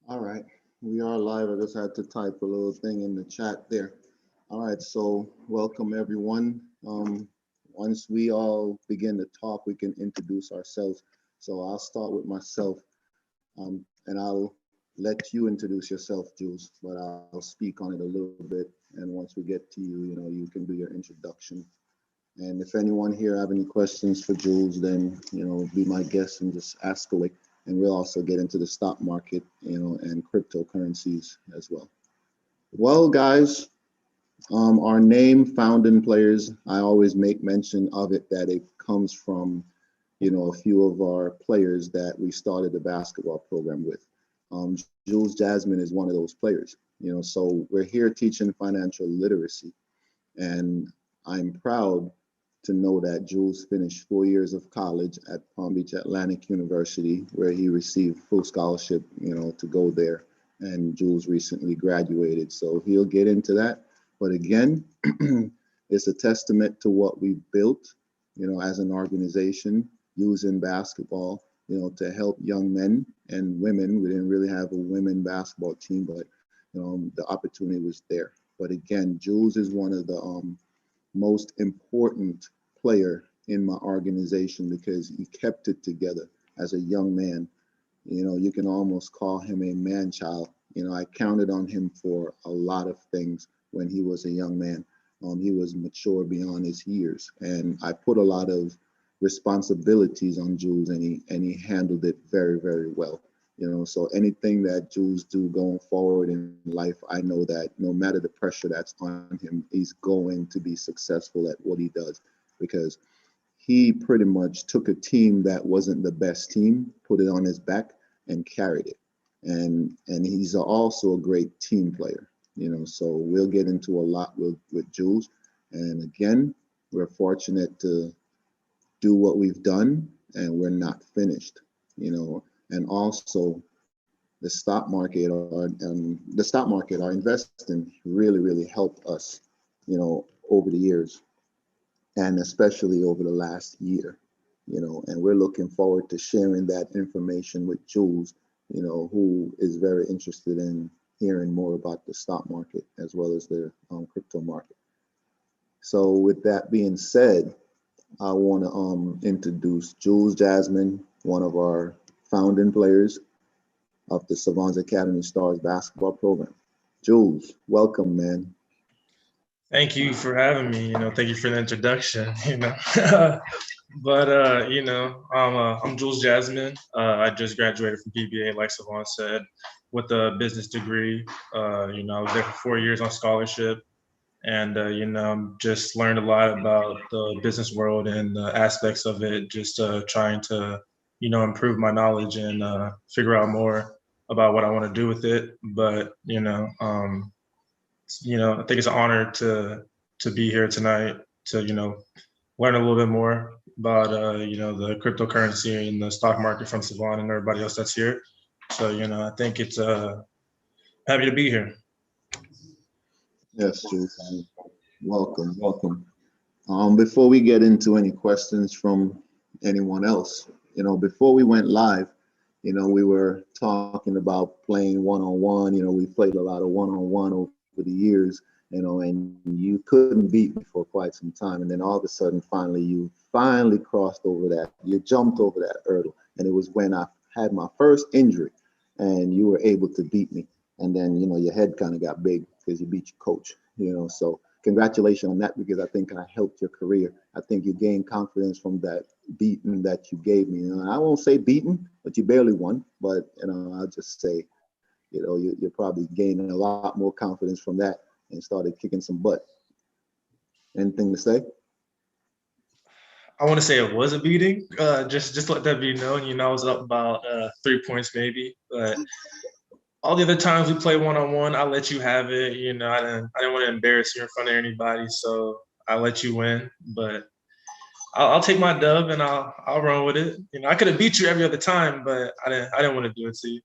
All right, we are live. I just had to type a little thing in the chat there. All right, so welcome everyone. Once we all begin to talk, we can introduce ourselves. So I'll start with myself, and I'll let you introduce yourself, Jules, but I'll speak on it a little bit. And once we get to you, you can do your introduction. And if anyone here have any questions for Jules, then be my guest and just ask away. And we'll also get into the stock market, and cryptocurrencies as well. Well, guys, our name, Founding Players, I always make mention of it that it comes from, a few of our players that we started the basketball program with. Jules Jasmine is one of those players, so we're here teaching financial literacy. And I'm proud to know that Jules finished 4 years of college at Palm Beach Atlantic University, where he received full scholarship, to go there. And Jules recently graduated, so he'll get into that. But again, it's a testament to what we've built, as an organization using basketball, to help young men and women. We didn't really have a women basketball team, but the opportunity was there. But again, Jules is one of the most important player in my organization because he kept it together as a young man. You can almost call him a man child. I counted on him for a lot of things when he was a young man. He was mature beyond his years, and I put a lot of responsibilities on Jules, and he handled it very, very well. So anything that Jules do going forward in life, I know that no matter the pressure that's on him, he's going to be successful at what he does because he pretty much took a team that wasn't the best team, put it on his back, and carried it. And he's also a great team player. So we'll get into a lot with Jules. And again, we're fortunate to do what we've done, and we're not finished. And also the stock market, our investing really helped us, over the years, and especially over the last year. And we're looking forward to sharing that information with Jules, who is very interested in hearing more about the stock market as well as the crypto market. So with that being said, I want to introduce Jules Jasmine, one of our founding players of the Savants Academy Stars basketball program. Jules, welcome, man. Thank you for having me. Thank you for the introduction. But I'm Jules Jasmine. I just graduated from PBA, like Savon said, with a business degree. I was there for 4 years on scholarship, and just learned a lot about the business world and the aspects of it. Just trying to, improve my knowledge and figure out more about what I want to do with it. But I think it's an honor to be here tonight to learn a little bit more about the cryptocurrency and the stock market from Savon and everybody else that's here. So I think it's happy to be here. Yes, Jules, welcome, welcome. Before we get into any questions from anyone else, before we went live, we were talking about playing one-on-one. We played a lot of one-on-one over the years, and you couldn't beat me for quite some time. And then all of a sudden, you finally crossed over that. You jumped over that hurdle. And it was when I had my first injury and you were able to beat me. And then, your head kind of got big because you beat your coach, so congratulations on that because I think I helped your career. I think you gained confidence from that beating that you gave me. I won't say beaten, but you barely won. But I'll just say, you're probably gaining a lot more confidence from that and started kicking some butt. Anything to say? I want to say it was a beating. Just let that be known. I was up about 3 points maybe, but all the other times we play one on one, I let you have it. I didn't want to embarrass you in front of anybody, so I let you win. But I'll take my dub and I'll run with it. I could have beat you every other time, but I didn't want to do it to you.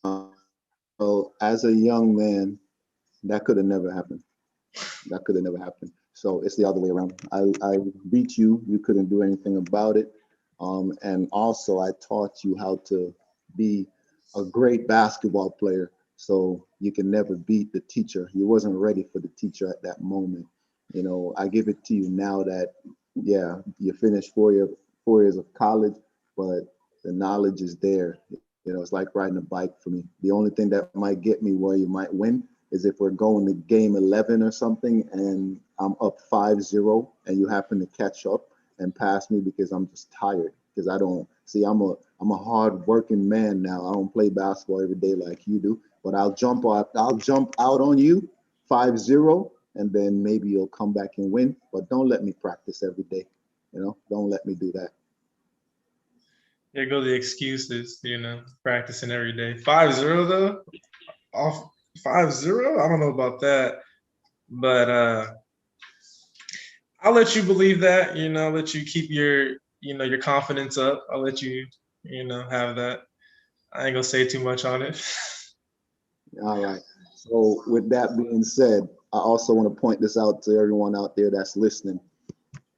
Well, as a young man, that could have never happened. That could have never happened. So it's the other way around. I beat you. You couldn't do anything about it. And also, I taught you how to be a great basketball player. So you can never beat the teacher. You wasn't ready for the teacher at that moment. I give it to you now that, yeah, you finished 4 years of college, but the knowledge is there. It's like riding a bike for me. The only thing that might get me where you might win is if we're going to game 11 or something and I'm up 5-0 and you happen to catch up and pass me because I'm just tired. Because I don't see, I'm a hard working man now. I don't play basketball every day like you do, but I'll jump out on you 5-0, and then maybe you'll come back and win. But don't let me practice every day. Don't let me do that. There go the excuses, practicing every day. 5-0 though? Off 5-0? I don't know about that. But I'll let you believe that, I'll let you keep your confidence up. I'll let you, have that. I ain't gonna say too much on it. All right. So with that being said, I also want to point this out to everyone out there that's listening.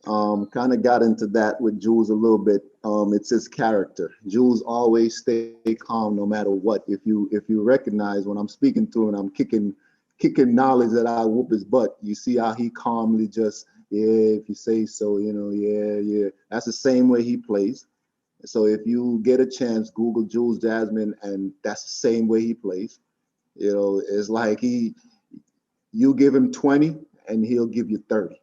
Kind of got into that with Jules a little bit. It's his character. Jules always stay calm no matter what. If you recognize when I'm speaking to him, I'm kicking knowledge that I whoop his butt. You see how he calmly just, yeah, if you say so, yeah. That's the same way he plays. So if you get a chance, Google Jules Jasmine, and that's the same way he plays. It's like you give him 20 and he'll give you 30.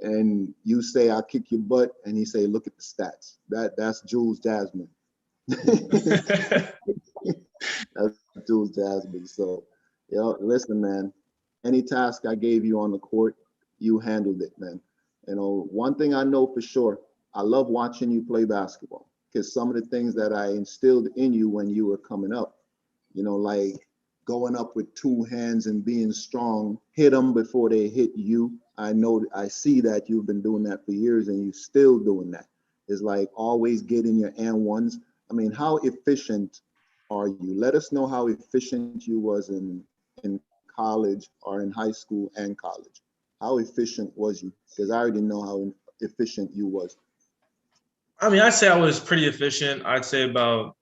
And you say, I'll kick your butt, and he say, look at the stats. That's Jules Jasmine. That's Jules Jasmine. So, listen, man, any task I gave you on the court, you handled it, man. One thing I know for sure, I love watching you play basketball because some of the things that I instilled in you when you were coming up, like going up with two hands and being strong, hit them before they hit you. I see that you've been doing that for years and you're still doing that. It's like always getting your and ones. I mean, how efficient are you? Let us know how efficient you was in college or in high school and college. How efficient was you? Because I already know how efficient you was. I mean, I'd say I was pretty efficient. I'd say about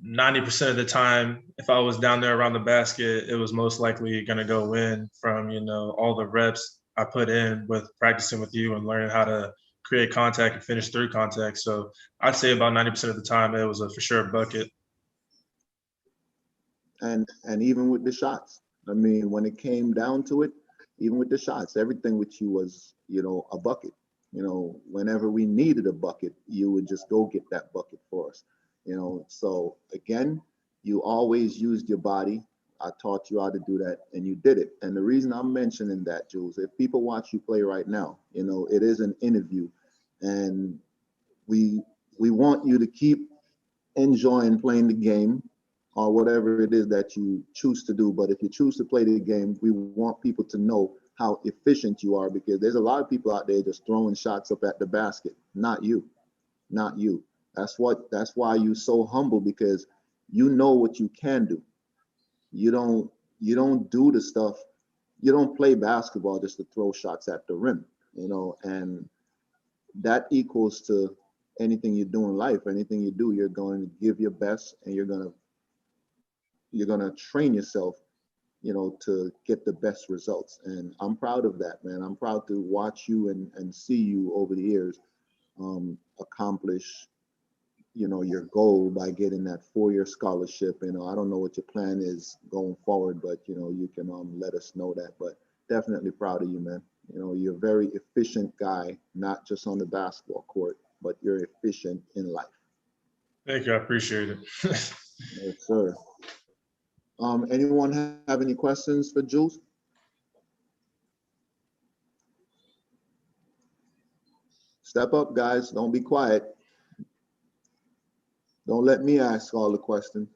90% of the time, if I was down there around the basket, it was most likely going to go in from, all the reps I put in with practicing with you and learning how to create contact and finish through contact. So I'd say about 90% of the time, it was a for sure bucket. And even with the shots, I mean, when it came down to it, even with the shots, everything with you was, a bucket. Whenever we needed a bucket, you would just go get that bucket for us. So again, you always used your body. I taught you how to do that, and you did it. And the reason I'm mentioning that, Jules, if people watch you play right now, it is an interview, and we we want you to keep enjoying playing the game or whatever it is that you choose to do. But if you choose to play the game, we want people to know how efficient you are, because there's a lot of people out there just throwing shots up at the basket. Not you, not you. That's why you're so humble, because you know what you can do. You don't you don't do the stuff. You don't play basketball just to throw shots at the rim, and that equals to anything you do in life. Anything you do, you're going to give your best, and you're gonna train yourself, to get the best results. And I'm proud of that, man. I'm proud to watch you and see you over the years accomplish, your goal by getting that 4-year scholarship. I don't know what your plan is going forward, but you can let us know that. But definitely proud of you, man. You're a very efficient guy, not just on the basketball court, but you're efficient in life. Thank you. I appreciate it. Yes, sir. Anyone have any questions for Jules? Step up, guys. Don't be quiet. Don't let me ask all the questions.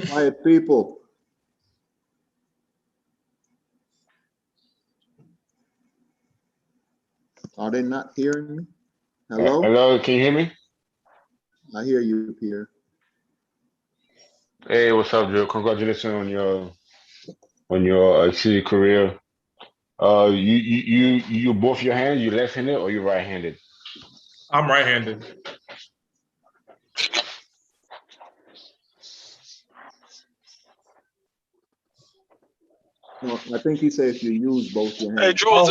Quiet people. Are they not hearing me? Hello? Hello, can you hear me? I hear you, Peter. Hey, what's up, Joe? Congratulations on your city career. You both your hands, you left-handed or you right-handed? I'm right-handed. No, I think he said if you use both your Hey, hands. Jules.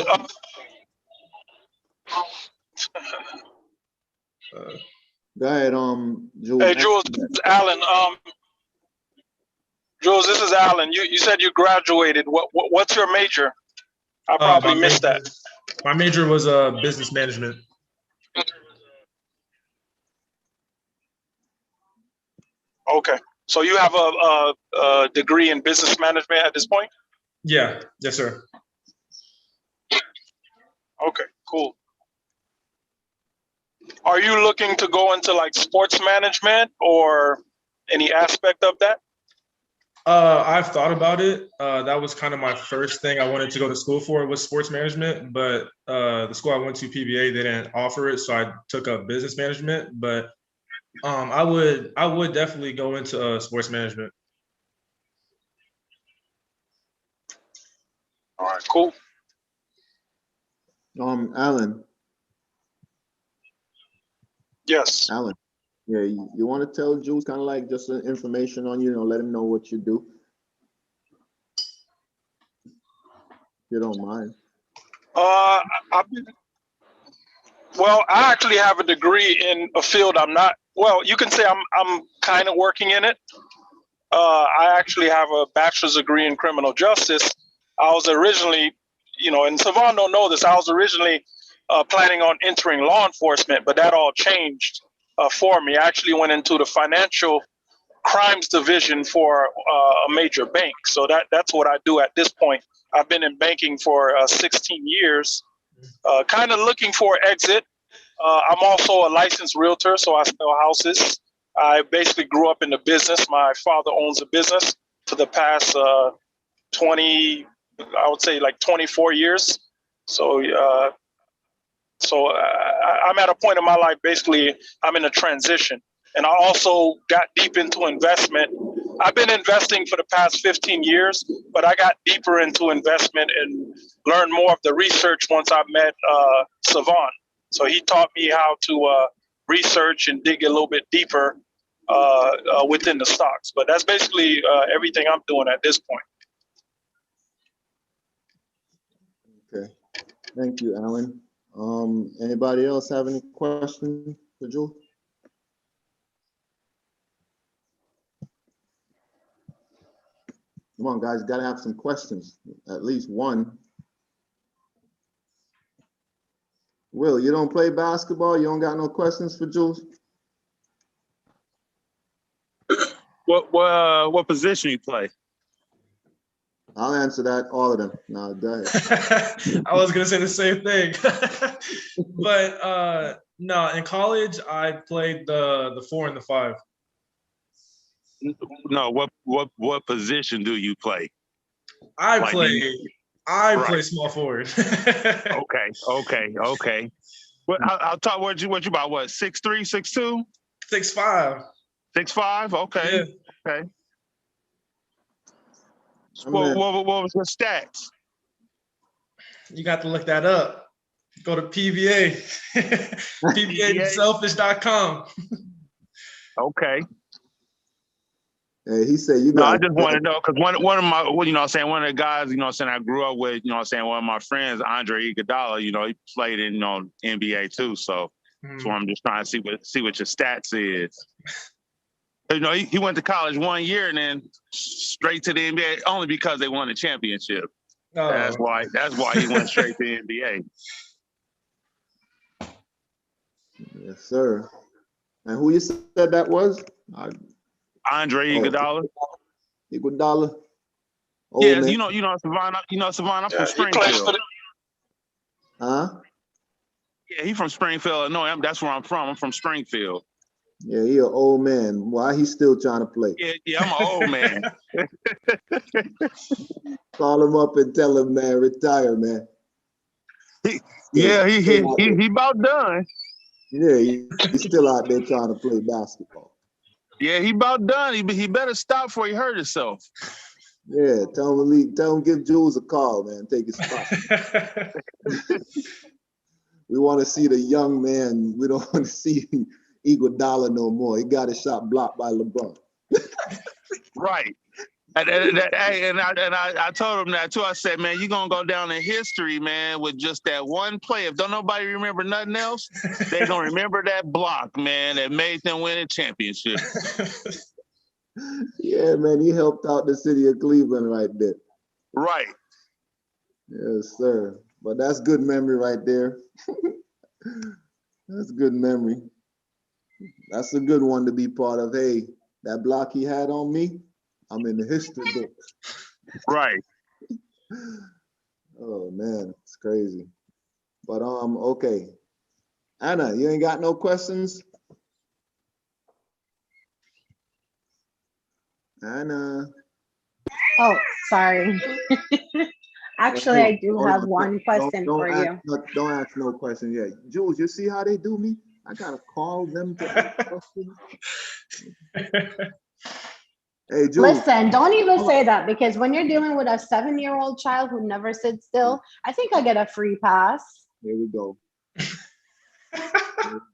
Go ahead, Jules. Hey, Jules. This is Alan. Jules, this is Alan. You said you graduated. What's your major? I probably missed that. My major was business management. Okay. So you have a degree in business management at this point? Yeah. Yes, sir. Okay, cool. Are you looking to go into like sports management or any aspect of that? I've thought about it. That was kind of my first thing I wanted to go to school for was sports management, but the school I went to, PBA, they didn't offer it, so I took up business management. But I would definitely go into sports management. All right, cool. Alan. Yes. Alan. Yeah, you want to tell Jules kind of like just information on you, let him know what you do. If you don't mind. Well, I actually have a degree in a field I'm not. Well, you can say I'm kind of working in it. I actually have a bachelor's degree in criminal justice. I was originally, and Savon don't know this. I was originally planning on entering law enforcement, but that all changed for me. I actually went into the financial crimes division for a major bank. So that's what I do at this point. I've been in banking for 16 years, kind of looking for an exit. I'm also a licensed realtor, so I sell houses. I basically grew up in the business. My father owns a business for the past 20, I would say like 24 years. So, I'm at a point in my life, basically, I'm in a transition. And I also got deep into investment. I've been investing for the past 15 years, but I got deeper into investment and learned more of the research once I met Savon. So he taught me how to research and dig a little bit deeper within the stocks. But that's basically everything I'm doing at this point. Okay. Thank you, Alan. Anybody else have any questions for Jules? Come on, guys, gotta have some questions, at least one. Will, you don't play basketball? You don't got no questions for Jules? What position you play? I'll answer that, all of them. No, go ahead. I was gonna say the same thing, but no. In college, I played the 4 and the 5. No, what position do you play? I Like play small forward. Okay. What I'll talk. What you about? What 6'3", 6'2"? 6'5". 6'5". Okay. Yeah. Okay. What was your stats? You got to look that up. Go to PBA, PBAselfish.com. Okay. Hey, he said you No, got. I just want to know because one of my, one of the guys, I grew up with, one of my friends, Iguodala, he played in, NBA too. So I'm just trying to see what your stats is. He went to college 1 year and then straight to the NBA only because they won a championship. Oh. That's why he went straight to the NBA. Yes, sir. And who you said that was? Andre Iguodala. Iguodala. Yeah, man. Savannah. I'm from Springfield. Huh? Yeah, he's from Springfield, Illinois. That's where I'm from. I'm from Springfield. Yeah, he an old man. Why he still trying to play? Yeah, I'm an old man. Call him up and tell him, man, retire, man. He about done. Yeah, he's still out there trying to play basketball. Yeah, he about done. He better stop before he hurt himself. Yeah, tell him give Jules a call, man. Take his spot. We want to see the young man. We don't want to see Iguodala no more. He got a shot blocked by LeBron. Right. And I told him that too. I said, man, you're gonna go down in history, man, with just that one play. If don't nobody remember nothing else, they're gonna remember that block, man, that made them win a championship. Yeah, man, he helped out the city of Cleveland right there. Right. Yes, sir. But that's good memory right there. That's good memory. That's a good one to be part of. Hey, that block he had on me, I'm in the history books. Right. Oh man, it's crazy. But okay. Anna, you ain't got no questions? Anna. Oh, sorry. Actually, I do have one question for you. Don't ask no question yet. Jules, you see how they do me? I gotta call them to ask questions. Hey, Jules. Listen, don't even say that, because when you're dealing with a 7-year-old child who never sits still, I think I get a free pass. Here we go. Here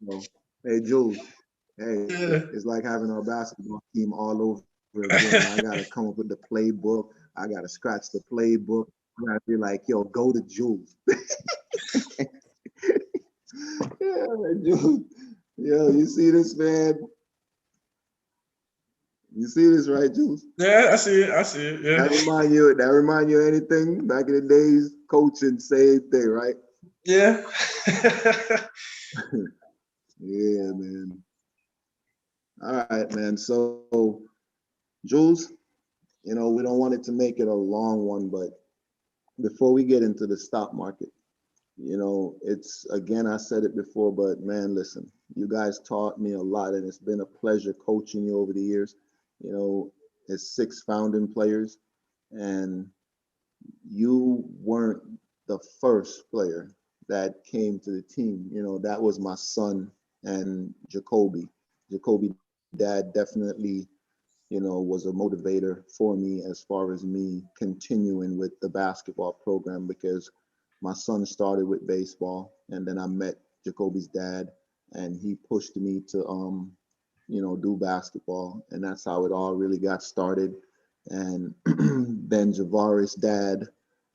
we go. Hey, Jules. Hey, it's like having our basketball team all over again. I gotta come up with the playbook. I gotta scratch the playbook. I gotta be like, yo, go to Jules. Yeah, Jules. Yo, you see this, man? You see this, right, Jules? Yeah, I see it. I see it. Yeah. That remind you of anything back in the days? Coaching, same thing, right? Yeah. Yeah, man. All right, man. So, Jules, we don't want it to make it a long one, but before we get into the stock market, it's, again, I said it before, but man, listen, you guys taught me a lot, and it's been a pleasure coaching you over the years. It's 6 founding players, and you weren't the first player that came to the team. That was my son and Jacoby. Jacoby dad definitely, was a motivator for me as far as me continuing with the basketball program, because my son started with baseball, and then I met Jacoby's dad, and he pushed me to do basketball, and that's how it all really got started. And then Javaris' dad,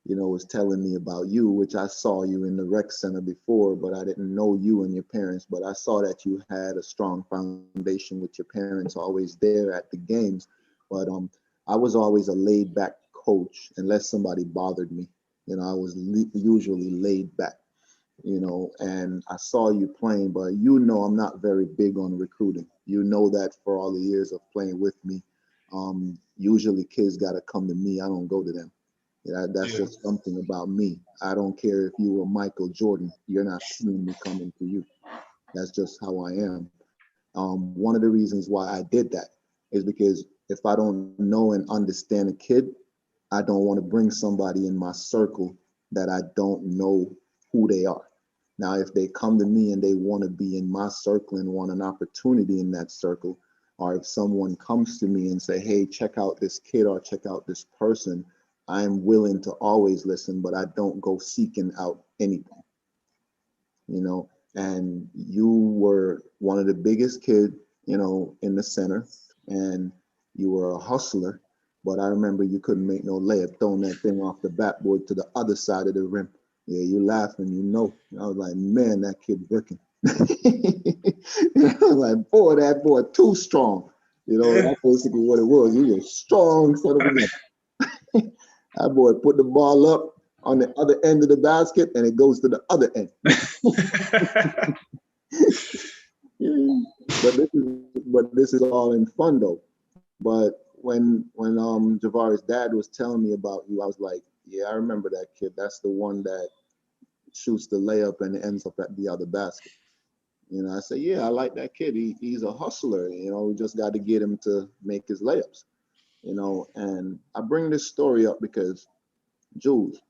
was telling me about you, which I saw you in the rec center before, but I didn't know you and your parents. But I saw that you had a strong foundation with your parents always there at the games. But I was always a laid back coach, unless somebody bothered me. I was usually laid back, and I saw you playing, but I'm not very big on recruiting. That for all the years of playing with me. Usually kids got to come to me. I don't go to them. That's just something about me. I don't care if you were Michael Jordan. You're not seeing me coming to you. That's just how I am. One of the reasons why I did that is because if I don't know and understand a kid, I don't want to bring somebody in my circle that I don't know who they are. Now, if they come to me and they want to be in my circle and want an opportunity in that circle, or if someone comes to me and say, hey, check out this kid or check out this person, I'm willing to always listen, but I don't go seeking out anything, and you were one of the biggest kids, in the center, and you were a hustler, but I remember you couldn't make no layup, throwing that thing off the backboard to the other side of the rim. Yeah, you laughing, I was like, man, that kid working. I was like, boy, that boy too strong. That's basically what it was. He was strong son of a gun. That boy put the ball up on the other end of the basket, and it goes to the other end. But this is all in fun though. But when Javaris' dad was telling me about you, I was like, yeah, I remember that kid. That's the one that shoots the layup and ends up at the other basket. I said, yeah, I like that kid. He's a hustler. We just got to get him to make his layups. And I bring this story up because, Jules,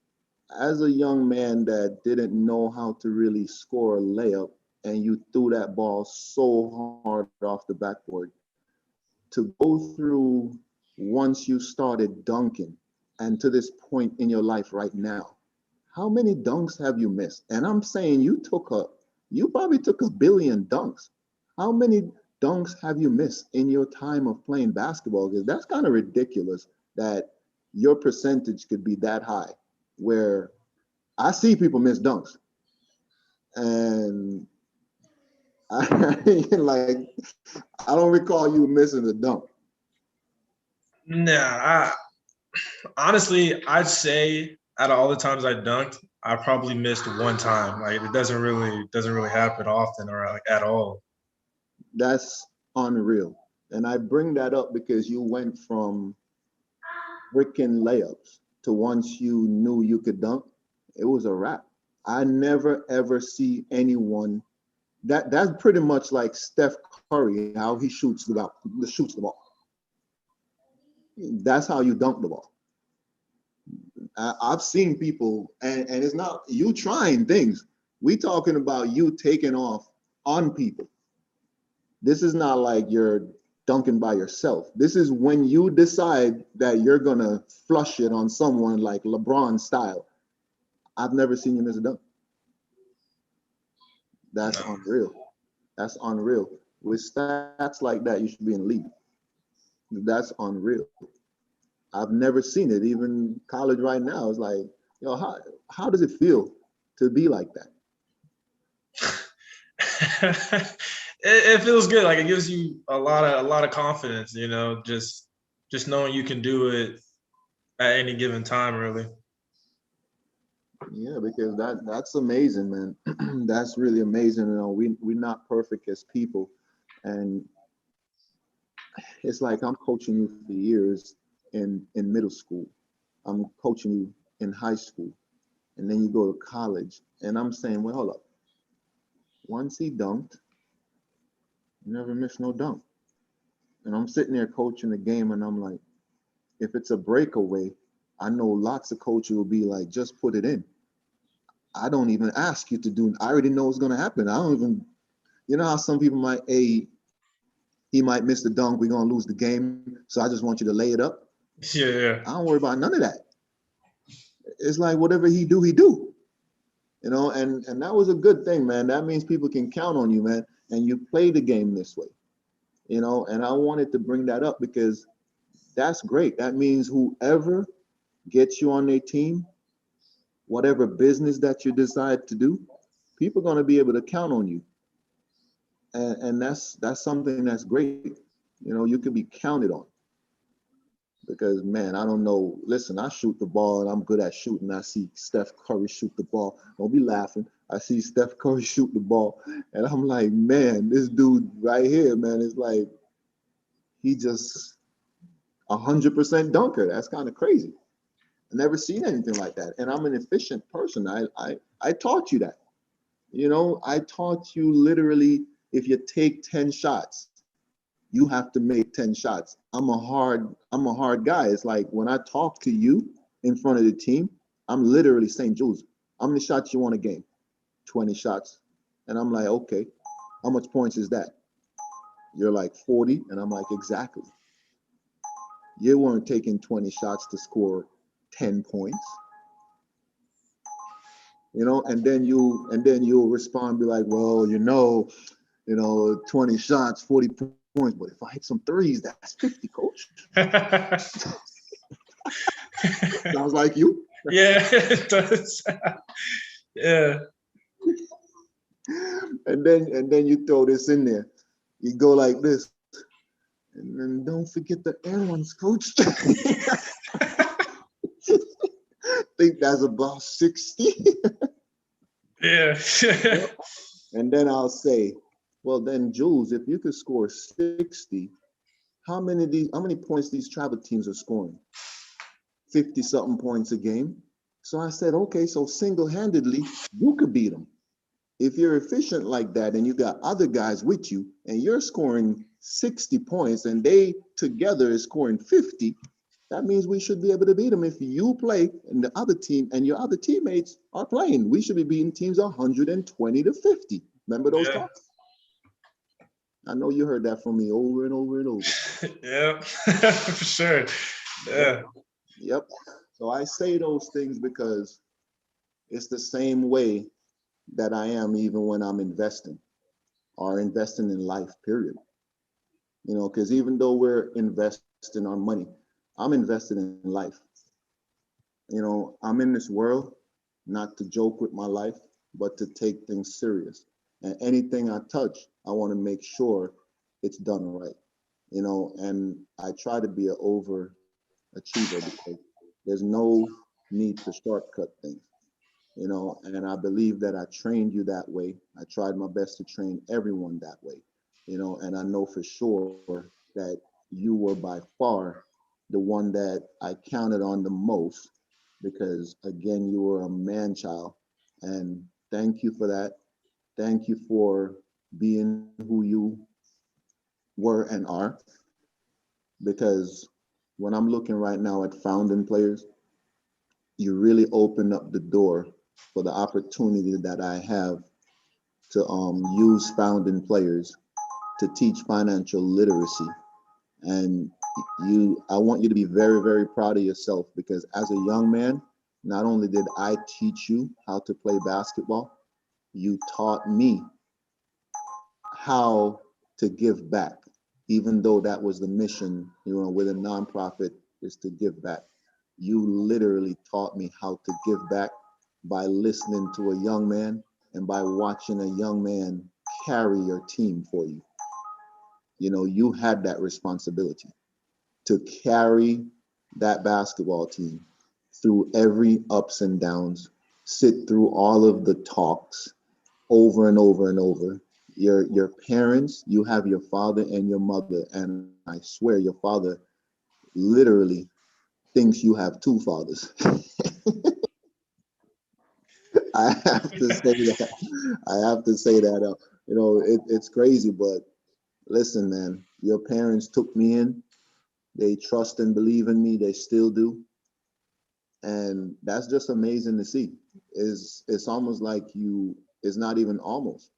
as a young man that didn't know how to really score a layup, and you threw that ball so hard off the backboard, to go through once you started dunking and to this point in your life right now, how many dunks have you missed? And I'm saying you probably took a billion dunks. How many dunks have you missed in your time of playing basketball? Because that's kind of ridiculous that your percentage could be that high. Where I see people miss dunks, and I like I don't recall you missing a dunk. Nah, honestly, I'd say out of all the times I dunked, I probably missed one time. Like it doesn't really happen often or like at all. That's unreal. And I bring that up because you went from freaking layups to once you knew you could dunk, it was a wrap. I never ever see anyone that's pretty much like Steph Curry, how he shoots the ball. That's how you dunk the ball. I've seen people, and it's not you trying things. We talking about you taking off on people. This is not like you're dunking by yourself. This is when you decide that you're gonna flush it on someone like LeBron style. I've never seen you miss a dunk. That's unreal. That's unreal. With stats like that, you should be in the league. That's unreal. I've never seen it. Even college right now is like, yo, how does it feel to be like it, it feels good. Like it gives you a lot of confidence, just knowing you can do it at any given time, really. Yeah, because that's amazing, man. That's really amazing. You know, we're not perfect as people, and it's like I'm coaching you for years in middle school. I'm coaching you in high school, and then you go to college, and I'm saying, well, hold up. Once he dunked, you never miss no dunk. And I'm sitting there coaching the game, and I'm like, if it's a breakaway, I know lots of coaches will be like, just put it in. I don't even ask you to do. I already know what's going to happen. I don't even, you know how some people might, hey, he might miss the dunk. We're going to lose the game. So I just want you to lay it up. Yeah. I don't worry about none of that. It's like whatever he do, he do. You know, and that was a good thing, man. That means people can count on you, man. And you play the game this way, you know. And I wanted to bring that up because that's great. That means whoever gets you on their team, whatever business that you decide to do, people are going to be able to count on you. And that's something that's great. You know, you can be counted on. Because man, I don't know. Listen, I shoot the ball and I'm good at shooting. I see Steph Curry shoot the ball. Don't be laughing. I see Steph Curry shoot the ball, and I'm like, man, this dude right here, man, is like he just 100% dunker. That's kind of crazy. I never seen anything like that. And I'm an efficient person. I taught you that. You know, I taught you literally if you take 10 shots, you have to make 10 shots. I'm a hard guy. It's like when I talk to you in front of the team, I'm literally saying, Jules, how many shots you want a game? 20 shots. And I'm like, okay, how much points is that? You're like 40. And I'm like, exactly. You weren't taking 20 shots to score 10 points. You know, and then you'll respond, be like, well, 20 shots, 40 points. But if I hit some threes, that's 50, coach. Sounds like you. Yeah, it does. Yeah. And then you throw this in there. You go like this. And then don't forget the air ones, coach. Think that's about 60. Yeah. And then I'll say, well, then Jules, if you could score 60, how many points these travel teams are scoring? 50 something points a game. So I said, okay, so single-handedly, you could beat them. If you're efficient like that and you got other guys with you and you're scoring 60 points and they together is scoring 50, that means we should be able to beat them if you play and the other team and your other teammates are playing. We should be beating teams 120 to 50. Remember those talks? I know you heard that from me over and over and over. Yeah, for sure. Yeah. Yep. So I say those things because it's the same way that I am even when I'm investing or investing in life, period. You know, because even though we're investing our money, I'm invested in life. You know, I'm in this world not to joke with my life, but to take things serious. And anything I touch, I want to make sure it's done right. You know, and I try to be an overachiever because there's no need to shortcut things. You know, and I believe that I trained you that way. I tried my best to train everyone that way, you know, and I know for sure that you were by far the one that I counted on the most because, again, you were a man child. And thank you for that. Thank you for being who you were and are because when I'm looking right now at founding players, you really open up the door for the opportunity that I have to use founding players to teach financial literacy. And I want you to be very, very proud of yourself because as a young man, not only did I teach you how to play basketball, you taught me how to give back, even though that was the mission, you know, with a nonprofit is to give back. You literally taught me how to give back by listening to a young man and by watching a young man carry your team for you. You know, you had that responsibility to carry that basketball team through every ups and downs, sit through all of the talks over and over and over. Your parents, you have your father and your mother, and I swear your father literally thinks you have two fathers. I have to say that. I have to say that. You know, it's crazy, but listen, man, your parents took me in. They trust and believe in me. They still do, and that's just amazing to see. It's almost like you. It's not even almost.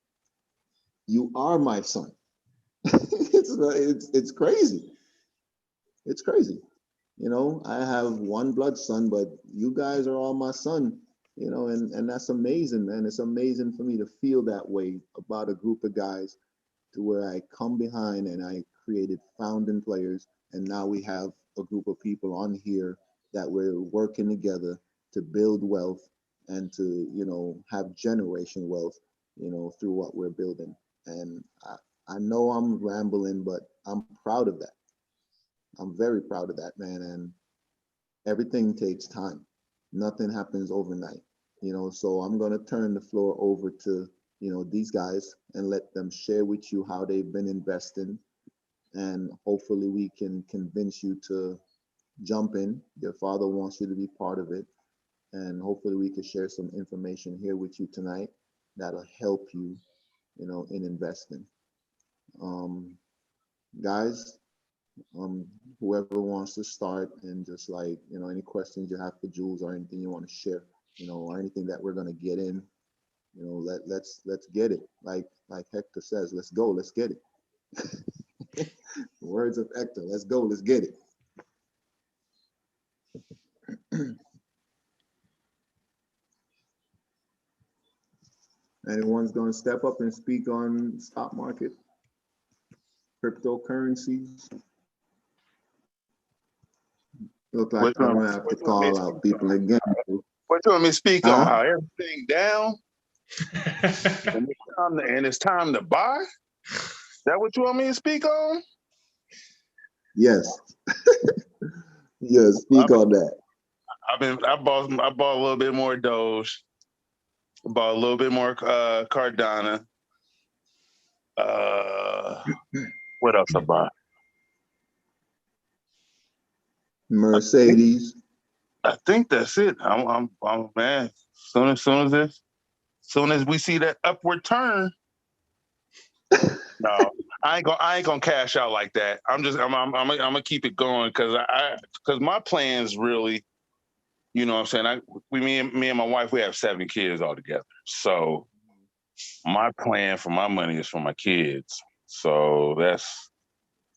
You are my son. It's crazy. It's crazy. You know, I have one blood son, but you guys are all my son. You know, and that's amazing, man. It's amazing for me to feel that way about a group of guys to where I come behind and I created founding players, and now we have a group of people on here that we're working together to build wealth and to, you know, have generation wealth, you know, through what we're building. And I know I'm rambling, but I'm proud of that. I'm very proud of that, man. And everything takes time. Nothing happens overnight, you know. So I'm gonna turn the floor over to, you know, these guys and let them share with you how they've been investing, and hopefully we can convince you to jump in. Your father wants you to be part of it, and hopefully we can share some information here with you tonight that'll help you, you know, in investing. Um, guys, whoever wants to start and just like, you know, any questions you have for Jules or anything you want to share, you know, or anything that we're gonna get in, you know, let's get it. Like Hector says, let's go, let's get it. Words of Hector, let's go, let's get it. Anyone's gonna step up and speak on stock market, cryptocurrencies? Look like What you I'm want, gonna have to call out people again. what you want me to speak on? Huh? How everything down and it's time to buy? Is that what you want me to speak on? Yes. Yes, speak on that. I bought a little bit more Doge. Bought a little bit more Cardano. What else I bought? Mercedes. I think that's it. I'm man. Soon as we see that upward turn, no, I ain't gonna cash out like that. I'm gonna keep it going because my plans really, you know what I'm saying. Me and my wife, we have 7 kids altogether. So my plan for my money is for my kids. So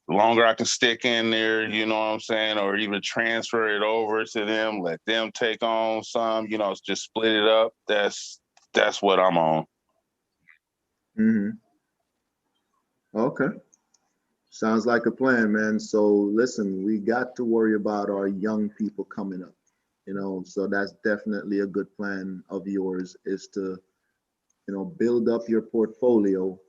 the longer I can stick in there, you know what I'm saying, or even transfer it over to them, let them take on some, you know, just split it up. That's what I'm on. Mm-hmm. Okay. Sounds like a plan, man. So listen, we got to worry about our young people coming up, so that's definitely a good plan of yours, is to, build up your portfolio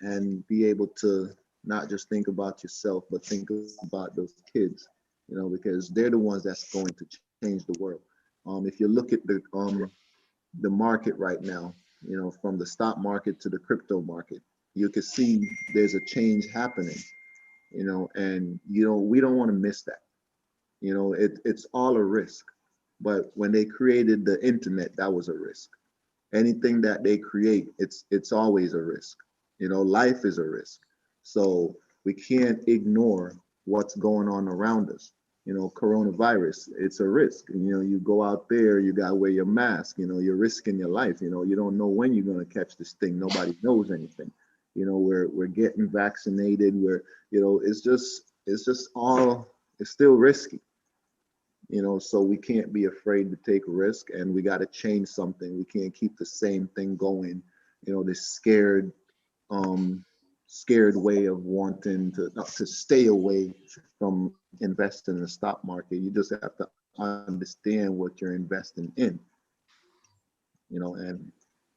and be able to not just think about yourself, but think about those kids, because they're the ones that's going to change the world. If you look at the market right now, from the stock market to the crypto market, you can see there's a change happening, and we don't want to miss that. It's all a risk. But when they created the internet, that was a risk. Anything that they create, it's always a risk. Life is a risk. So we can't ignore what's going on around us. Coronavirus, it's a risk. You go out there, you gotta wear your mask, you're risking your life. You don't know when you're gonna catch this thing. Nobody knows anything. We're getting vaccinated, it's just all, it's still risky. So we can't be afraid to take a risk, and we got to change something. We can't keep the same thing going, this scared way of wanting to stay away from investing in the stock market. You just have to understand what you're investing in, and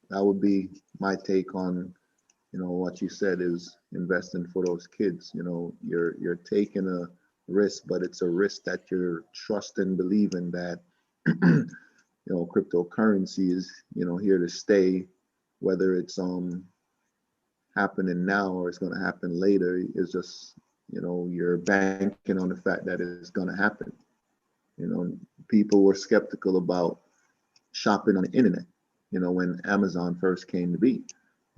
that would be my take on, what you said, is investing for those kids. You're taking a risk, but it's a risk that you're trusting, believing that cryptocurrency is here to stay, whether it's happening now or it's going to happen later. It's just you're banking on the fact that it's going to happen. People were skeptical about shopping on the internet when Amazon first came to be.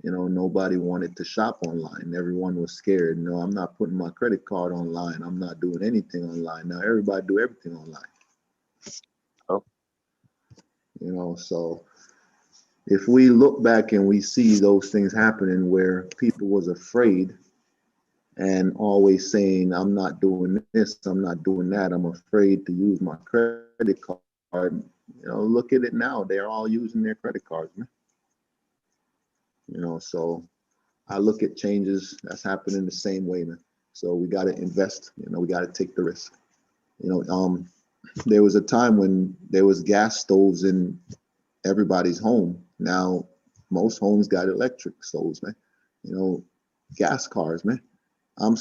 Nobody wanted to shop online. Everyone was scared. I'm not putting my credit card online. I'm not doing anything online. Now everybody do everything online. Oh. So if we look back and we see those things happening where people was afraid and always saying, I'm not doing this, I'm not doing that, I'm afraid to use my credit card. Look at it now. They're all using their credit cards, man. So I look at changes that's happening the same way, man. So we got to invest, we got to take the risk. There was a time when there was gas stoves in everybody's home. Now most homes got electric stoves, man. Gas cars, man. I'm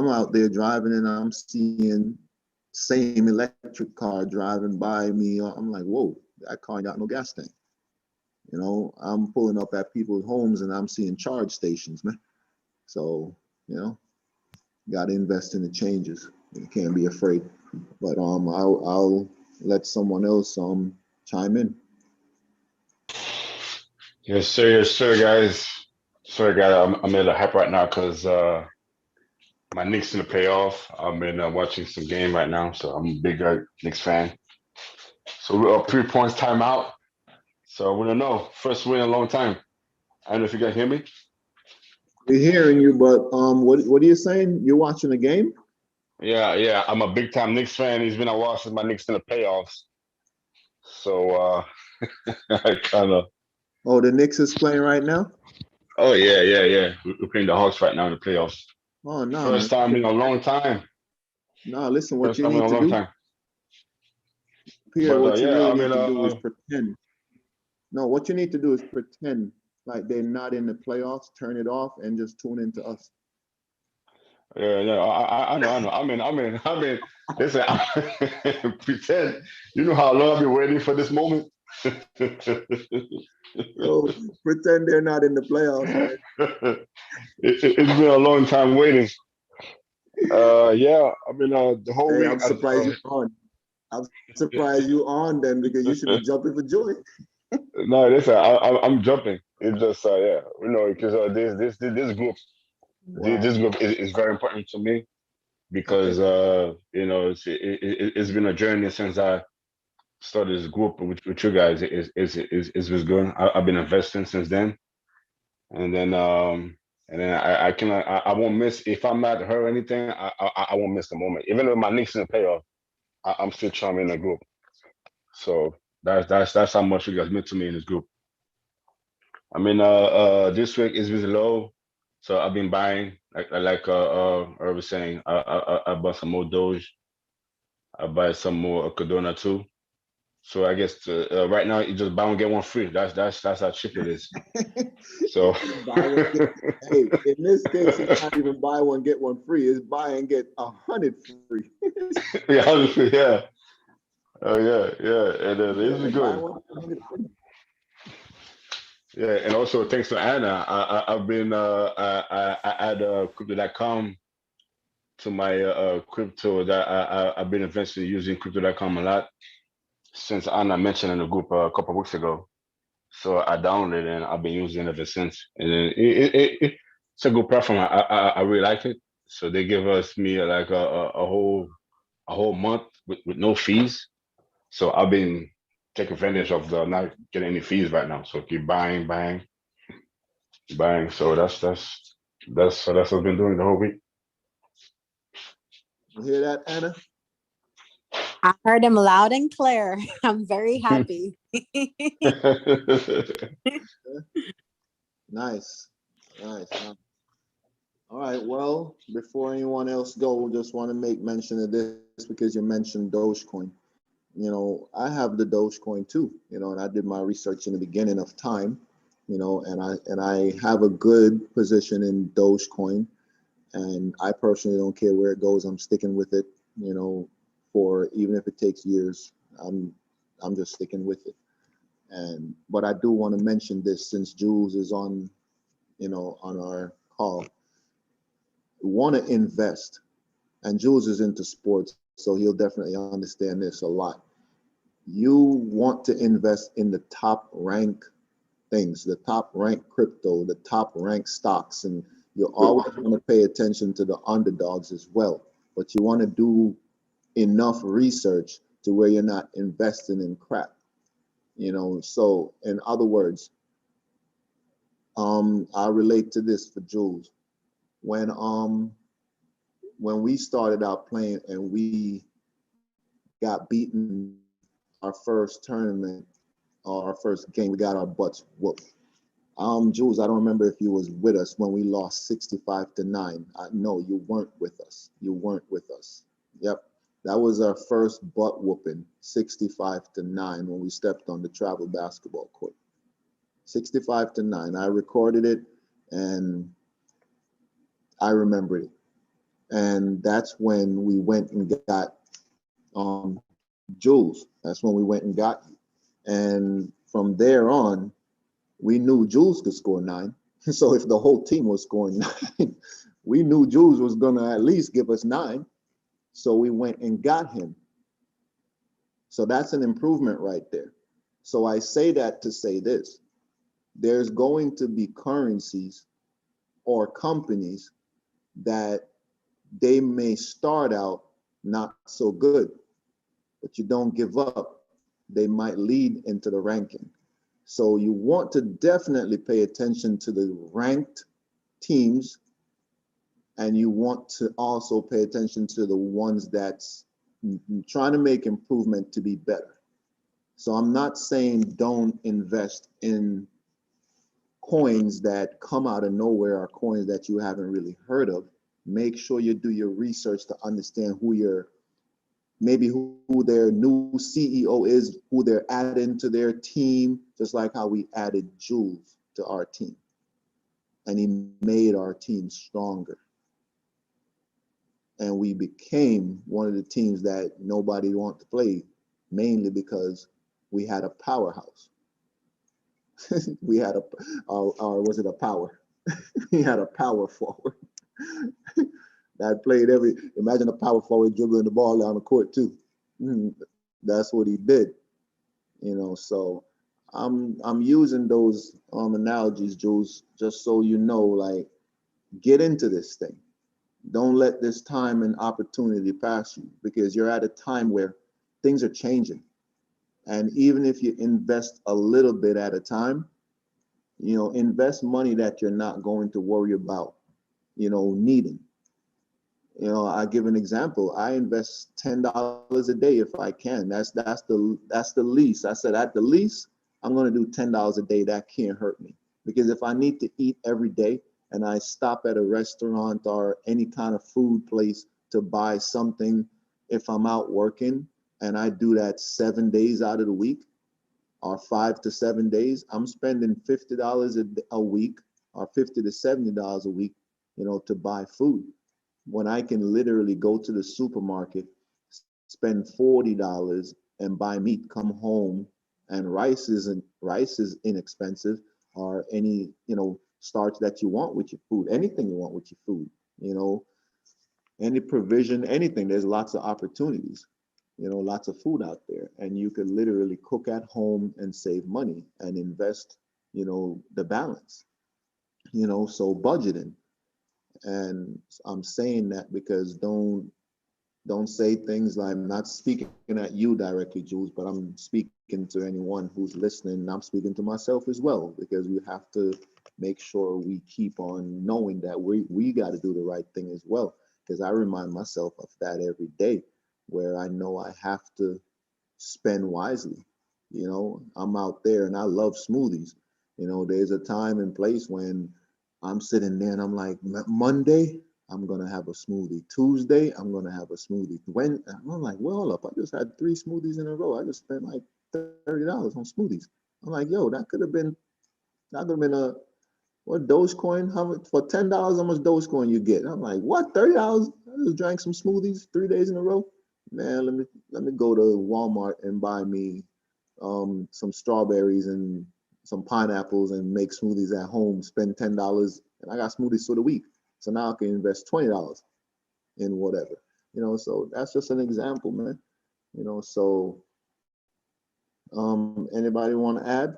out there driving and I'm seeing same electric car driving by me. I'm like, whoa, that car ain't got no gas tank. I'm pulling up at people's homes and I'm seeing charge stations, man. So, got to invest in the changes. You can't be afraid. But I'll let someone else chime in. Yes, sir, guys. Sorry, guys, I'm a little hype right now because my Knicks in the playoff. I've been watching some game right now, so I'm a big Knicks fan. So we're up 3 points timeout. So we don't know. First win in a long time. I don't know if you guys hear me. We're hearing you, but what are you saying? You're watching the game? Yeah. I'm a big time Knicks fan. He's been a while since my Knicks in the playoffs. So I kind of. Oh, the Knicks is playing right now? Oh yeah. We're playing the Hawks right now in the playoffs. Oh no. First time in a long time. No, listen, what First you time in need a to long do, time. Pierre, what you really need I to do is pretend. No, what you need to do is pretend like they're not in the playoffs, turn it off, and just tune into us. Yeah. I know. I mean. Listen, pretend. You know how long I've been waiting for this moment. Yo, pretend they're not in the playoffs, man. It's been a long time waiting. Yeah. I mean, the whole Hey, week. I'm surprised you're on. I'm surprised you on then, because you should be jumping for joy. No, listen, I'm jumping. It's just yeah, because this group, Wow. this group is very important to me because it's been a journey since I started this group with you guys. It's was good. I've been investing since then, and then And then I won't miss if I'm not her or anything. I won't miss the moment. Even though my Knicks in the playoff, I'm still trying in the group. So that's how much you guys meant to me in this group. I mean, this week is really low, so I've been buying Herb was saying. I bought some more Doge. I buy some more Cardona too. So I guess right now you just buy one get one free. That's how cheap it is. So Hey, in this case, it's not even buy one get one free. It's buy and get 100 free. yeah, honestly, yeah. Oh yeah, and this is Buy good. one, 100 free. Yeah, and also thanks to Anna, I've been I add crypto.com to my crypto that I've been eventually using crypto.com a lot since Anna mentioned in the group a couple of weeks ago. So I downloaded it and I've been using it ever since. And then it's a good platform. I really like it. So they give us me like a whole month with no fees. So I've been taking advantage of the not getting any fees right now. So keep buying. So that's what I've been doing the whole week. You hear that, Anna? I heard him loud and clear. I'm very happy. Nice. All right. Well, before anyone else go, just want to make mention of this because you mentioned Dogecoin. I have the Dogecoin too. And I did my research in the beginning of time. And I have a good position in Dogecoin, and I personally don't care where it goes. I'm sticking with it. For even if it takes years, I'm just sticking with it. But I do want to mention this since Jules is on our call. Want to invest, and Jules is into sports, so he'll definitely understand this a lot. You want to invest in the top rank things, the top rank crypto, the top rank stocks, and you always want to pay attention to the underdogs as well. But you want to do enough research to where you're not investing in crap. So in other words, I relate to this for Jules. When we started out playing and we got beaten our first tournament or our first game, we got our butts whooped. Jules, I don't remember if you was with us when we lost 65-9. No, you weren't with us. Yep. That was our first butt whooping, 65-9, when we stepped on the travel basketball court. 65-9. I recorded it and I remembered it. And that's when we went and got Jules. That's when we went and got you. And from there on, we knew Jules could score 9. So if the whole team was scoring 9, we knew Jules was going to at least give us 9. So we went and got him. So that's an improvement right there. So I say that to say this. There's going to be currencies or companies that they may start out not so good, but you don't give up. They might lead into the ranking. So you want to definitely pay attention to the ranked teams, and you want to also pay attention to the ones that's trying to make improvement to be better. So I'm not saying don't invest in coins that come out of nowhere or coins that you haven't really heard of. Make sure you do your research to understand who their new CEO is, who they're adding to their team, just like how we added Jules to our team. And he made our team stronger. And we became one of the teams that nobody wanted to play, mainly because we had a powerhouse. We had was it a power? We had a power forward that played imagine a power forward dribbling the ball down the court too. That's what he did. So I'm using those analogies, Jules, just so you know, like, get into this thing. Don't let this time and opportunity pass you, because you're at a time where things are changing. And even if you invest a little bit at a time, Invest money that you're not going to worry about, needing. I give an example. I invest $10 a day if I can. That's the least. I said at the least, I'm going to do $10 a day. That can't hurt me, because if I need to eat every day and I stop at a restaurant or any kind of food place to buy something, if I'm out working and I do that 7 days out of the week or 5 to 7 days, I'm spending $50 a week or $50 to $70 a week, to buy food, when I can literally go to the supermarket, spend $40 and buy meat, come home, and rice is inexpensive, or any starch that you want with your food, anything you want with your food, any provision, anything. There's lots of opportunities, lots of food out there, and you could literally cook at home and save money and invest, the balance, so budgeting. And I'm saying that because don't say things like, I'm not speaking at you directly, Jules, but I'm speaking to anyone who's listening. And I'm speaking to myself as well, because we have to make sure we keep on knowing that we got to do the right thing as well. Because I remind myself of that every day, where I know I have to spend wisely. I'm out there and I love smoothies. There's a time and place when I'm sitting there and I'm like, Monday, I'm going to have a smoothie. Tuesday, I'm going to have a smoothie. When I'm like, well, hold up, I just had 3 smoothies in a row. I just spent like $30 on smoothies. I'm like, yo, that could have been a, what, Dogecoin? How much for $10? How much Dogecoin you get? I'm like, what, $30? I just drank some smoothies 3 days in a row. Man, let me go to Walmart and buy me some strawberries and some pineapples and make smoothies at home, spend $10, and I got smoothies for the week. So now I can invest $20 in whatever, so that's just an example, man. So anybody want to add?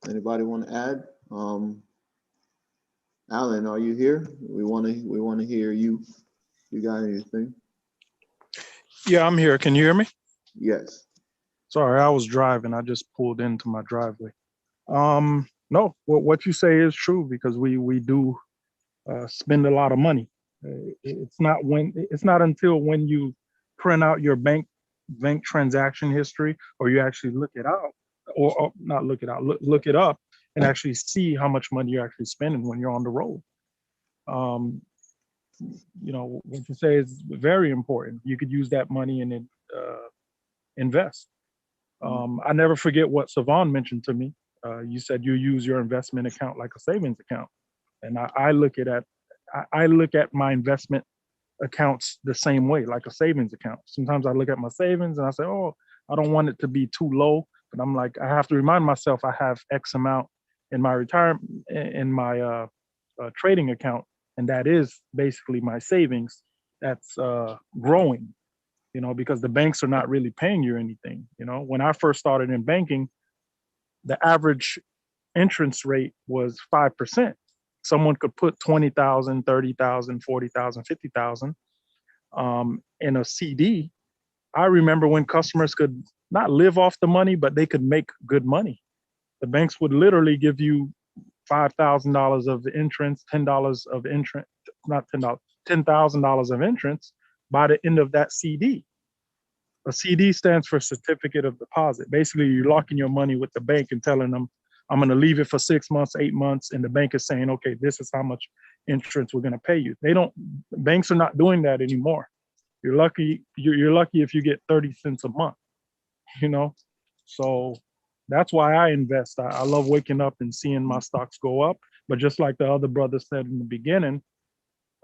Anybody want to add? Alan, are you here? We want to hear you. You got anything? Yeah, I'm here. Can you hear me? Yes. Sorry, I was driving. I just pulled into my driveway. No, what you say is true, because we do spend a lot of money. It's not until when you print out your bank transaction history, or you actually look it out, or not look it out, look it up, and actually see how much money you're actually spending when you're on the road. What you say is very important. You could use that money and invest. I never forget what Savon mentioned to me. You said you use your investment account like a savings account, and I look at my investment accounts the same way, like a savings account. Sometimes I look at my savings and I say, oh, I don't want it to be too low, but I'm like, I have to remind myself I have X amount in my retirement, in my trading account, and that is basically my savings that's growing. Because the banks are not really paying you anything. When I first started in banking, the average interest rate was 5%. Someone could put 20,000, 30,000, 40,000, 50,000 in a CD. I remember when customers could not live off the money, but they could make good money. The banks would literally give you $5,000 of interest, $10 of interest, not $10, $10,000 of interest by the end of that CD. A CD stands for certificate of deposit. Basically, you're locking your money with the bank and telling them, I'm going to leave it for 6 months, 8 months. And the bank is saying, okay, this is how much interest we're going to pay you. Banks are not doing that anymore. You're lucky if you get 30 cents a month, So that's why I invest. I love waking up and seeing my stocks go up. But just like the other brother said in the beginning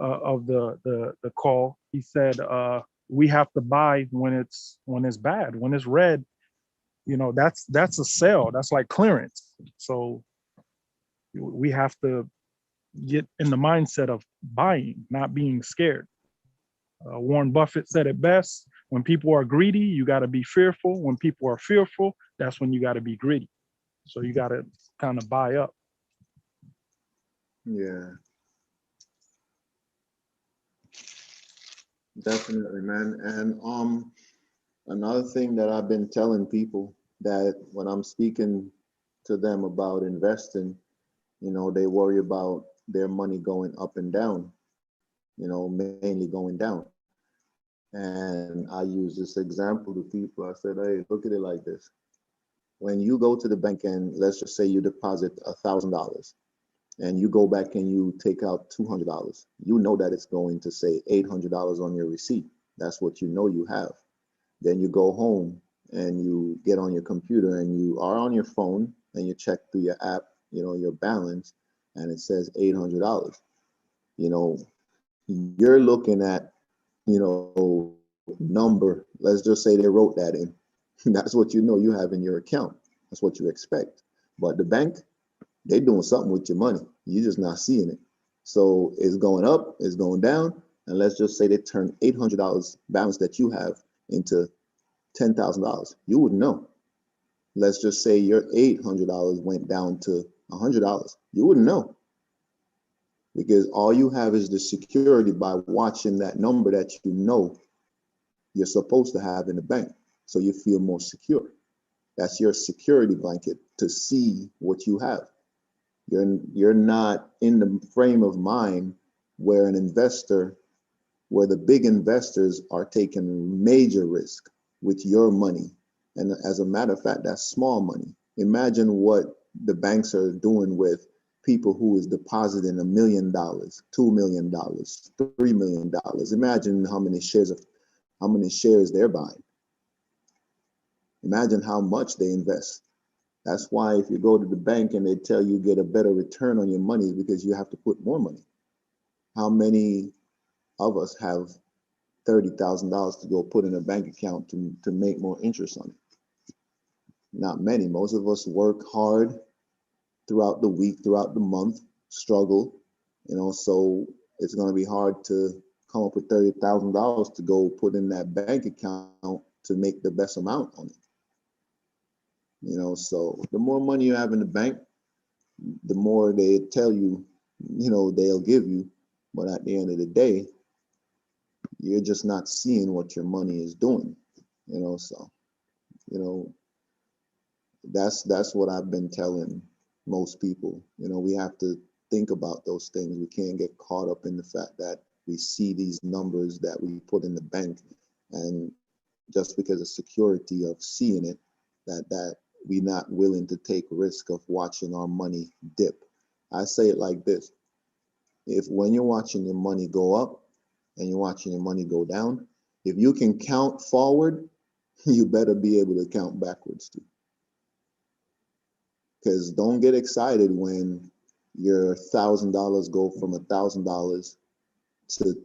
of the call, he said, we have to buy when it's bad. When it's red, that's a sale. That's like clearance. So we have to get in the mindset of buying, not being scared. Warren Buffett said it best: when people are greedy, you got to be fearful. When people are fearful, that's when you got to be greedy. So you got to kind of buy up. Yeah. Definitely, man. And Another thing that I've been telling people that when I'm speaking to them about investing, they worry about their money going up and down, mainly going down. And I use this example to people. I said, hey, look at it like this. When you go to the bank and let's just say you deposit $1,000 and you go back and you take out $200, you know that it's going to say $800 on your receipt. That's what you know you have. Then you go home and you get on your computer and you are on your phone and you check through your app, your balance, and it says $800. You're looking at, number, let's just say they wrote that in. That's what you have in your account. That's what you expect. But the bank, they're doing something with your money. You're just not seeing it. So it's going up, it's going down, and let's just say they turn $800 balance that you have into $10,000. You wouldn't know. Let's just say your $800 went down to $100. You wouldn't know because all you have is the security by watching that number that you know you're supposed to have in the bank. So you feel more secure. That's your security blanket to see what you have. You're not in the frame of mind where where the big investors are taking major risk with your money. And as a matter of fact, that's small money. Imagine what the banks are doing with people who is depositing $1 million, $2 million, $3 million. Imagine how many shares they're buying. Imagine how much they invest. That's why if you go to the bank and they tell you get a better return on your money because you have to put more money. How many of us have $30,000 to go put in a bank account to make more interest on it? Not many. Most of us work hard throughout the week, throughout the month, struggle, so it's going to be hard to come up with $30,000 to go put in that bank account to make the best amount on it. So the more money you have in the bank, the more they tell you, they'll give you. But at the end of the day, you're just not seeing what your money is doing, so, that's what I've been telling most people. We have to think about those things. We can't get caught up in the fact that we see these numbers that we put in the bank, and just because of security of seeing it, that we're not willing to take risk of watching our money dip. I say it like this. If when you're watching your money go up and you're watching your money go down, if you can count forward, you better be able to count backwards too. Because don't get excited when your $1,000 go from $1,000 to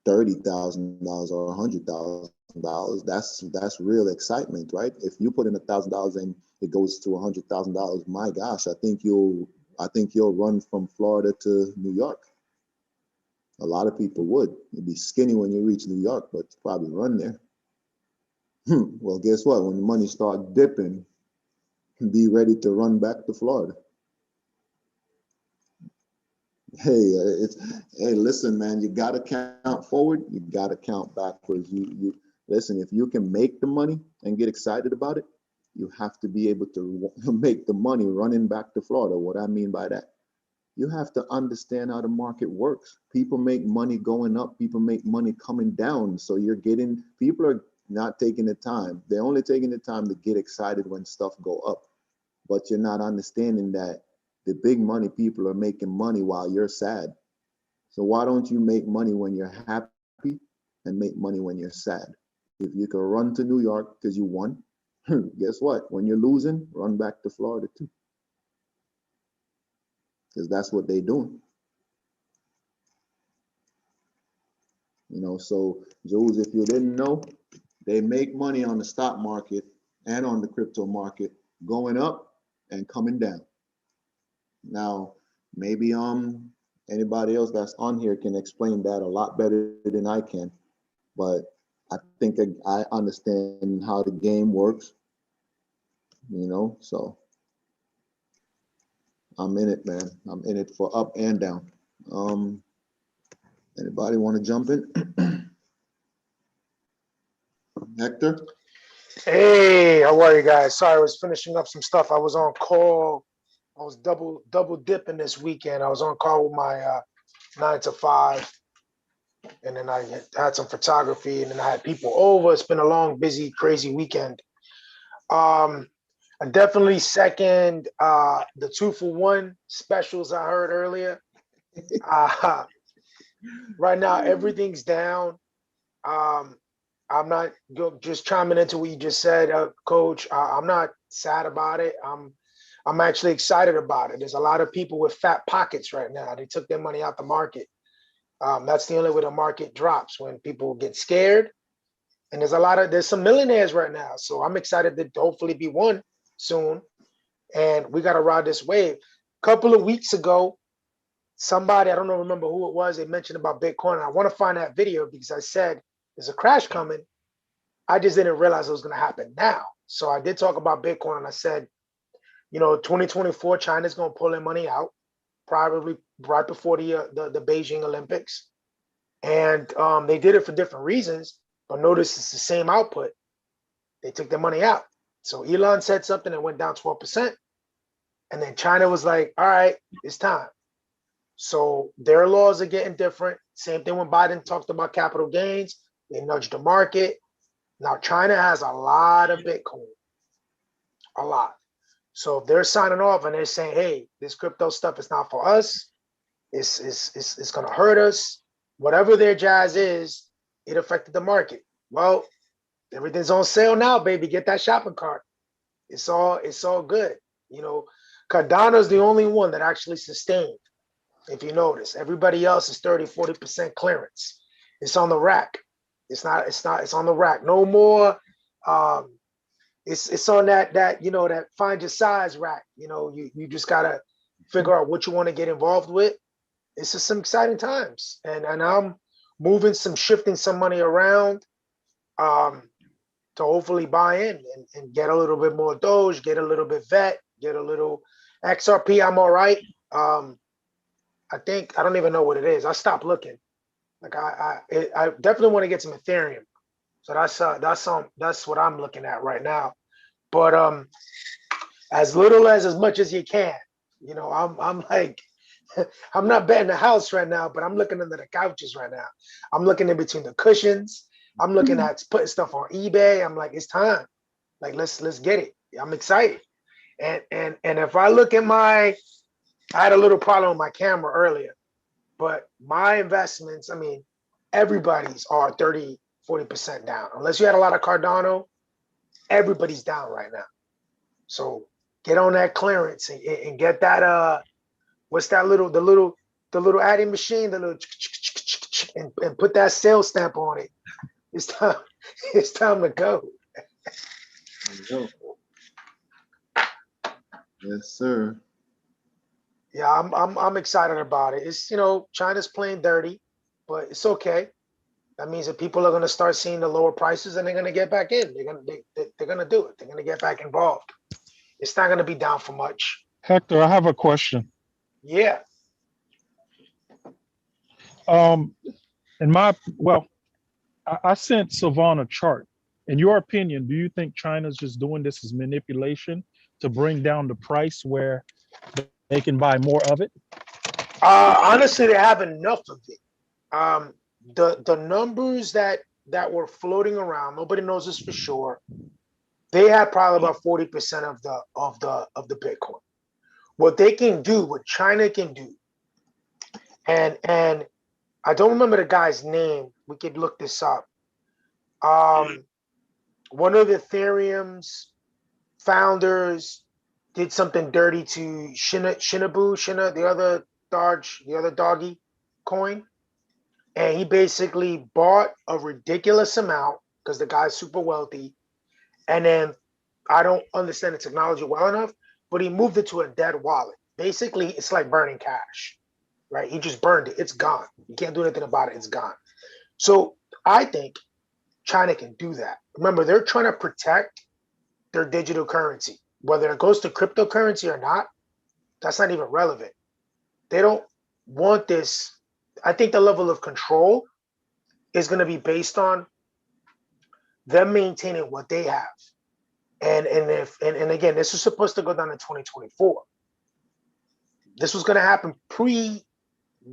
$30,000 or $100,000. That's real excitement, right? If you put in $1,000 and it goes to $100,000, my gosh, I think you'll run from Florida to New York. A lot of people would. You'd be skinny when you reach New York, but you probably run there. Well, guess what? When the money starts dipping, be ready to run back to Florida. Hey, listen, man, you gotta count forward, you gotta count backwards. You listen, if you can make the money and get excited about it, you have to be able to make the money running back to Florida. What I mean by that, you have to understand how the market works. People make money going up, people make money coming down. So people are not taking the time. They're only taking the time to get excited when stuff go up. But you're not understanding that the big money people are making money while you're sad. So why don't you make money when you're happy and make money when you're sad? If you can run to New York because you won, guess what? When you're losing, run back to Florida too. Because that's what they're doing. So Jules, if you didn't know, they make money on the stock market and on the crypto market going up and coming down. Now, maybe anybody else that's on here can explain that a lot better than I can, but I think I understand how the game works, so I'm in it, man. I'm in it for up and down. Anybody want to jump in? Hector? Hey, how are you guys? Sorry, I was finishing up some stuff. I was on call. I was double dipping this weekend. I was on call with my 9 to 5, and then I had some photography, and then I had people over. It's been a long, busy, crazy weekend. Um, I definitely second the 2-for-1 specials I heard earlier. Uh, right now, everything's down. Um, I'm not just chiming into what you just said, Coach. I'm not sad about it. I'm actually excited about it. There's a lot of people with fat pockets right now. They took their money out the market. That's the only way the market drops, when people get scared. And there's some millionaires right now. So I'm excited to hopefully be one soon. And we got to ride this wave. A couple of weeks ago, somebody, I don't know, remember who it was, they mentioned about Bitcoin. And I want to find that video because I said there's a crash coming. I just didn't realize it was going to happen now. So I did talk about Bitcoin, and I said, 2024, China's going to pull their money out, probably right before the Beijing Olympics. And they did it for different reasons, but notice it's the same output. They took their money out. So Elon said something and went down 12%. And then China was like, all right, it's time. So their laws are getting different. Same thing when Biden talked about capital gains. They nudged the market. Now China has a lot of Bitcoin, a lot. So if they're signing off and they're saying, hey, this crypto stuff is not for us, it's going to hurt us, whatever their jazz is, it affected the market. Well, everything's on sale now, baby. Get that shopping cart. It's all good. Cardano's the only one that actually sustained. If you notice, everybody else is 30-40% clearance. It's on the rack. It's on the rack. No more. It's on that find your size rack. You just gotta figure out what you want to get involved with. It's just some exciting times, and I'm shifting some money around to hopefully buy in and get a little bit more Doge, get a little bit VET, get a little XRP. I'm all right. I think I don't even know what it is. I stopped looking. Like I definitely want to get some Ethereum. So that's what I'm looking at right now. But as little as much as you can. I'm like, I'm not betting the house right now, but I'm looking under the couches right now. I'm looking in between the cushions. I'm looking at putting stuff on eBay. I'm like, it's time. Like let's get it. I'm excited. And if I look at I had a little problem with my camera earlier, but my investments, I mean, everybody's are 30-40% down. Unless you had a lot of Cardano, everybody's down right now. So get on that clearance and get that what's that the little adding machine, the little and put that sales stamp on it. It's time to go. Yes, sir. Yeah, I'm excited about it. It's China's playing dirty, but it's okay. That means that people are going to start seeing the lower prices, and they're going to get back in. They're going to do it. They're going to get back involved. It's not going to be down for much. Hector, I have a question. Yeah. I sent Savon a chart. In your opinion, do you think China's just doing this as manipulation to bring down the price where they can buy more of it? Honestly, they have enough of it. The numbers that were floating around, nobody knows this for sure. They had probably about 40% of the Bitcoin. What they can do, what China can do, and I don't remember the guy's name. We could look this up. One of Ethereum's founders did something dirty to Shinabu, the other doggy coin. And he basically bought a ridiculous amount because the guy's super wealthy. And then I don't understand the technology well enough, but he moved it to a dead wallet. Basically, it's like burning cash, right? He just burned it. It's gone. You can't do anything about it. It's gone. So I think China can do that. Remember, they're trying to protect their digital currency. Whether it goes to cryptocurrency or not, that's not even relevant. They don't want this. I think the level of control is going to be based on them maintaining what they have. And again, this was supposed to go down in 2024. This was going to happen pre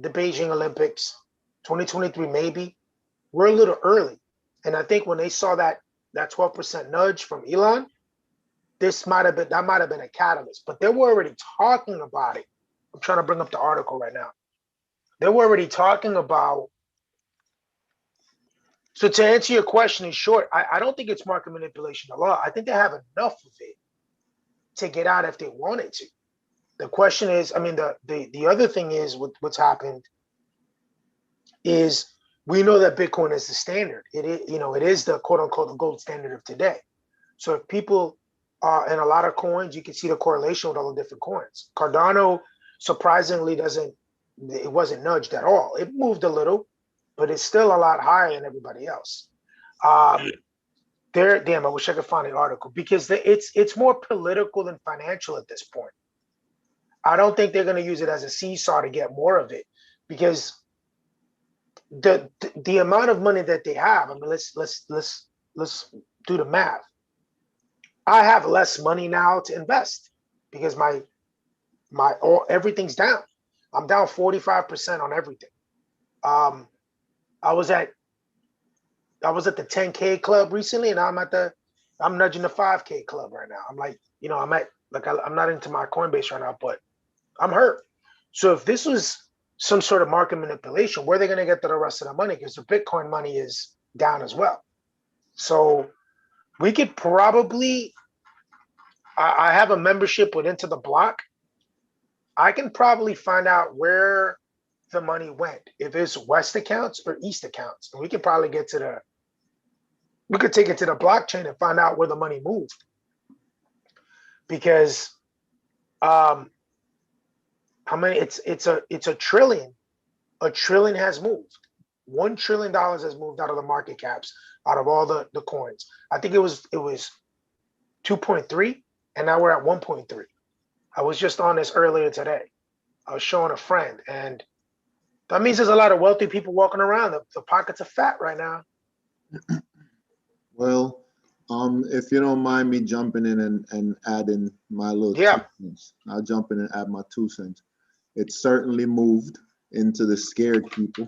the Beijing Olympics, 2023 maybe. We're a little early. And I think when they saw that 12% nudge from Elon, that might have been a catalyst. But they were already talking about it. I'm trying to bring up the article right now. They were already talking about. So to answer your question in short, I don't think it's market manipulation at all. I think they have enough of it to get out if they wanted to. The question is, I mean, the other thing is what's happened is we know that Bitcoin is the standard. It is the quote unquote the gold standard of today. So if people are in a lot of coins, you can see the correlation with all the different coins. Cardano surprisingly it wasn't nudged at all. It moved a little, but it's still a lot higher than everybody else. Damn, I wish I could find the article because it's more political than financial at this point. I don't think they're going to use it as a seesaw to get more of it because the amount of money that they have. I mean, let's do the math. I have less money now to invest because everything's down. I'm down 45% on everything. I was at the 10K club recently, and I'm nudging the 5K club right now. I'm like, I'm not into my Coinbase right now, but I'm hurt. So if this was some sort of market manipulation, where are they going to get the rest of the money? Because the Bitcoin money is down as well. So we could probably, I have a membership with Into the Block. I can probably find out where the money went, if it's West accounts or East accounts. And we could probably take it to the blockchain and find out where the money moved. Because how many, it's a trillion. A trillion has moved. $1 trillion has moved out of the market caps, out of all the coins. I think it was 2.3, and now we're at 1.3. I was just on this earlier today. I was showing a friend, and that means there's a lot of wealthy people walking around. The pockets are fat right now. Well, if you don't mind me jumping in and adding my little 2 cents, I'll jump in and add my 2 cents. It certainly moved into the scared people.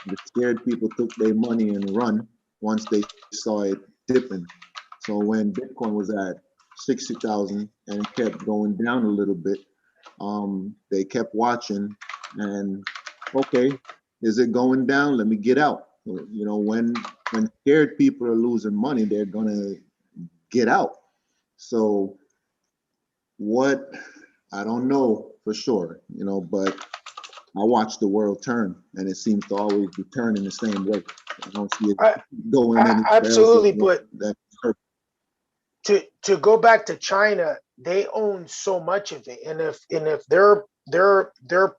The scared people took their money and run once they saw it dipping. So when Bitcoin was at 60,000 and kept going down a little bit, they kept watching and, okay, is it going down? Let me get out. When scared people are losing money, they're gonna get out. So I don't know for sure, but I watch the world turn, and it seems to always be turning the same way. I don't see it going anywhere absolutely, else. but to go back to China, they own so much of it, and if their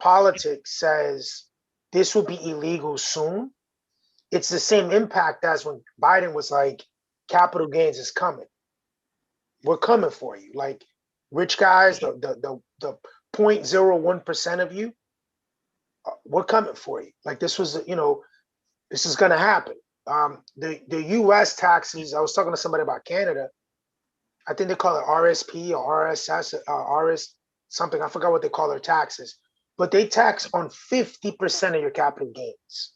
politics says this will be illegal soon, it's the same impact as when Biden was like, capital gains is coming. We're coming for you. Like rich guys, the 0.01% of you, we're coming for you. Like this was, this is going to happen. The U.S. taxes, I was talking to somebody about Canada. I think they call it RSP or RSS, RS something. I forgot what they call their taxes. But they tax on 50% of your capital gains.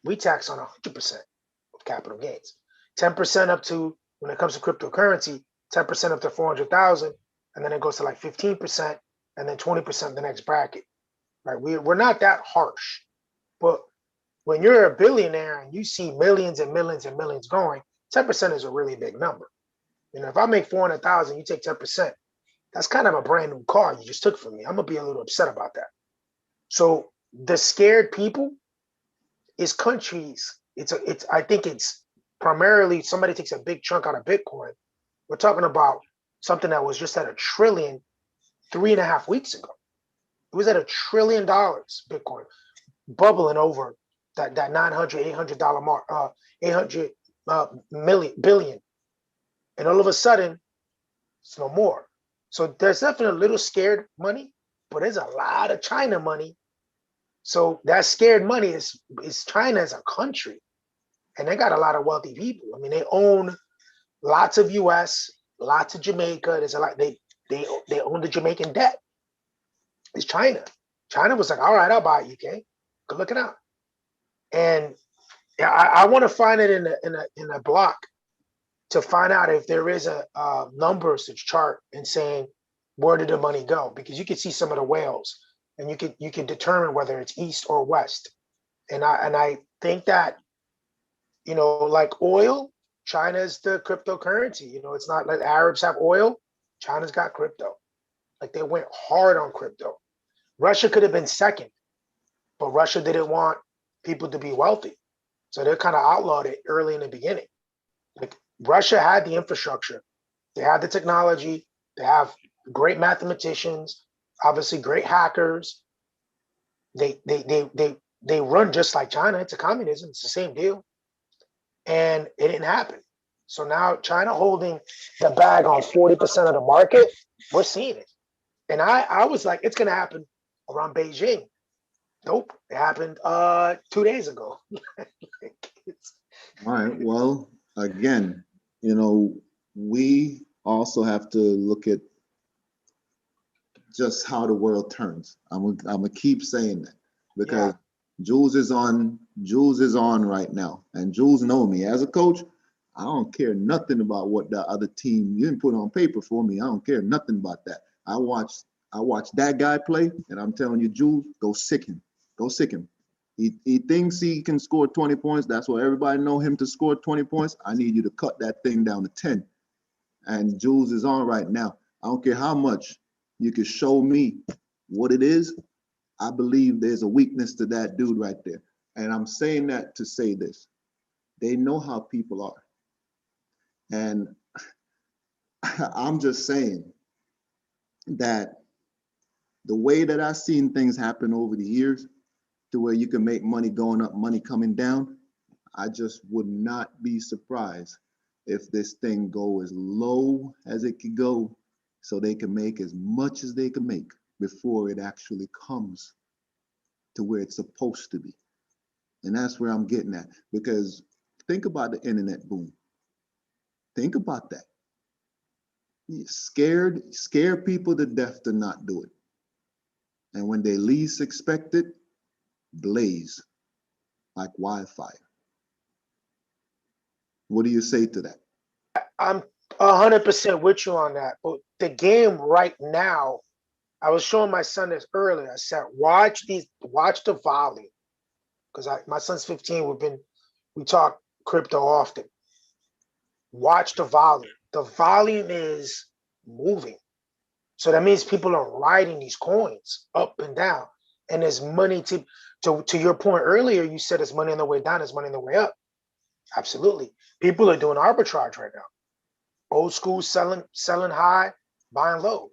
We tax on 100% of capital gains. 10% up to, when it comes to cryptocurrency, 10% up to 400,000, and then it goes to like 15%, and then 20% the next bracket. Right? We're not that harsh, but when you're a billionaire and you see millions and millions and millions going, 10% is a really big number. If I make 400,000, you take 10%. That's kind of a brand new car you just took from me. I'm gonna be a little upset about that. So the scared people is countries. I think it's primarily somebody takes a big chunk out of Bitcoin. We're talking about something that was just at $1 trillion 3.5 weeks ago. It was at $1 trillion, Bitcoin, bubbling over that $900, $800 mark, 800 billion. And all of a sudden, it's no more. So there's definitely a little scared money, but there's a lot of China money. So that scared money is China as a country. And they got a lot of wealthy people. I mean, they own lots of US, lots of Jamaica. There's a lot, they own the Jamaican debt. It's China. China was like, all right, I'll buy it, UK. Good looking out. And yeah, I want to find it in a block to find out if there is a numbers chart and saying where did the money go, because you can see some of the whales and you can determine whether it's east or west. And I think that, you know, like oil, China's the cryptocurrency. You know, it's not like Arabs have oil. China's got crypto. Like they went hard on crypto. Russia could have been second, but Russia didn't want people to be wealthy. So they kind of outlawed it early in the beginning. Like Russia had the infrastructure. They had the technology. They have great mathematicians, obviously great hackers. They run just like China. It's a communism. It's the same deal. And it didn't happen. So now China holding the bag on 40% of the market, we're seeing it. And I was like, it's gonna happen around Beijing. Nope, it happened 2 days ago. All right. Well, again, you know, we also have to look at just how the world turns. I'm gonna keep saying that because Jules is on right now, and Jules know me as a coach. I don't care nothing about what the other team you didn't put on paper for me. I don't care nothing about that. I watch that guy play, and I'm telling you, Jules, go sick him. Go sick him. He thinks he can score 20 points. That's what everybody know him to score 20 points. I need you to cut that thing down to 10. And Jules is on right now. I don't care how much you can show me what it is. I believe there's a weakness to that dude right there. And I'm saying that to say this. They know how people are. And I'm just saying that the way that I've seen things happen over the years to where you can make money going up, money coming down, I just would not be surprised if this thing go as low as it could go so they can make as much as they can make before it actually comes to where it's supposed to be. And that's where I'm getting at, because think about the internet boom. Think about that. Scare people to death to not do it. And when they least expect it, blaze like wildfire. What do you say to that? I'm 100% with you on that. But the game right now, I was showing my son this earlier. I said, watch the volume. Because my son's 15, we talk crypto often. Watch the volume. The volume is moving. So that means people are riding these coins up and down. And there's money to your point earlier, you said there's money on the way down, there's money on the way up. Absolutely. People are doing arbitrage right now. Old school selling high, buying low.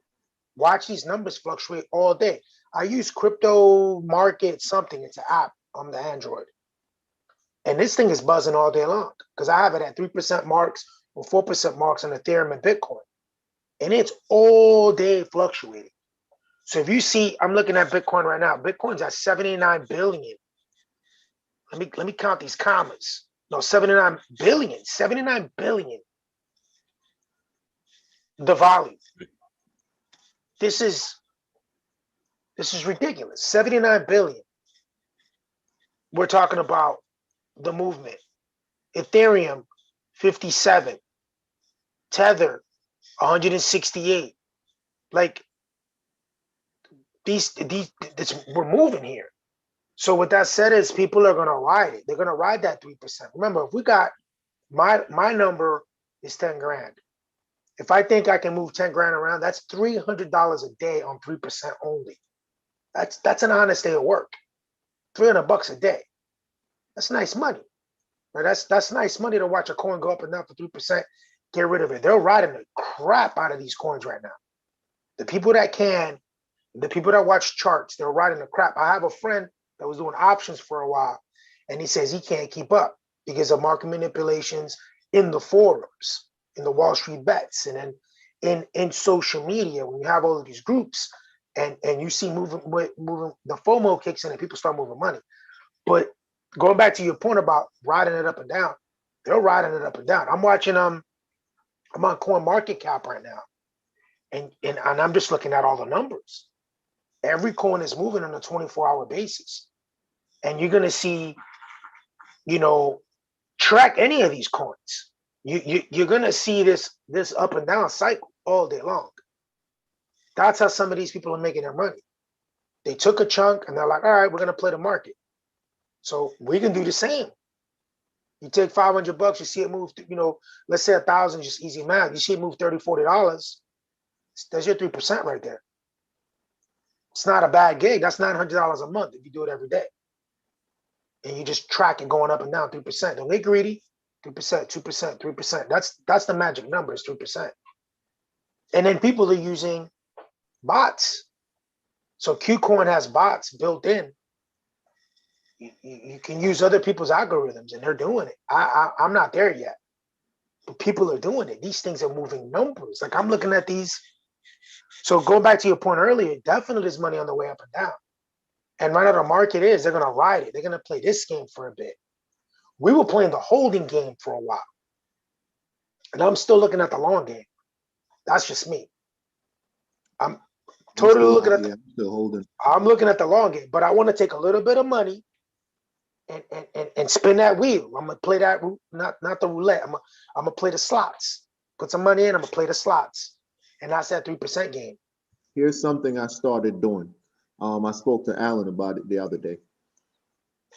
Watch these numbers fluctuate all day. I use crypto market something. It's an app on the Android. And this thing is buzzing all day long because I have it at 3% marks or 4% marks on Ethereum and Bitcoin. And it's all day fluctuating. So if you see, I'm looking at Bitcoin right now. Bitcoin's at 79 billion. Let me count these commas. No, 79 billion. 79 billion. The volume. This is ridiculous. 79 billion. We're talking about the movement. Ethereum, 57. Tether, 168. Like we're moving here. So what that said is people are gonna ride it. They're gonna ride that 3%. Remember, if we got my number is 10 grand. If I think I can move 10 grand around, that's $300 a day on 3% only. That's an honest day of work. $300 a day. That's nice money. Right? That's nice money to watch a coin go up and down for 3%. Get rid of it. They're riding the crap out of these coins right now. The people that can, the people that watch charts, they're riding the crap. I have a friend that was doing options for a while, and he says he can't keep up because of market manipulations in the forums, in the Wall Street bets, and then in social media when you have all of these groups and you see moving, the FOMO kicks in and people start moving money. But going back to your point about riding it up and down, they're riding it up and down. I'm watching I'm on Coin Market Cap right now, and I'm just looking at all the numbers. Every coin is moving on a 24-hour basis, and you're gonna see, track any of these coins. You're gonna see this up and down cycle all day long. That's how some of these people are making their money. They took a chunk and they're like, all right, we're gonna play the market. So we can do the same. You take $500, you see it move, let's say 1,000, just easy math. You see it move $30, $40. That's your 3% right there. It's not a bad gig. That's $900 a month if you do it every day. And you just track it going up and down 3%. Don't get greedy. 3%, 2%, 3%. That's the magic number, is 3%. And then people are using bots. So Qcoin has bots built in. You can use other people's algorithms, and they're doing it. I'm not there yet, but people are doing it. These things are moving numbers. Like, I'm looking at these. So going back to your point earlier, definitely there's money on the way up and down. And right now the market is, they're going to ride it. They're going to play this game for a bit. We were playing the holding game for a while. And I'm still looking at the long game. That's just me. I'm totally looking at I'm still holding. I'm looking at the long game, but I want to take a little bit of money and spin that wheel. I'm gonna play that, not the roulette. I'm gonna play the slots. Put some money in. I'm gonna play the slots, and that's that 3% game. Here's something I started doing. I spoke to Alan about it the other day.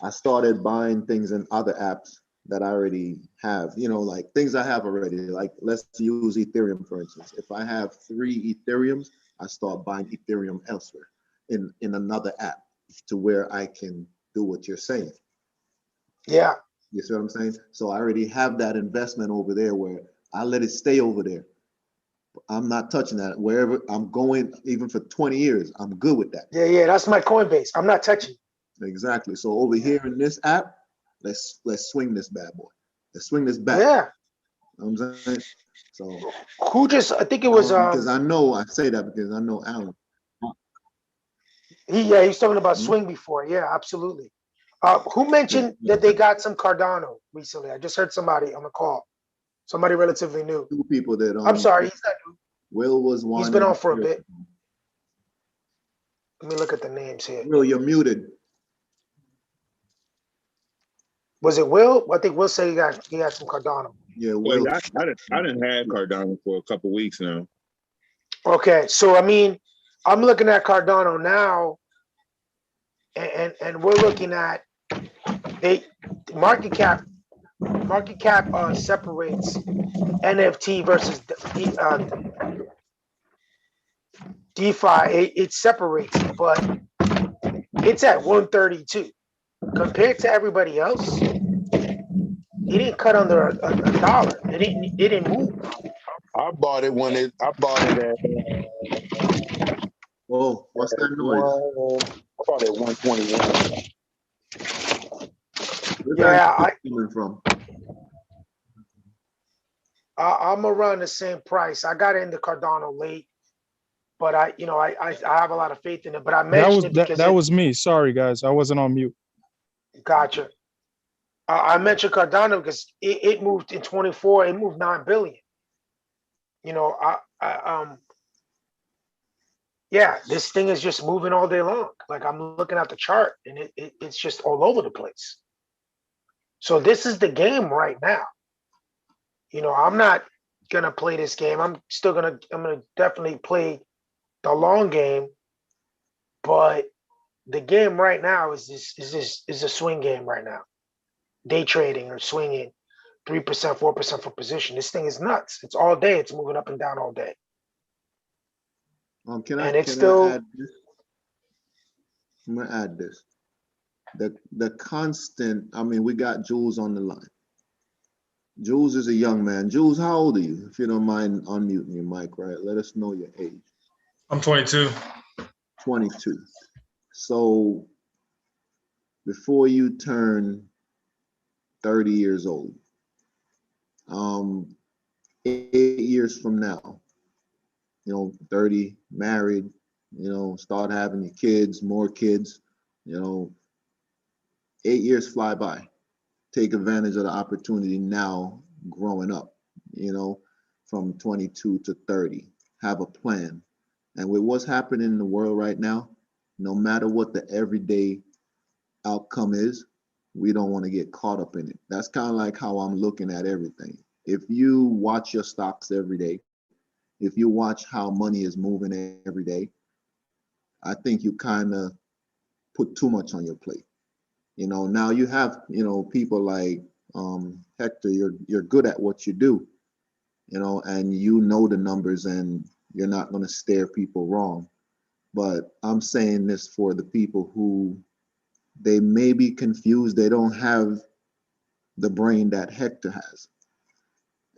I started buying things in other apps that I already have. Like things I have already. Like, let's use Ethereum for instance. If I have 3 Ethereums, I start buying Ethereum elsewhere in another app, to where I can do what you're saying. Yeah. You see what I'm saying? So I already have that investment over there where I let it stay over there. I'm not touching that. Wherever I'm going, even for 20 years, I'm good with that. Yeah, that's my Coinbase. I'm not touching. Exactly. So over here in this app, let's swing this bad boy. Let's swing this back. Yeah. You know what I'm saying? So I think it was because I say that because I know Alan. He's talking about swing before. Yeah, absolutely. Who mentioned that they got some Cardano recently? I just heard somebody on the call. Somebody relatively new. 2 people that I'm sorry, he's not new. Will was one. He's been on for a bit. Let me look at the names here. Will, you're muted. Was it Will? I think Will said he got some Cardano. Yeah, Will. Well, I didn't have Cardano for a couple weeks now. Okay, so I mean, I'm looking at Cardano now, and we're looking at market cap separates NFT versus DeFi. It separates, but it's at 132 compared to everybody else. It didn't cut under a dollar. It didn't move. I bought it at. Oh, what's that noise? I bought it at 121. Where's coming from? I'm around the same price. I got into Cardano late, but I have a lot of faith in it. But I mentioned it because that was me. Sorry, guys, I wasn't on mute. Gotcha. I mentioned Cardano because it moved in 24. It moved 9 billion. This thing is just moving all day long. Like, I'm looking at the chart, and it's just all over the place. So this is the game right now. I'm not gonna play this game. I'm gonna definitely play the long game, but the game right now is a swing game right now. Day trading or swinging 3%, 4% for position. This thing is nuts. It's all day. It's moving up and down all day. Can I add this? I'm gonna add this. The constant. I mean, we got Jules on the line. Jules is a young man. Jules, how old are you? If you don't mind unmuting your mic, right? Let us know your age. I'm 22. 22. So before you turn 30 years old, 8 years from now, 30, married, start having your kids, more kids, 8 years fly by. Take advantage of the opportunity now growing up, from 22 to 30. Have a plan. And with what's happening in the world right now, no matter what the everyday outcome is, we don't want to get caught up in it. That's kind of like how I'm looking at everything. If you watch your stocks every day, if you watch how money is moving every day, I think you kind of put too much on your plate. Now you have, people like Hector, you're good at what you do, and the numbers and you're not going to stare people wrong. But I'm saying this for the people who they may be confused. They don't have the brain that Hector has.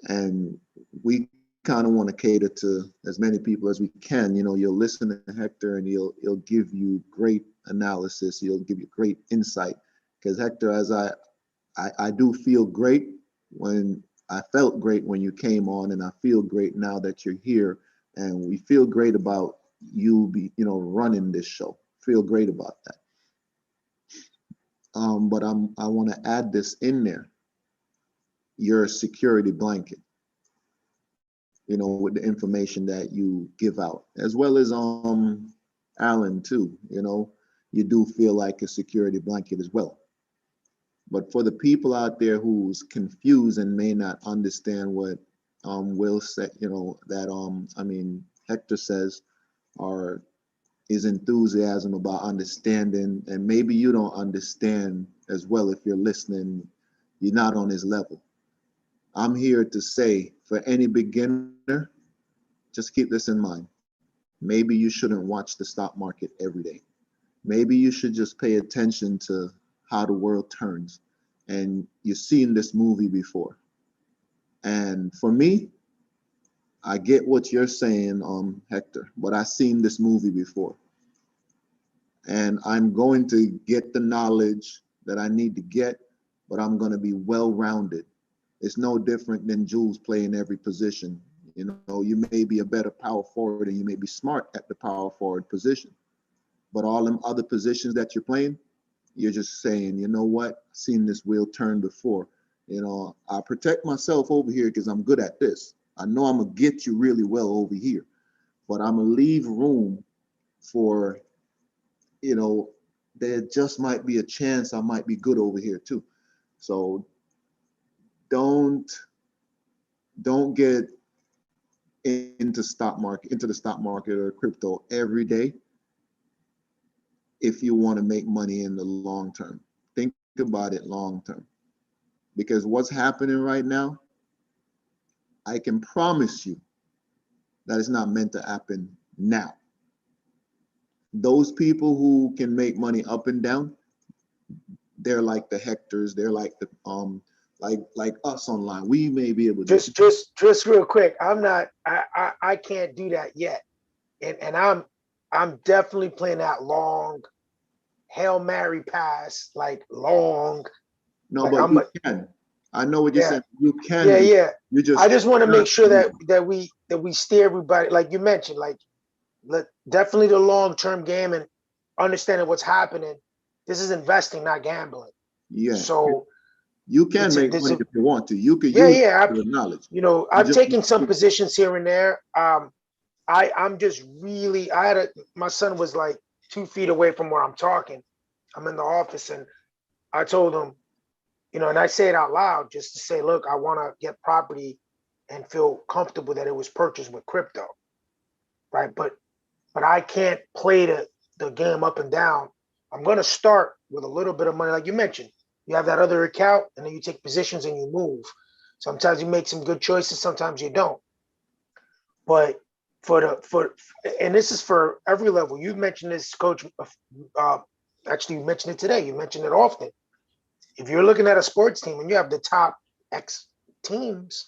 And we kind of want to cater to as many people as we can. You'll listen to Hector and he'll give you great analysis. He'll give you great insight. Because Hector, as I do feel great when I felt great when you came on, and I feel great now that you're here, and we feel great about you running this show. Feel great about that. But I want to add this in there. You're a security blanket, with the information that you give out, as well as Alan too. You do feel like a security blanket as well. But for the people out there who's confused and may not understand what Will said, Hector says, or his enthusiasm about understanding, and maybe you don't understand as well if you're listening, you're not on his level. I'm here to say, for any beginner, just keep this in mind. Maybe you shouldn't watch the stock market every day. Maybe you should just pay attention to how the world turns. And you've seen this movie before. And for me, I get what you're saying, Hector, but I've seen this movie before. And I'm going to get the knowledge that I need to get, but I'm going to be well-rounded. It's no different than Jules playing every position. You may be a better power forward and you may be smart at the power forward position, but all them other positions that you're playing, you're just saying, you know what, I've seen this wheel turn before. I protect myself over here because I'm good at this. I know I'm going to get you really well over here, but I'm going to leave room for, there just might be a chance I might be good over here too. So don't get into the stock market or crypto every day if you want to make money in the long term. Think about it long term, because what's happening right now, I can promise you that it's not meant to happen now. Those people who can make money up and down, they're like the Hectors, they're like the like us online. We may be able to just real quick. I can't do that yet. And I'm definitely playing that long Hail Mary pass, like long. No, like but I'm you can. I know what you're saying. You can. Yeah. I just want to not make sure doing that we steer everybody, like you mentioned, definitely the long-term game and understanding what's happening. This is investing, not gambling. Yeah. So you can make money if you want to. You could use your knowledge. I've taken some positions here and there. I'm just really, my son was like 2 feet away from where I'm talking. I'm in the office and I told him, and I say it out loud just to say, look, I want to get property and feel comfortable that it was purchased with crypto, right? But I can't play the game up and down. I'm going to start with a little bit of money. Like you mentioned, you have that other account and then you take positions and you move. Sometimes you make some good choices. Sometimes you don't. But and this is for every level. You mentioned this, Coach. Actually, you mentioned it today. You mentioned it often. If you're looking at a sports team and you have the top X teams,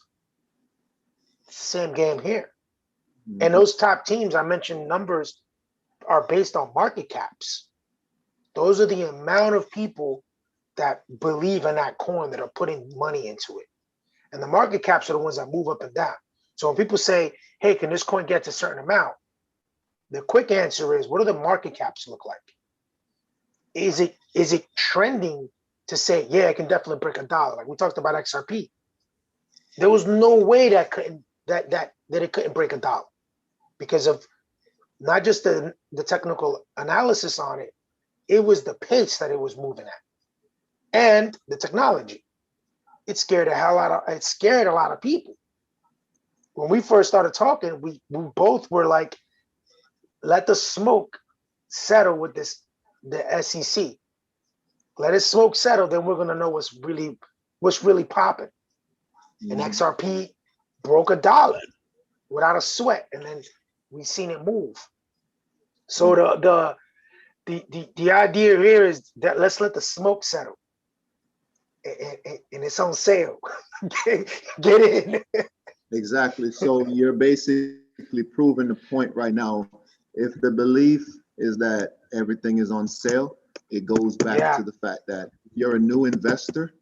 it's the same game here. Mm-hmm. And those top teams, I mentioned numbers, are based on market caps. Those are the amount of people that believe in that coin that are putting money into it. And the market caps are the ones that move up and down. So when people say, hey, can this coin get to a certain amount? The quick answer is, what do the market caps look like? Is it trending to say, yeah, it can definitely break $1. Like we talked about XRP. There was no way that it couldn't break $1 because of not just the technical analysis on it, it was the pace that it was moving at and the technology. It scared a lot of people. When we first started talking, we both were like, let the smoke settle with the SEC. Let it smoke settle, then we're gonna know what's really popping. And XRP broke $1 without a sweat, and then we seen it move. So the idea here is that let's let the smoke settle, and it's on sale. Get in. Exactly. So you're basically proving the point right now. If the belief is that everything is on sale, it goes back to the fact that if you're a new investor,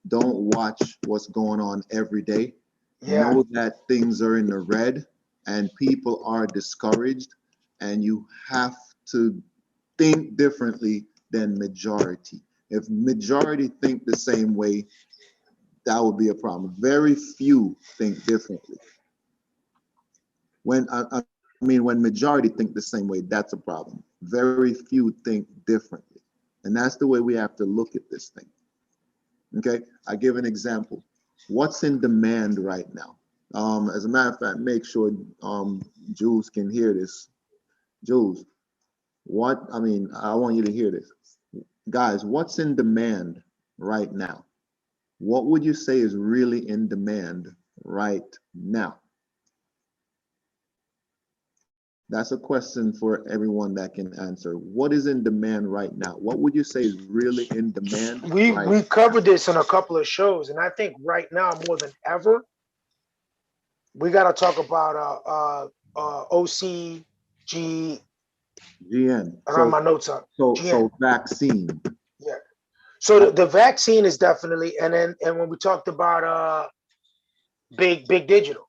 don't watch what's going on every day. Know that things are in the red and people are discouraged, and you have to think differently than majority. If majority think the same way, that would be a problem. Very few think differently. When when majority think the same way, that's a problem. Very few think differently. And that's the way we have to look at this thing. Okay, I give an example. What's in demand right now? As a matter of fact, make sure Jules can hear this. Jules, I want you to hear this. Guys, what's in demand right now? What would you say is really in demand right now? That's a question for everyone that can answer. What is in demand right now? What would you say is really in demand? We covered this in a couple of shows, and I think right now more than ever, we got to talk about OCG. GN. Around my notes up. So vaccine. Yeah. So the vaccine is definitely, and when we talked about big digital.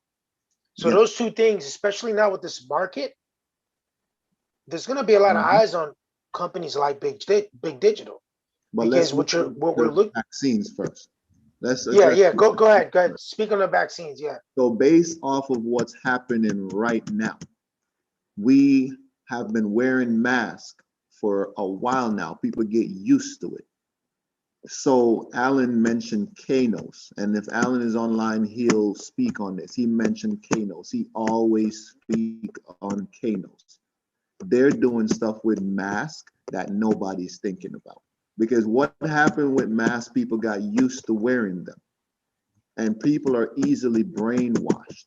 So those two things, especially now with this market, there's going to be a lot of eyes on companies like big digital. But because what we're looking vaccines first. Go ahead. Speak on the vaccines. Yeah. So based off of what's happening right now, we have been wearing masks for a while now. People get used to it. So Alan mentioned Kanos, and if Alan is online, he'll speak on this. He mentioned Kanos. He always speak on Kanos. They're doing stuff with masks that nobody's thinking about. Because what happened with masks, people got used to wearing them. And people are easily brainwashed.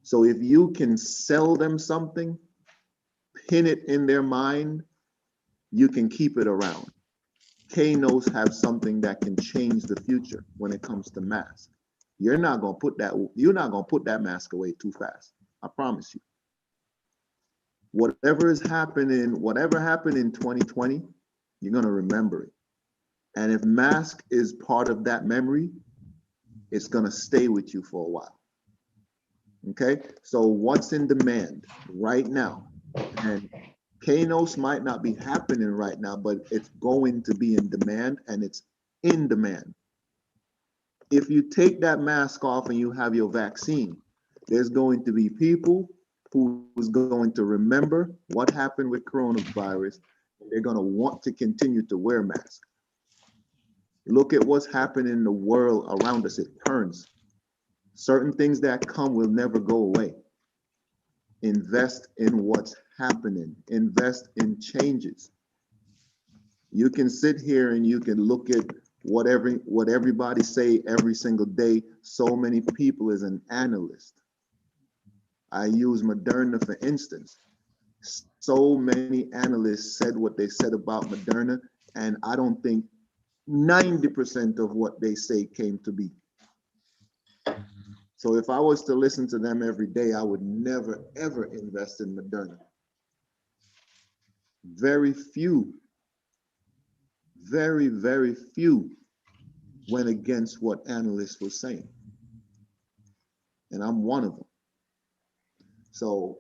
So if you can sell them something, pin it in their mind, you can keep it around. Kanos have something that can change the future when it comes to masks. You're not gonna put that mask away too fast. I promise you. Whatever happened in 2020, you're gonna remember it. And if mask is part of that memory, it's gonna stay with you for a while. Okay, so what's in demand right now? And Kanos might not be happening right now, but it's going to be in demand, and it's in demand. If you take that mask off and you have your vaccine, there's going to be people who's going to remember what happened with coronavirus. They're going to want to continue to wear masks. Look at what's happening in the world around us. It turns. Certain things that come will never go away. Invest in what's happening. Invest in changes. You can sit here and you can look at what everybody say every single day. So many people is an analyst. I use Moderna for instance. So many analysts said what they said about Moderna, and I don't think 90% of what they say came to be. So if I was to listen to them every day, I would never, ever invest in Moderna. Very few, very, very few went against what analysts were saying. And I'm one of them. So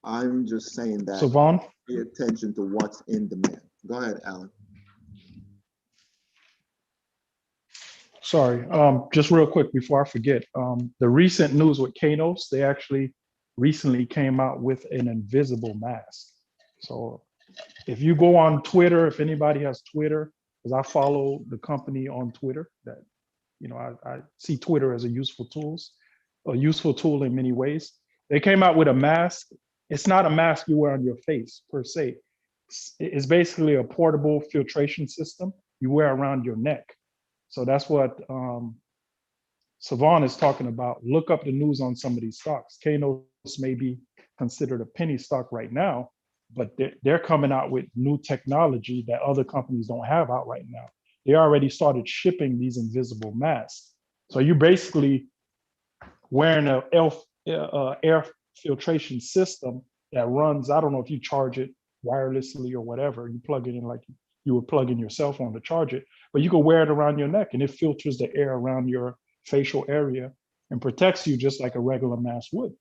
I'm just saying that Savon? pay attention to what's in demand. Go ahead, Alan. Sorry. Just real quick before I forget, the recent news with Kanos, they actually recently came out with an invisible mask. So if you go on Twitter, if anybody has Twitter, because I follow the company on Twitter, that I see Twitter as a useful tool in many ways. They came out with a mask. It's not a mask you wear on your face per se. It's basically a portable filtration system you wear around your neck. So that's what Savon is talking about. Look up the news on some of these stocks. Kanos may be considered a penny stock right now, but they're coming out with new technology that other companies don't have out right now. They already started shipping these invisible masks. So you're basically wearing an air filtration system that runs, I don't know if you charge it wirelessly or whatever, you plug it in like you would plug in your cell phone to charge it, but you can wear it around your neck and it filters the air around your facial area and protects you just like a regular mask would.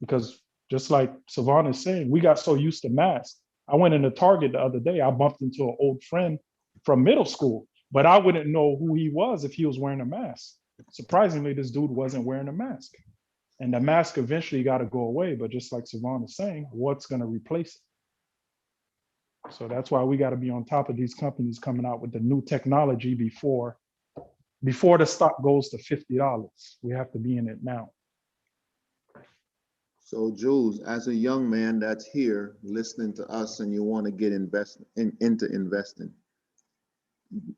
Because just like Savon is saying, we got so used to masks. I went into Target the other day, I bumped into an old friend from middle school, but I wouldn't know who he was if he was wearing a mask. Surprisingly, this dude wasn't wearing a mask. And the mask eventually got to go away, but just like Savon is saying, what's going to replace it? So that's why we got to be on top of these companies coming out with the new technology before the stock goes to $50. We have to be in it now. So Jules, as a young man that's here listening to us and you want to get into investing,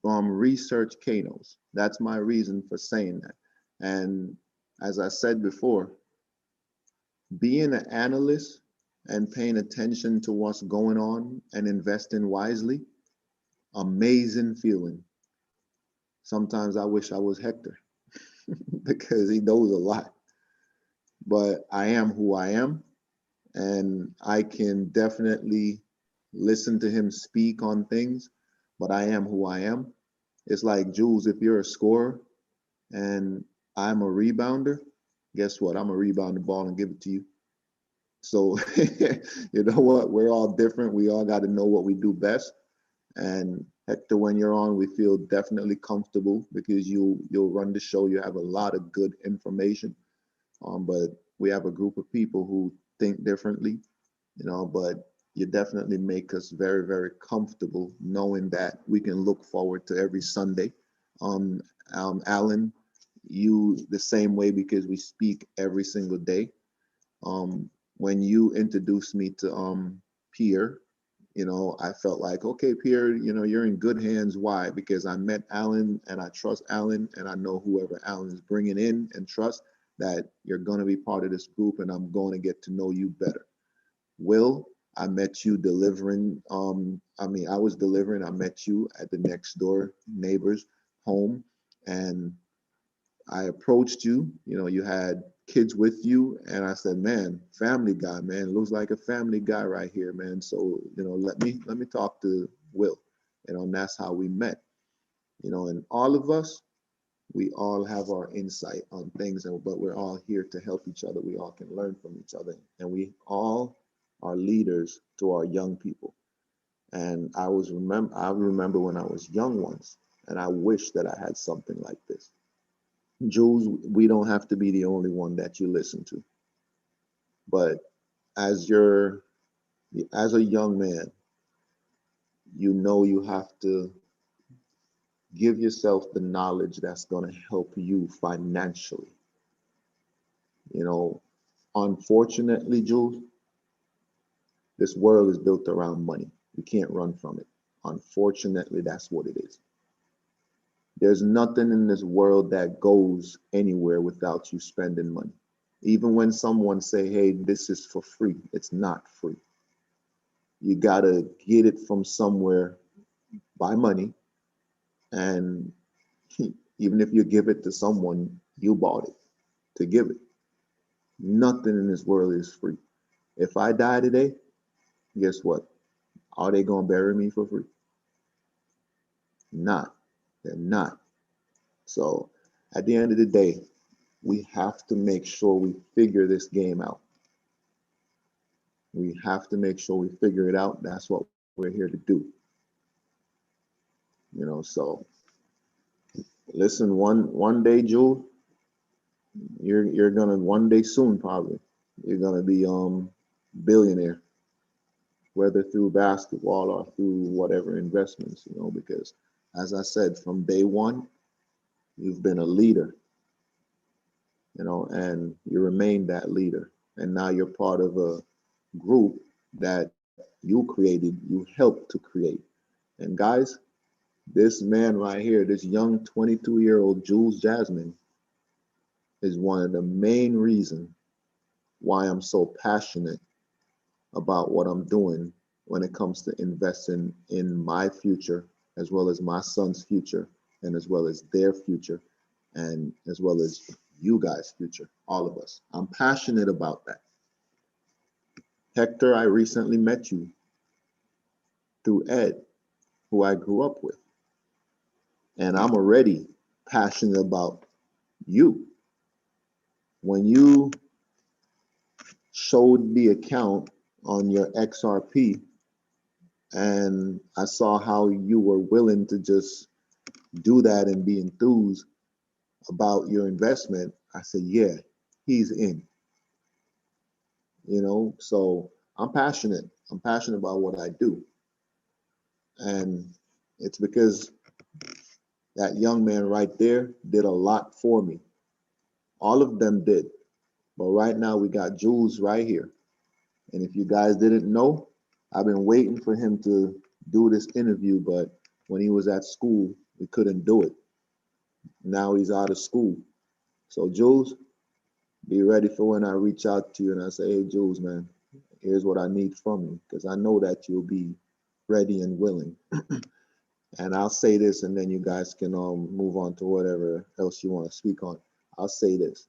research Kanos. That's my reason for saying that. And as I said before, being an analyst and paying attention to what's going on and investing wisely, amazing feeling. Sometimes I wish I was Hector because he knows a lot. But I am who I am, and I can definitely listen to him speak on things, but I am who I am. It's like, Jules, if you're a scorer and I'm a rebounder, guess what? I'm gonna rebound the ball and give it to you. So you know what? We're all different. We all got to know what we do best. And Hector, when you're on, we feel definitely comfortable because you'll run the show. You have a lot of good information. But we have a group of people who think differently, but you definitely make us very, very comfortable knowing that we can look forward to every Sunday. Alan, you the same way because we speak every single day. When you introduced me to Pierre, I felt like, okay, Pierre, you're in good hands. Why? Because I met Alan and I trust Alan and I know whoever Alan is bringing in and trust that you're going to be part of this group and I'm going to get to know you better. Will, I met you delivering. I was delivering. I met you at the next door neighbor's home and I approached you. You had kids with you and I said, man, family guy, man, looks like a family guy right here, man. So, let me talk to Will, and that's how we met, and all of us, we all have our insight on things, but we're all here to help each other. We all can learn from each other, and we all are leaders to our young people. And I remember when I was young once, and I wish that I had something like this. Jules, we don't have to be the only one that you listen to, but as a young man, you have to give yourself the knowledge that's going to help you financially. Unfortunately, Jules, this world is built around money. You can't run from it. Unfortunately, that's what it is. There's nothing in this world that goes anywhere without you spending money. Even when someone say, hey, this is for free, it's not free. You got to get it from somewhere by money. And even if you give it to someone, you bought it to give it. Nothing in this world is free. If I die today, guess what? Are they going to bury me for free? Not. They're not. So at the end of the day, we have to make sure we figure this game out. We have to make sure we figure it out. That's what we're here to do. So Listen, one day, Jewel, you're gonna one day soon probably you're gonna be billionaire, whether through basketball or through whatever investments, because as I said, from day one, you've been a leader, and you remain that leader. And now you're part of a group that you created, you helped to create. And guys, this man right here, this young 22-year-old Jules Jasmine, is one of the main reasons why I'm so passionate about what I'm doing when it comes to investing in my future, as well as my son's future, and as well as their future, and as well as you guys' future, all of us. I'm passionate about that. Hector, I recently met you through Ed, who I grew up with. And I'm already passionate about you. When you showed the account on your XRP, and I saw how you were willing to just do that and be enthused about your investment, I said, yeah, he's in. So I'm passionate. I'm passionate about what I do. And it's because that young man right there did a lot for me. All of them did. But right now we got Jules right here. And if you guys didn't know, I've been waiting for him to do this interview, but when he was at school, we couldn't do it. Now he's out of school. So Jules, be ready for when I reach out to you and I say, hey, Jules, man, here's what I need from you, because I know that you'll be ready and willing. And I'll say this, and then you guys can move on to whatever else you want to speak on. I'll say this.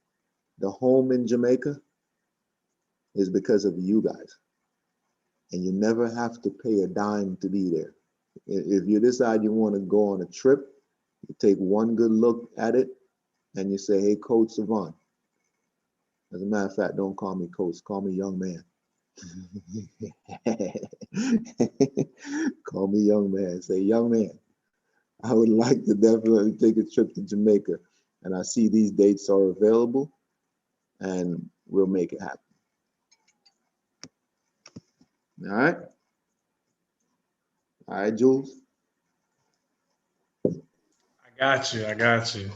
The home in Jamaica is because of you guys. And you never have to pay a dime to be there. If you decide you want to go on a trip, you take one good look at it and you say, hey, Coach Savon. As a matter of fact, don't call me coach, call me young man. Call me young man. Say, young man, I would like to definitely take a trip to Jamaica. And I see these dates are available and we'll make it happen. All right. All right, Jules. I got you.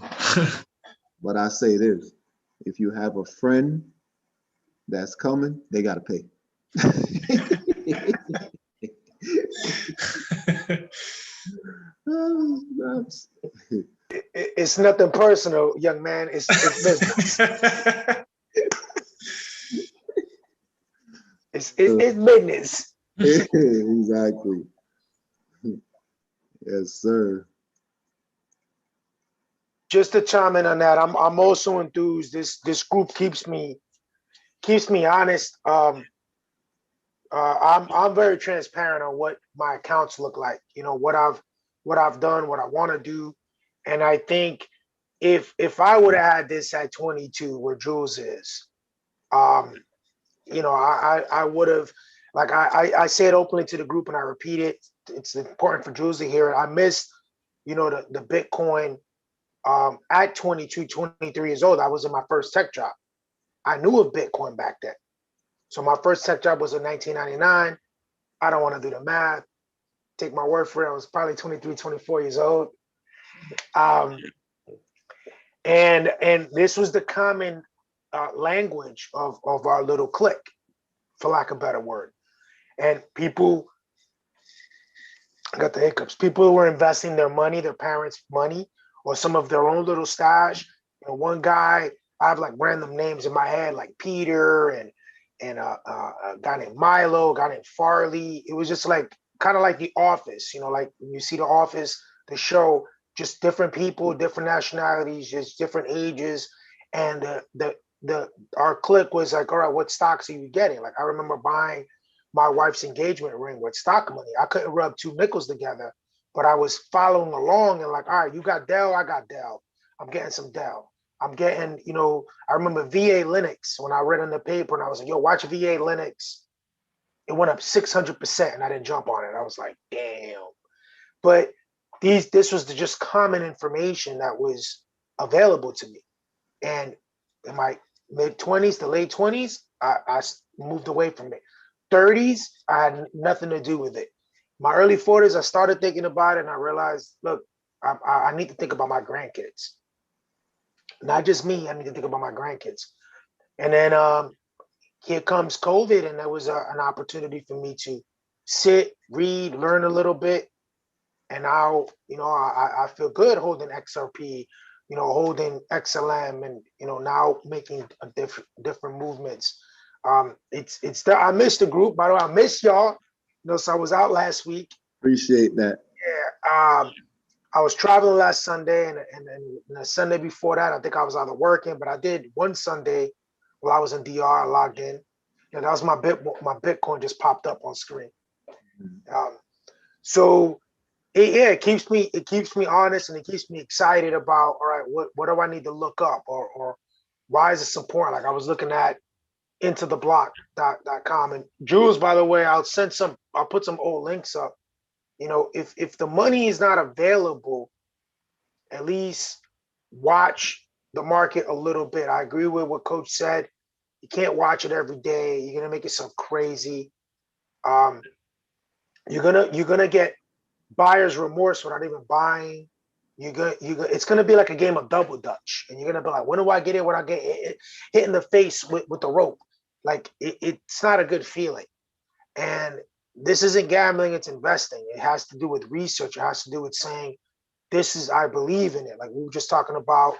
But I say this, if you have a friend that's coming, they got to pay. It's nothing personal, young man. It's business. It's business. Exactly. Yes, sir. Just to chime in on that, I'm also enthused. This group keeps me honest. I'm very transparent on what my accounts look like. What I've done, what I want to do, and I think if I would have had this at 22, where Jules is, I would have, like I say it openly to the group and I repeat it. It's important for Jules to hear it. I missed, the Bitcoin. At 22, 23 years old, I was in my first tech job. I knew of Bitcoin back then. So my first tech job was in 1999. I don't want to do the math. Take my word for it. I was probably 23, 24 years old. And this was the common language of our little clique, for lack of a better word. And people, I got the hiccups. People were investing their money, their parents' money, or some of their own little stash. One guy, I have like random names in my head, like Peter and a guy named Milo, a guy named Farley. It was just like kind of like The Office, like when you see The Office, the show, just different people, different nationalities, just different ages. And our clique was like, all right, what stocks are you getting? Like I remember buying my wife's engagement ring with stock money. I couldn't rub two nickels together, but I was following along and like, all right, you got Dell, I got Dell. I'm getting some Dell. I'm getting, I remember VA Linux when I read in the paper and I was like, yo, watch VA Linux. It went up 600% and I didn't jump on it. I was like, damn. But this was the just common information that was available to me. And in my mid-20s to late 20s, I moved away from it. 30s, I had nothing to do with it. My early 40s, I started thinking about it, and I realized, look, I need to think about my grandkids. Not just me, I need to think about my grandkids. And then here comes COVID, and there was an opportunity for me to sit, read, learn a little bit. And now, I feel good holding XRP, holding XLM, and now making a different movements. I missed the group, by the way. I miss y'all. So I was out last week. Appreciate that. Yeah. I was traveling last Sunday, and the Sunday before that, I think I was either working, but I did one Sunday while I was in DR. I logged in, and that was my Bitcoin just popped up on screen. So it keeps me honest, and it keeps me excited about, all right, what do I need to look up, or why is this important? Like I was looking at intotheblock.com, and Jules, by the way, I'll put some old links up. If the money is not available, at least watch the market a little bit. I agree with what Coach said. You can't watch it every day. You're gonna make yourself crazy. You're gonna get buyer's remorse without even buying. It's gonna be like a game of double dutch, and you're gonna be like, when do I get it? When I get hit in the face with the rope, like it's not a good feeling. And this isn't gambling; it's investing. It has to do with research. It has to do with saying, I believe in it. Like we were just talking about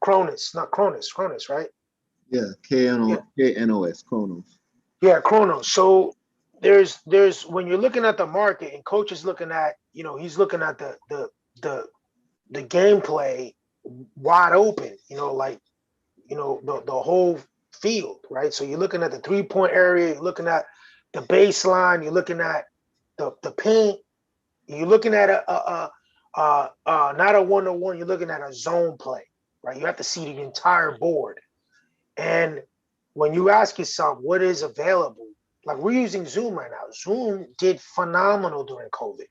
Cronus, right? Yeah, KNOS, Chronos. Yeah, Chronos. So there's when you're looking at the market, and Coach is looking at, he's looking at the gameplay wide open, the whole field, right? So you're looking at the 3-point area, you're looking at the baseline, you're looking at the paint, you're looking at not a one-to-one, you're looking at a zone play, right? You have to see the entire board. And when you ask yourself what is available, like we're using Zoom right now. Zoom did phenomenal during COVID.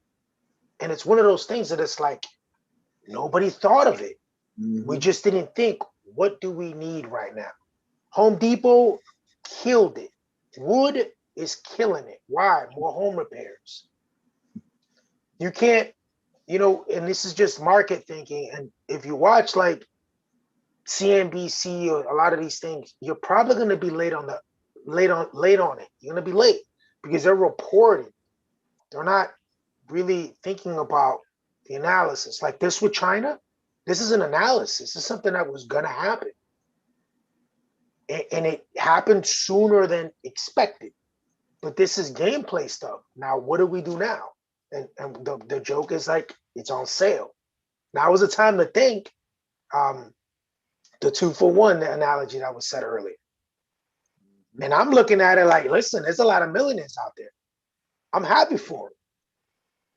And it's one of those things that it's like, nobody thought of it. Mm-hmm. We just didn't think, what do we need right now? Home Depot killed it. Wood is killing it. Why? More home repairs. You can't, and this is just market thinking. And if you watch like CNBC or a lot of these things, you're probably going to be late on it. You're going to be late because they're reporting. They're not really thinking about the analysis. Like this with China, this is an analysis. It's something that was going to happen. And it happened sooner than expected. But this is gameplay stuff. Now, what do we do now? And the joke is like, it's on sale. Now is the time to think. The 2-for-1 analogy that was said earlier. And I'm looking at it like, listen, there's a lot of millionaires out there. I'm happy for them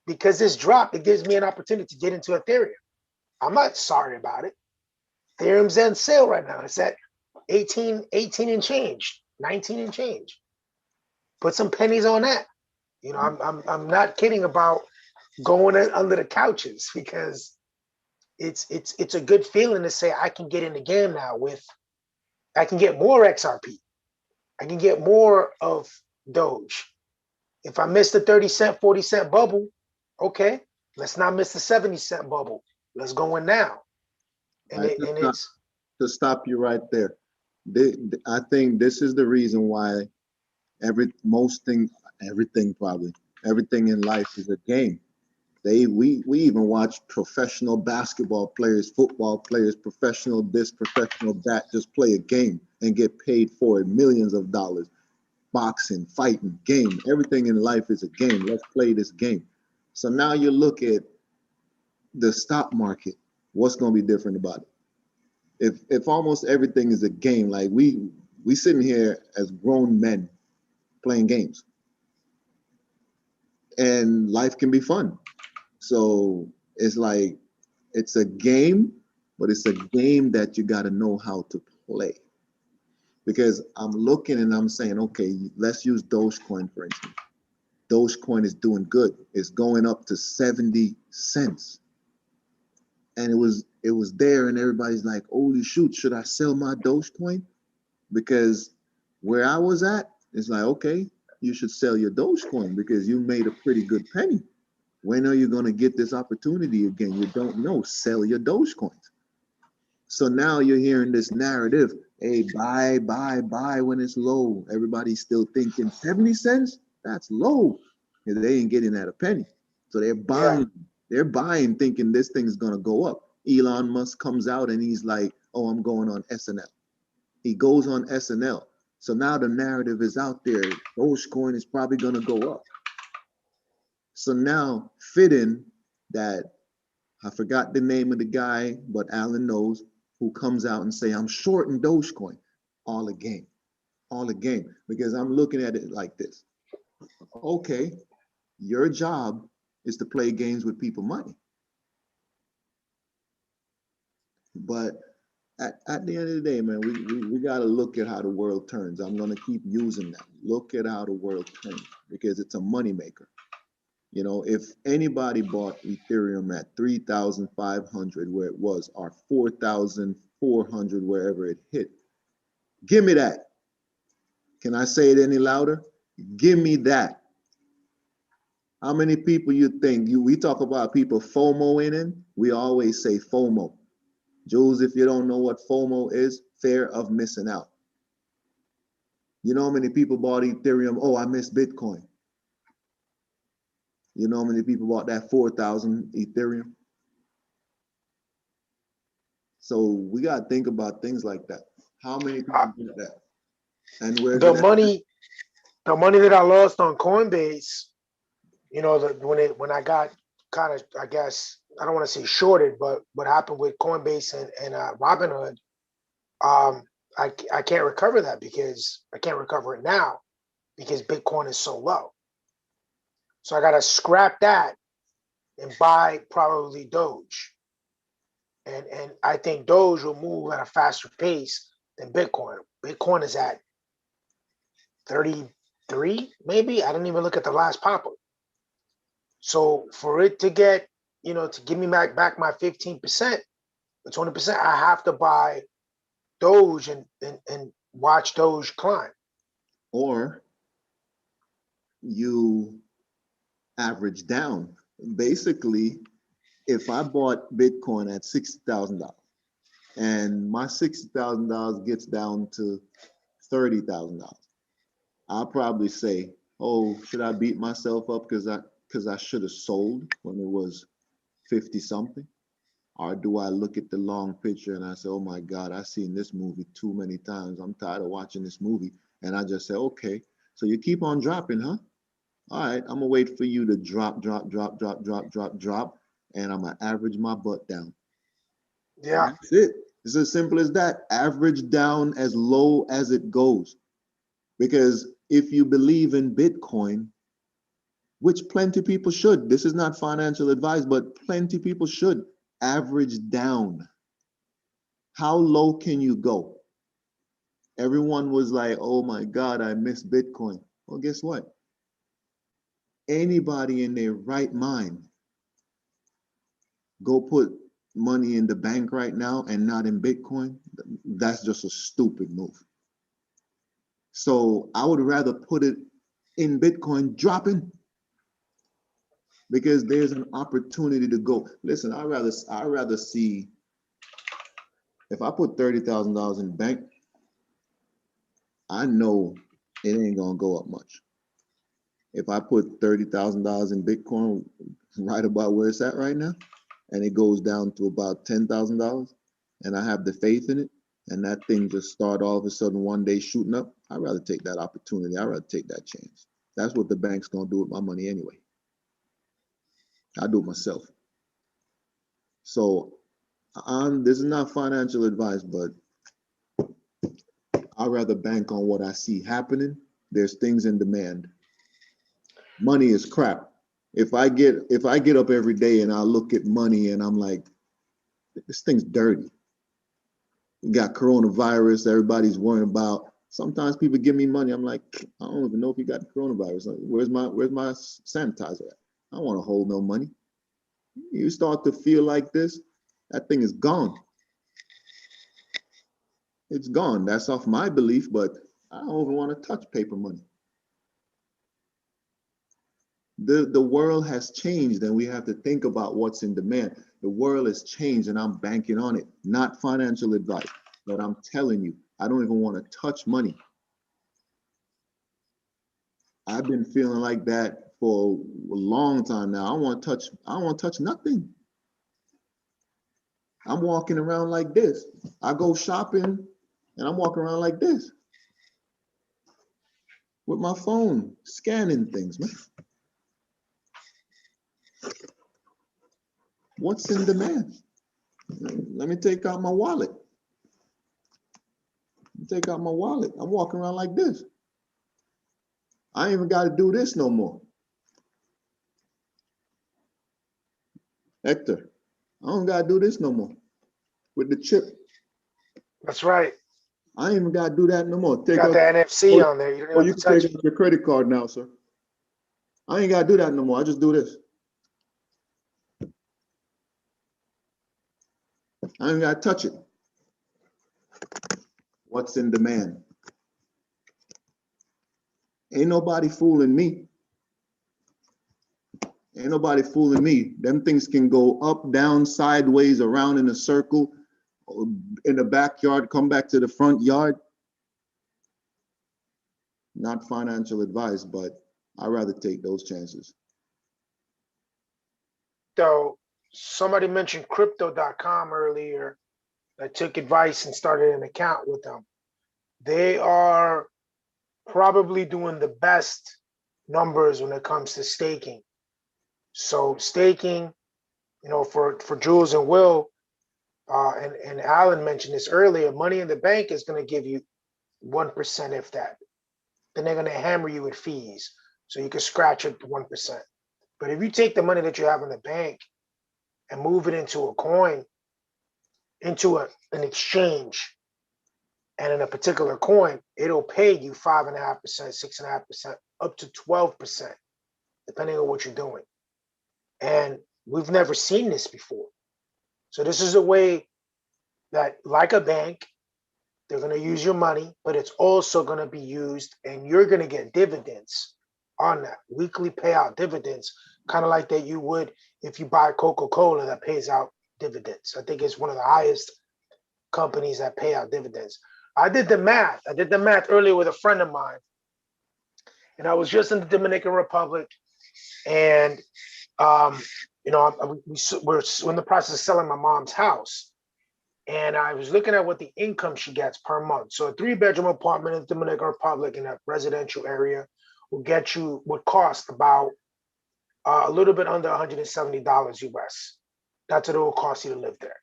because this drop, it gives me an opportunity to get into Ethereum. I'm not sorry about it. Ethereum's on sale right now. It's at 18 and change, 19 and change. Put some pennies on that. I'm not kidding about going under the couches because it's a good feeling to say I can get in the game now I can get more XRP. I can get more of Doge. If I missed the 30-cent, 40-cent bubble, okay, let's not miss the 70-cent bubble. Let's go in now. And to stop you right there. I think this is the reason why everything in life is a game. We even watch professional basketball players, football players, professional this, professional that, just play a game and get paid for it, millions of dollars. Boxing, fighting, game. Everything in life is a game. Let's play this game. So now you look at the stock market. What's going to be different about it? If almost everything is a game, like we sitting here as grown men playing games, and life can be fun. So it's like, it's a game, but it's a game that you got to know how to play. Because I'm looking and I'm saying, okay, let's use Dogecoin, for instance. Dogecoin is doing good. It's going up to 70 cents. And it was there, and everybody's like, holy shoot, should I sell my Dogecoin? Because where I was at, it's like, okay, you should sell your Dogecoin because you made a pretty good penny. When are you going to get this opportunity again? You don't know. Sell your Dogecoins. So now you're hearing this narrative, hey, buy when it's low. Everybody's still thinking 70 cents? That's low. And they ain't getting at a penny. So they're buying. Yeah. They're buying thinking this thing is going to go up. Elon Musk comes out and he's like, oh, I'm going on SNL. He goes on SNL. So now the narrative is out there. Dogecoin is probably going to go up. So now fitting that, I forgot the name of the guy, but Alan knows, who comes out and say, I'm shorting Dogecoin. All a game. All a game. Because I'm looking at it like this. Okay, your job is to play games with people money. But at the end of the day, man, we got to look at how the world turns. I'm going to keep using that. Look at how the world turns because it's a moneymaker. You know, if anybody bought Ethereum at 3,500 where it was, or 4,400 wherever it hit, give me that. Can I say it any louder? Give me that. How many people you think, we talk about people FOMO in, we always say FOMO. Jules, if you don't know what FOMO is, fear of missing out. You know how many people bought Ethereum? Oh, I missed Bitcoin. You know how many people bought that 4,000 Ethereum? So we got to think about things like that. How many people did that? And where the money that I lost on Coinbase, you know, when I got kind of, I guess, I don't want to say shorted, but what happened with Coinbase and Robinhood, I can't recover that because I can't recover it now because Bitcoin is so low. So I got to scrap that and buy probably Doge. And I think Doge will move at a faster pace than Bitcoin. Bitcoin is at 33, maybe. I didn't even look at the last pop-up. So for it to get, you know, to give me back my 15%, the 20%, I have to buy Doge and watch Doge climb. Or you average down. Basically, if I bought Bitcoin at $60,000 and my $60,000 gets down to $30,000, I'll probably say, oh, should I beat myself up because I should have sold when it was 50 something? Or do I look at the long picture and I say, oh my God, I've seen this movie too many times. I'm tired of watching this movie. And I just say, okay, so you keep on dropping, huh? All right, I'm gonna wait for you to drop. And I'm gonna average my butt down. Yeah. That's it. It's as simple as that. Average down as low as it goes. Because if you believe in Bitcoin, which plenty people should, this is not financial advice, but plenty people should average down. How low can you go? Everyone was like, oh my God, I miss Bitcoin. Well, guess what? Anybody in their right mind go put money in the bank right now and not in Bitcoin, that's just a stupid move. So I would rather put it in Bitcoin dropping because there's an opportunity to go. Listen, I'd rather see, if I put $30,000 in the bank, I know it ain't gonna go up much. If I put $30,000 in Bitcoin right about where it's at right now, and it goes down to about $10,000, and I have the faith in it, and that thing just start all of a sudden one day shooting up, I'd rather take that opportunity. I'd rather take that chance. That's what the bank's gonna do with my money anyway. I do it myself. So this is not financial advice, but I'd rather bank on what I see happening. There's things in demand. Money is crap. If I get up every day and I look at money and I'm like, this thing's dirty. We got coronavirus. Everybody's worrying about Sometimes people give me money. I'm like, I don't even know if you got the coronavirus. Like, where's my sanitizer at? I don't want to hold no money. You start to feel like this, that thing is gone. It's gone. That's off my belief, but I don't even want to touch paper money. The world has changed, and we have to think about what's in demand. The world has changed, and I'm banking on it. Not financial advice, but I'm telling you, I don't even want to touch money. I've been feeling like that for a long time now. I don't want to touch nothing. I'm walking around like this. I go shopping and I'm walking around like this with my phone, scanning things, man. What's in demand? Let me take out my wallet. Take out my wallet. I'm walking around like this. I ain't even got to do this no more. Hector, I don't got to do this no more with the chip. That's right. I ain't even got to do that no more. Take got the NFC on there. You don't you can take out your credit card now, sir. I ain't got to do that no more. I just do this. I ain't got to touch it. What's in demand? Ain't nobody fooling me. Ain't nobody fooling me. Them things can go up, down, sideways, around in a circle, in the backyard, come back to the front yard. Not financial advice, but I'd rather take those chances. So somebody mentioned crypto.com earlier. I took advice and started an account with them. They are probably doing the best numbers when it comes to staking. So staking, you know, for Jules and Will, and Alan mentioned this earlier, money in the bank is going to give you 1%, if that. Then they're going to hammer you with fees. So you can scratch it to 1%. But if you take the money that you have in the bank and move it into a coin, into an exchange, and in a particular coin, it'll pay you 5.5%, 6.5%, up to 12%, depending on what you're doing. And we've never seen this before. So this is a way that, like a bank, they're going to use your money, but it's also going to be used, and you're going to get dividends on that, weekly payout dividends, kind of like that you would if you buy Coca-Cola that pays out dividends. I think it's one of the highest companies that pay out dividends. I did the math earlier with a friend of mine, and I was just in the Dominican Republic, and you know, we're in the process of selling my mom's house, and I was looking at what the income she gets per month. So a 3-bedroom apartment in the Dominican Republic in a residential area would cost about a little bit under $170 US. That's what it will cost you to live there.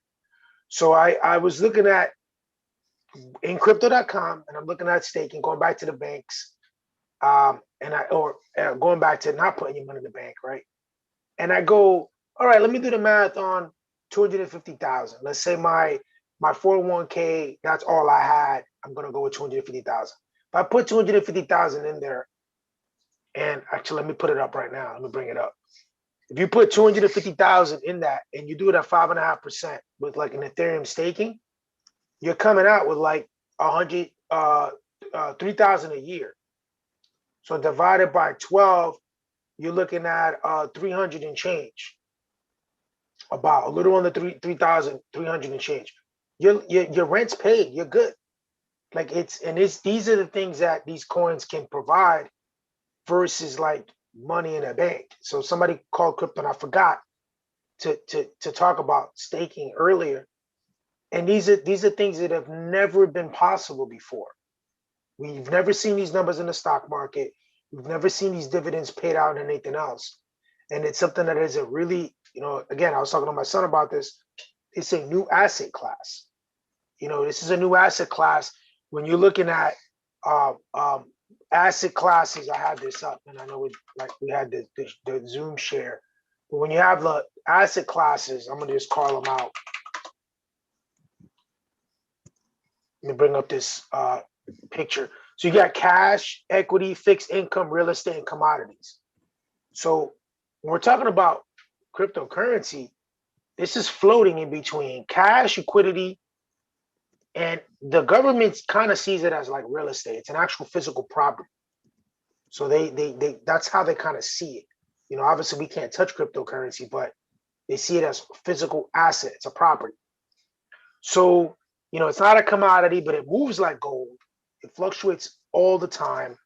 So I was looking at in crypto.com, and I'm looking at staking, going back to the banks, going back to not putting your money in the bank, right? And I go, all right, let me do the math on 250,000. Let's say my 401k, that's all I had. I'm gonna go with 250,000. If I put 250,000 in there, and actually let me put it up right now. Let me bring it up. If you put 250,000 in that and you do it at 5.5% with like an Ethereum staking, you're coming out with like 3,000 a year. So divided by 12, you're looking at 300 and change. About a little under 3,300 and change. Your rent's paid. You're good. Like these are the things that these coins can provide versus like money in a bank. So somebody called crypto, and I forgot to talk about staking earlier. And these are things that have never been possible before. We've never seen these numbers in the stock market. We've never seen these dividends paid out and anything else. And it's something that is a really, you know, again, I was talking to my son about this. It's a new asset class. You know, this is a new asset class. When you're looking at asset classes, I have this up, and I know we had the Zoom share. But when you have the asset classes, I'm gonna just call them out. Let me bring up this picture. So you got cash, equity, fixed income, real estate, and commodities. So when we're talking about cryptocurrency, this is floating in between cash, liquidity, and the government kind of sees it as like real estate. It's an actual physical property. So they that's how they kind of see it. You know, obviously we can't touch cryptocurrency, but they see it as physical asset. It's a property. So, you know, it's not a commodity, but it moves like gold. It fluctuates all the time.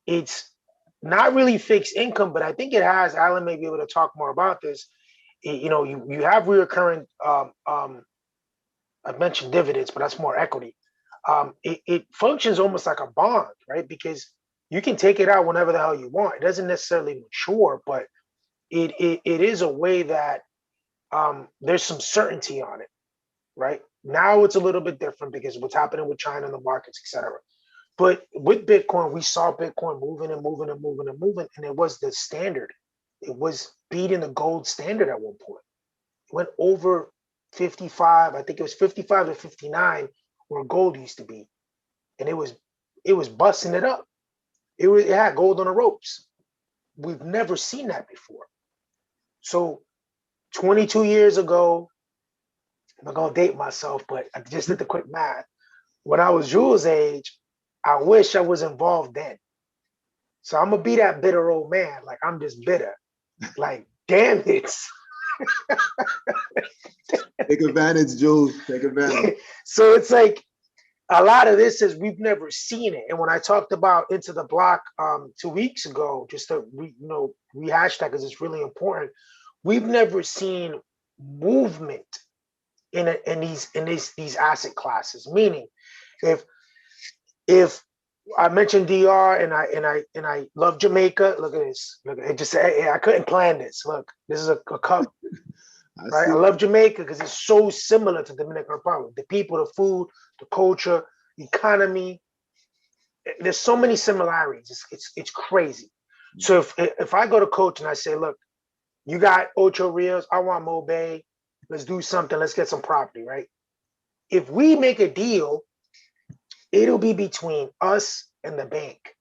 It's not really fixed income, but I think it has. Alan may be able to talk more about this. You know, you have recurring. I mentioned dividends, but that's more equity. It functions almost like a bond, right? Because you can take it out whenever the hell you want. It doesn't necessarily mature, but it is a way that there's some certainty on it, right? Now it's a little bit different because of what's happening with China and the markets, etc. But with Bitcoin, we saw Bitcoin moving and moving and moving and moving, and it was the standard. It was beating the gold standard at one point. It went over 55. I think it was 55 to 59 where gold used to be, and it was busting it up. It had gold on the ropes. We've never seen that before. So 22 years ago, I'm not gonna date myself, but I just did the quick math. When I was Jules' age, I wish I was involved then. So I'm gonna be that bitter old man. Like I'm just bitter. Like, damn it. Take advantage, Jules. Take advantage. So it's like a lot of this is we've never seen it. And when I talked about Into the Block 2 weeks ago, just to rehash that because it's really important, we've never seen movement in these asset classes. Meaning, if I mentioned DR and I love Jamaica. Look at this. Look at it. Just I couldn't plan this. Look, this is a cup. Right. I love Jamaica because it's so similar to Dominican Republic. The people, the food, the culture, the economy. There's so many similarities. It's crazy. So if I go to coach and I say, look, you got Ocho Rios, I want Mo Bay. Let's do something. Let's get some property, right? If we make a deal, it'll be between us and the bank.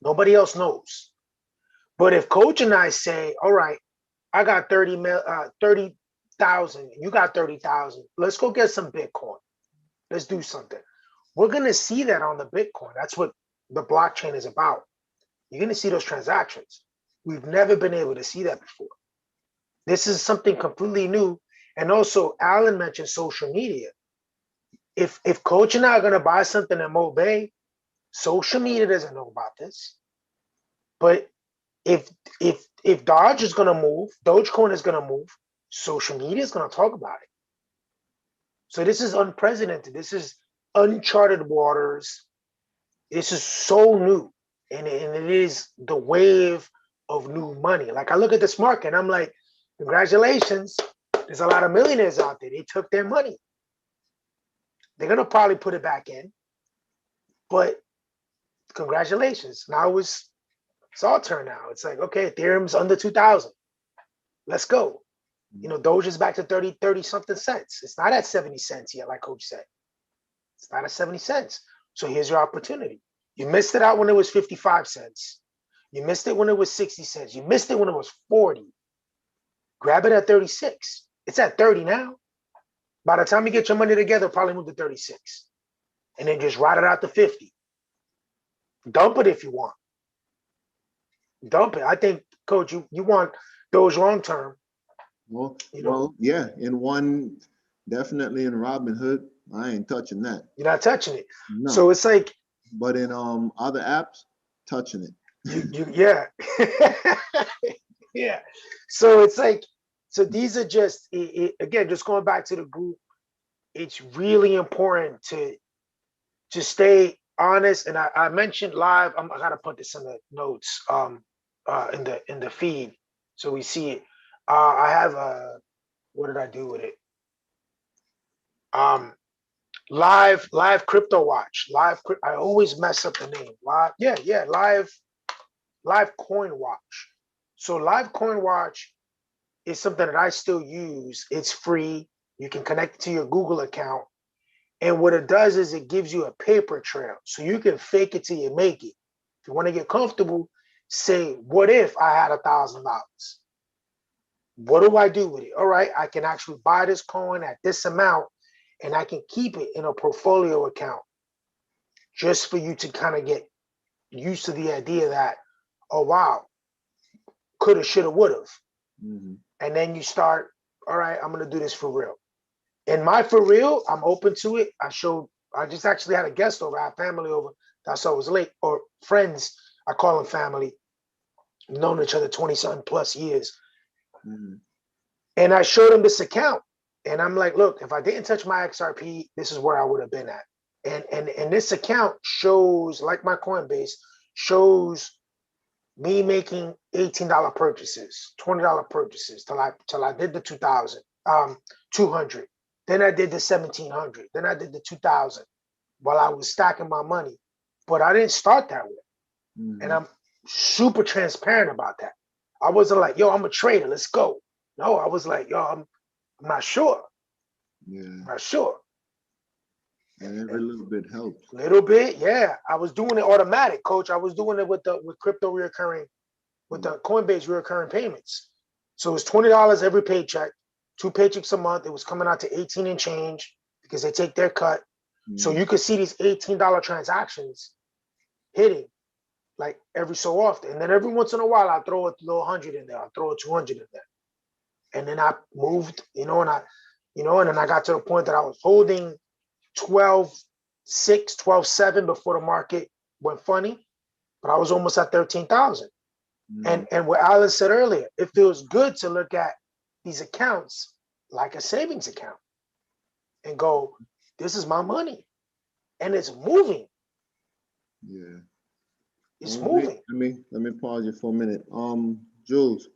Nobody else knows. But if coach and I say, all right, I got 30,000, you got 30,000, let's go get some Bitcoin. Let's do something. We're going to see that on the Bitcoin. That's what the blockchain is about. You're going to see those transactions. We've never been able to see that before. This is something completely new. And also, Alan mentioned social media. If coach and I are going to buy something at Mo Bay, social media doesn't know about this. But if Dodge is going to move, Dogecoin is going to move, social media is going to talk about it. So this is unprecedented. This is uncharted waters. This is so new. And it is the wave of new money. Like I look at this market and I'm like, congratulations. There's a lot of millionaires out there. They took their money. They're going to probably put it back in. But congratulations. Now it's our turn now. It's like, okay, Ethereum's under 2,000. Let's go. You know, Doge is back to 30 something cents. It's not at 70 cents yet, like Coach said. It's not at 70 cents. So here's your opportunity. You missed it out when it was 55 cents. You missed it when it was 60 cents. You missed it when it was 40. Grab it at 36. It's at 30 now. By the time you get your money together, probably move to 36. And then just ride it out to 50. Dump it if you want. Dump it. I think, Coach, you want those long term. Well, yeah. In one, definitely in Robinhood, I ain't touching that. You're not touching it. No. So it's like. But in other apps, touching it. Yeah. Yeah. So it's like, so these are just again, just going back to the group. It's really important to stay honest. And I mentioned live. I gotta put this in the notes. In the feed, so we see it. I have what did I do with it? Live Crypto Watch. I always mess up the name. Live Coin Watch. So Live Coin Watch is something that I still use. It's free. You can connect it to your Google account, And what it does is it gives you a paper trail. So you can fake it till you make it. If you want to get comfortable, say, what if I had $1,000? What do I do with it? All right, I can actually buy this coin at this amount and I can keep it in a portfolio account just for you to kind of get used to the idea that, oh, wow, coulda, shoulda, woulda. Mhm. And then you start, all right, I'm going to do this for real. And my for real, I'm open to it. I just actually had a guest over, I had family over. That's why I was late, or friends. I call them family. Known each other 20-something plus years. Mhm. And I showed him this account. And I'm like, look, if I didn't touch my XRP, this is where I would have been at. And this account shows, like my Coinbase, shows me making $18 purchases, $20 purchases till I did the 200. Then I did the 1,700. Then I did the 2,000 while I was stacking my money. But I didn't start that way. Mhm. And I'm super transparent about that. I wasn't like, yo, I'm a trader, let's go. No, I was like, yo, I'm not sure. Yeah. I'm not sure. And every little bit helps. Little bit, yeah. I was doing it automatic, coach. I was doing it with crypto reoccurring, with the Coinbase reoccurring payments. So it was $20 every paycheck, 2 paychecks a month. It was coming out to 18 and change because they take their cut. So you could see these $18 transactions hitting like every so often. And then every once in a while, I throw a little 100 in there. I throw a 200 in there. And then I moved, and then I got to the point that I was holding 12.6, 12.7 before the market went funny, but I was almost at 13,000. And what Alice said earlier, it feels good to look at these accounts like a savings account and go, this is my money. And it's moving. Yeah. It's Well, wait, moving. let me pause you for a minute. Jules.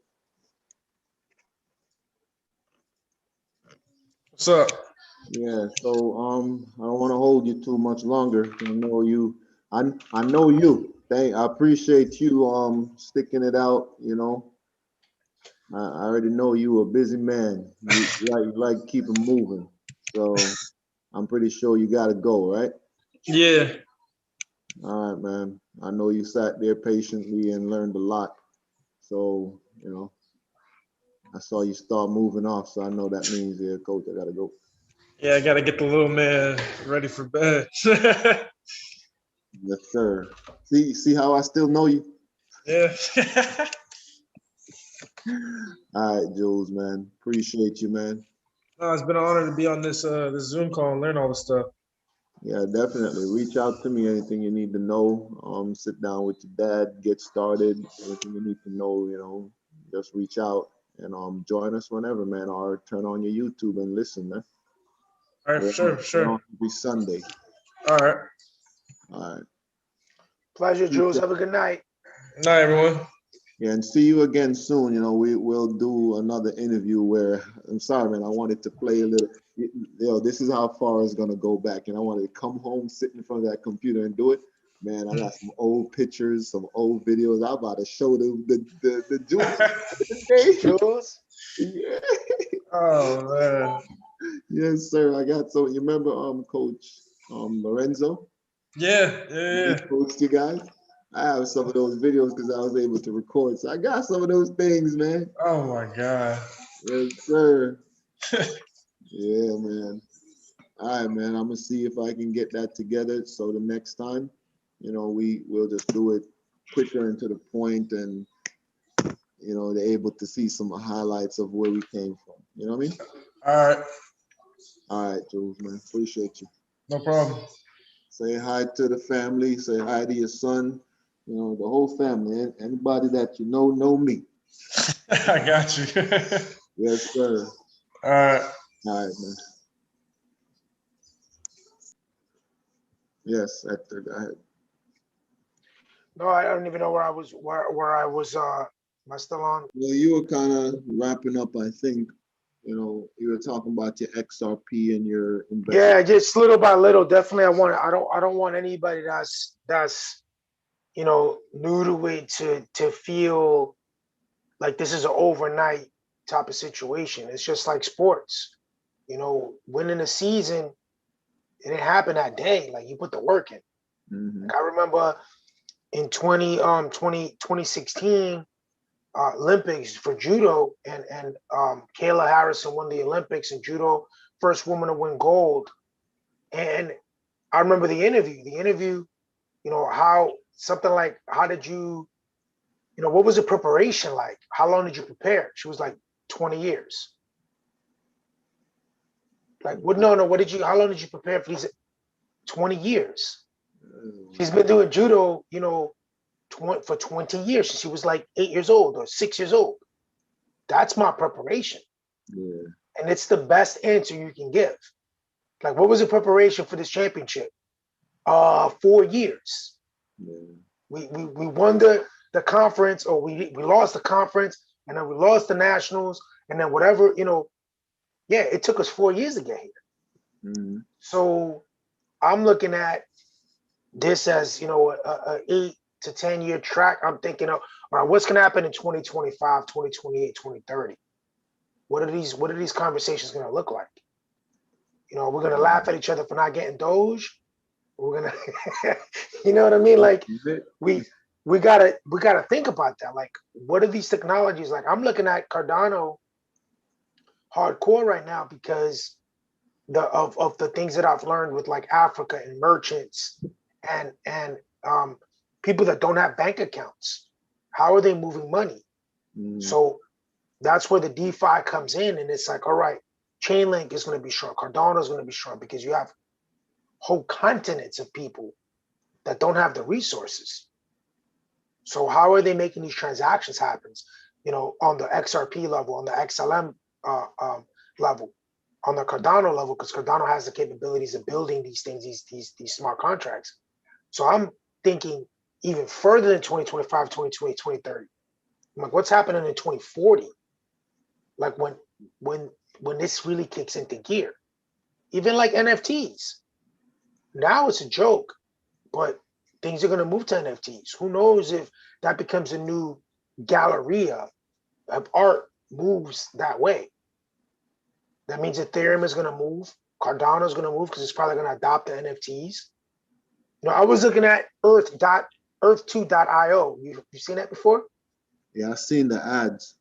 What's up? Yeah, so I don't want to hold you too much longer. I know you. I know you. I appreciate you sticking it out. I already know you a busy man. You like keeping moving. So I'm pretty sure you gotta go, right? Yeah. All right, man. I know you sat there patiently and learned a lot. So, I saw you start moving off. So I know that means, yeah, coach, I gotta go. Yeah, I gotta get the little man ready for bed. Yes, sir. See how I still know you? Yeah. All right, Jules, man. Appreciate you, man. No, it's been an honor to be on this this Zoom call and learn all this stuff. Yeah, definitely. Reach out to me. Anything you need to know. Sit down with your dad, get started. Anything you need to know, just reach out and join us whenever, man. Or turn on your YouTube and listen, man. All right, We're on sure. every Sunday. All right. All right. Pleasure, Jules. Have a good night. Night, everyone. Yeah, and see you again soon. We will do another interview where I'm sorry, man. I wanted to play a little. This is how far it's gonna go back, and I wanted to come home, sit in front of that computer, and do it. Man, I got some old pictures, some old videos. I'm about to show them the Jules. Jules. Yeah. Oh man. Yes, sir. I got so. You remember, Coach Lorenzo? Yeah. He coached you guys. I have some of those videos because I was able to record. So I got some of those things, man. Oh my God. Yes, sir. Yeah, man. All right, man. I'm gonna see if I can get that together. So the next time, we'll just do it quicker and to the point, and they're able to see some highlights of where we came from. You know what I mean? All right. All right, Jules, man. Appreciate you. No problem. Say hi to the family. Say hi to your son. The whole family. Anybody that you know me. I got you. Yes, sir. All right. All right, man. Yes, Hector, go ahead. No, I don't even know where I was. Where I was. Am I still on? Well, you were kind of wrapping up, I think. You were talking about your XRP and your investment. Yeah, just little by little. Definitely, I don't want anybody that's new to it to feel like this is an overnight type of situation. It's just like sports. Winning a season It didn't happen that day. Like you put the work in. Mhm. Like, I remember in 2016 Olympics for judo, and Kayla Harrison won the Olympics in judo, first woman to win gold. And I remember the interview, you know, how something like, how did you, you know, what was the preparation like? How long did you prepare? She was like 20 years. Like, what? No, what did you, how long did you prepare for these? 20 years. She's been doing judo, you know, for 20 years. She was like 8 years old or 6 years old. That's my preparation. Yeah. And it's the best answer you can give. Like, what was the preparation for this championship? 4 years. Yeah. We won the conference, or we lost the conference, and then we lost the nationals, and then whatever, you know, yeah, it took us 4 years to get here. Mhm. So I'm looking at this as, you know, a 8 to 10 year track. I'm thinking of, all right, what's going to happen in 2025, 2028, 2030? What are these conversations going to look like? You know, we're going to laugh at each other for not getting Doge. We're going to, you know what I mean? Like, we gotta think about that. Like, what are these technologies? Like, I'm looking at Cardano hardcore right now because of the things that I've learned with like Africa and merchants and people that don't have bank accounts. How are they moving money? So that's where the DeFi comes in, and it's like, all right, Chainlink is going to be strong, Cardano is going to be strong, because you have whole continents of people that don't have the resources. So how are they making these transactions happen? You know, on the XRP level, on the XLM level, on the Cardano level, because Cardano has the capabilities of building these things, these smart contracts. So I'm thinking even further than 2025, 2028, 2030. I'm like, what's happening in 2040? Like when this really kicks into gear. Even like NFTs. Now it's a joke, but things are going to move to NFTs. Who knows if that becomes a new galleria of art moves that way. That means Ethereum is going to move. Cardano is going to move because it's probably going to adopt the NFTs. You know, I was looking at Earth2.io. You've seen that before? Yeah, I've seen the ads.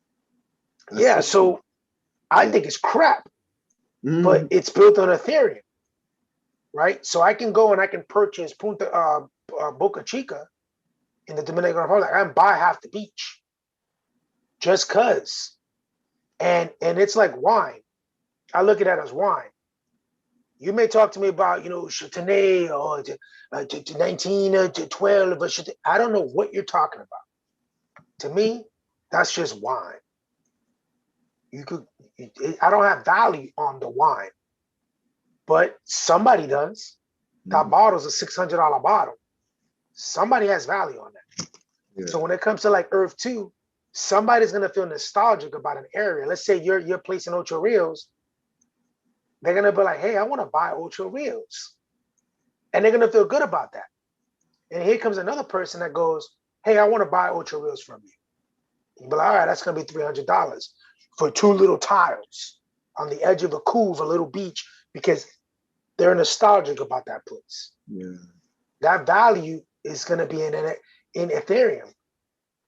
Yeah, so I think it's crap, but it's built on Ethereum, right? So I can go and I can purchase Boca Chica in the Dominican Republic and buy half the beach just because. And it's like wine. I look at it as wine. You may talk to me about, you know, Chardonnay or to 19 or to 12. Or I don't know what you're talking about. To me, that's just wine. I don't have value on the wine, but somebody does. That bottle's a $600 bottle. Somebody has value on that. Yeah. So when it comes to like Earth 2, somebody's gonna feel nostalgic about an area. Let's say you're placing Ocho Rios. They're gonna be like, hey, I want to buy Ocho Rios. And they're gonna feel good about that. And here comes another person that goes, hey, I want to buy Ocho Rios from you. You'll be like, all right, that's gonna be $300 for 2 little tiles on the edge of a cove, a little beach, because they're nostalgic about that place. Yeah. That value is gonna be in Ethereum.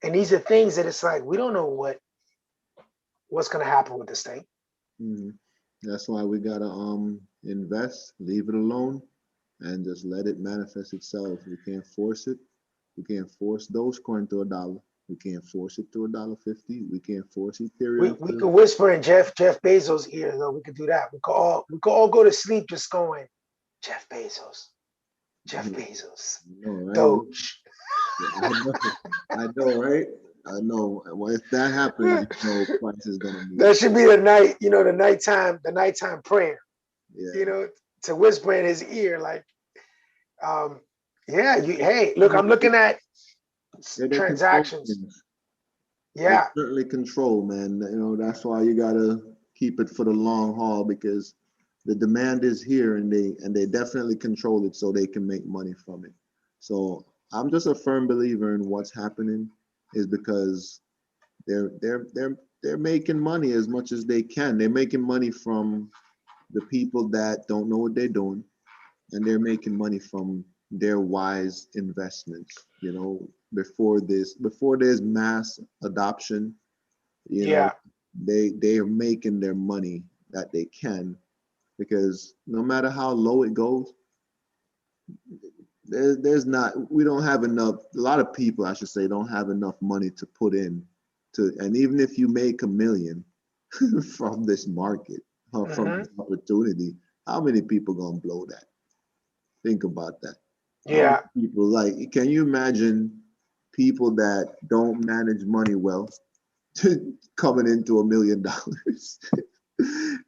And these are things that it's like, we don't know what's gonna happen with this thing. Mm-hmm. That's why we gotta invest, leave it alone, and just let it manifest itself. We can't force it. We can't force Dogecoin to $1. We can't force it to $1.50. We can't force Ethereum. We could whisper in Jeff Bezos' ear, though. We could do that. We could all go to sleep just going, Jeff Bezos, Jeff Bezos, Doge. I know, right? I know. Well, if that happens, you know, price is gonna move. That should be the night, you know, the nighttime prayer. Yeah. You know, to whisper in his ear, like, yeah, hey, look, I'm looking at transactions. Yeah. They certainly control, man. You know, that's why you gotta keep it for the long haul, because the demand is here, and they definitely control it so they can make money from it. So I'm just a firm believer in what's happening is because they're making money as much as they can. They're making money from the people that don't know what they're doing. and they're making money from their wise investments. Before there's mass adoption, Yeah. they are making their money that they can, because no matter how low it goes, there's not we don't have enough. A lot of people, I should say, don't have enough money to put in to, and even if you make $1 million from this market or from Hmm. this opportunity, how many people gonna blow that? Think about that. How many Yeah. people, like, can you imagine people that don't manage money well coming into $1 million?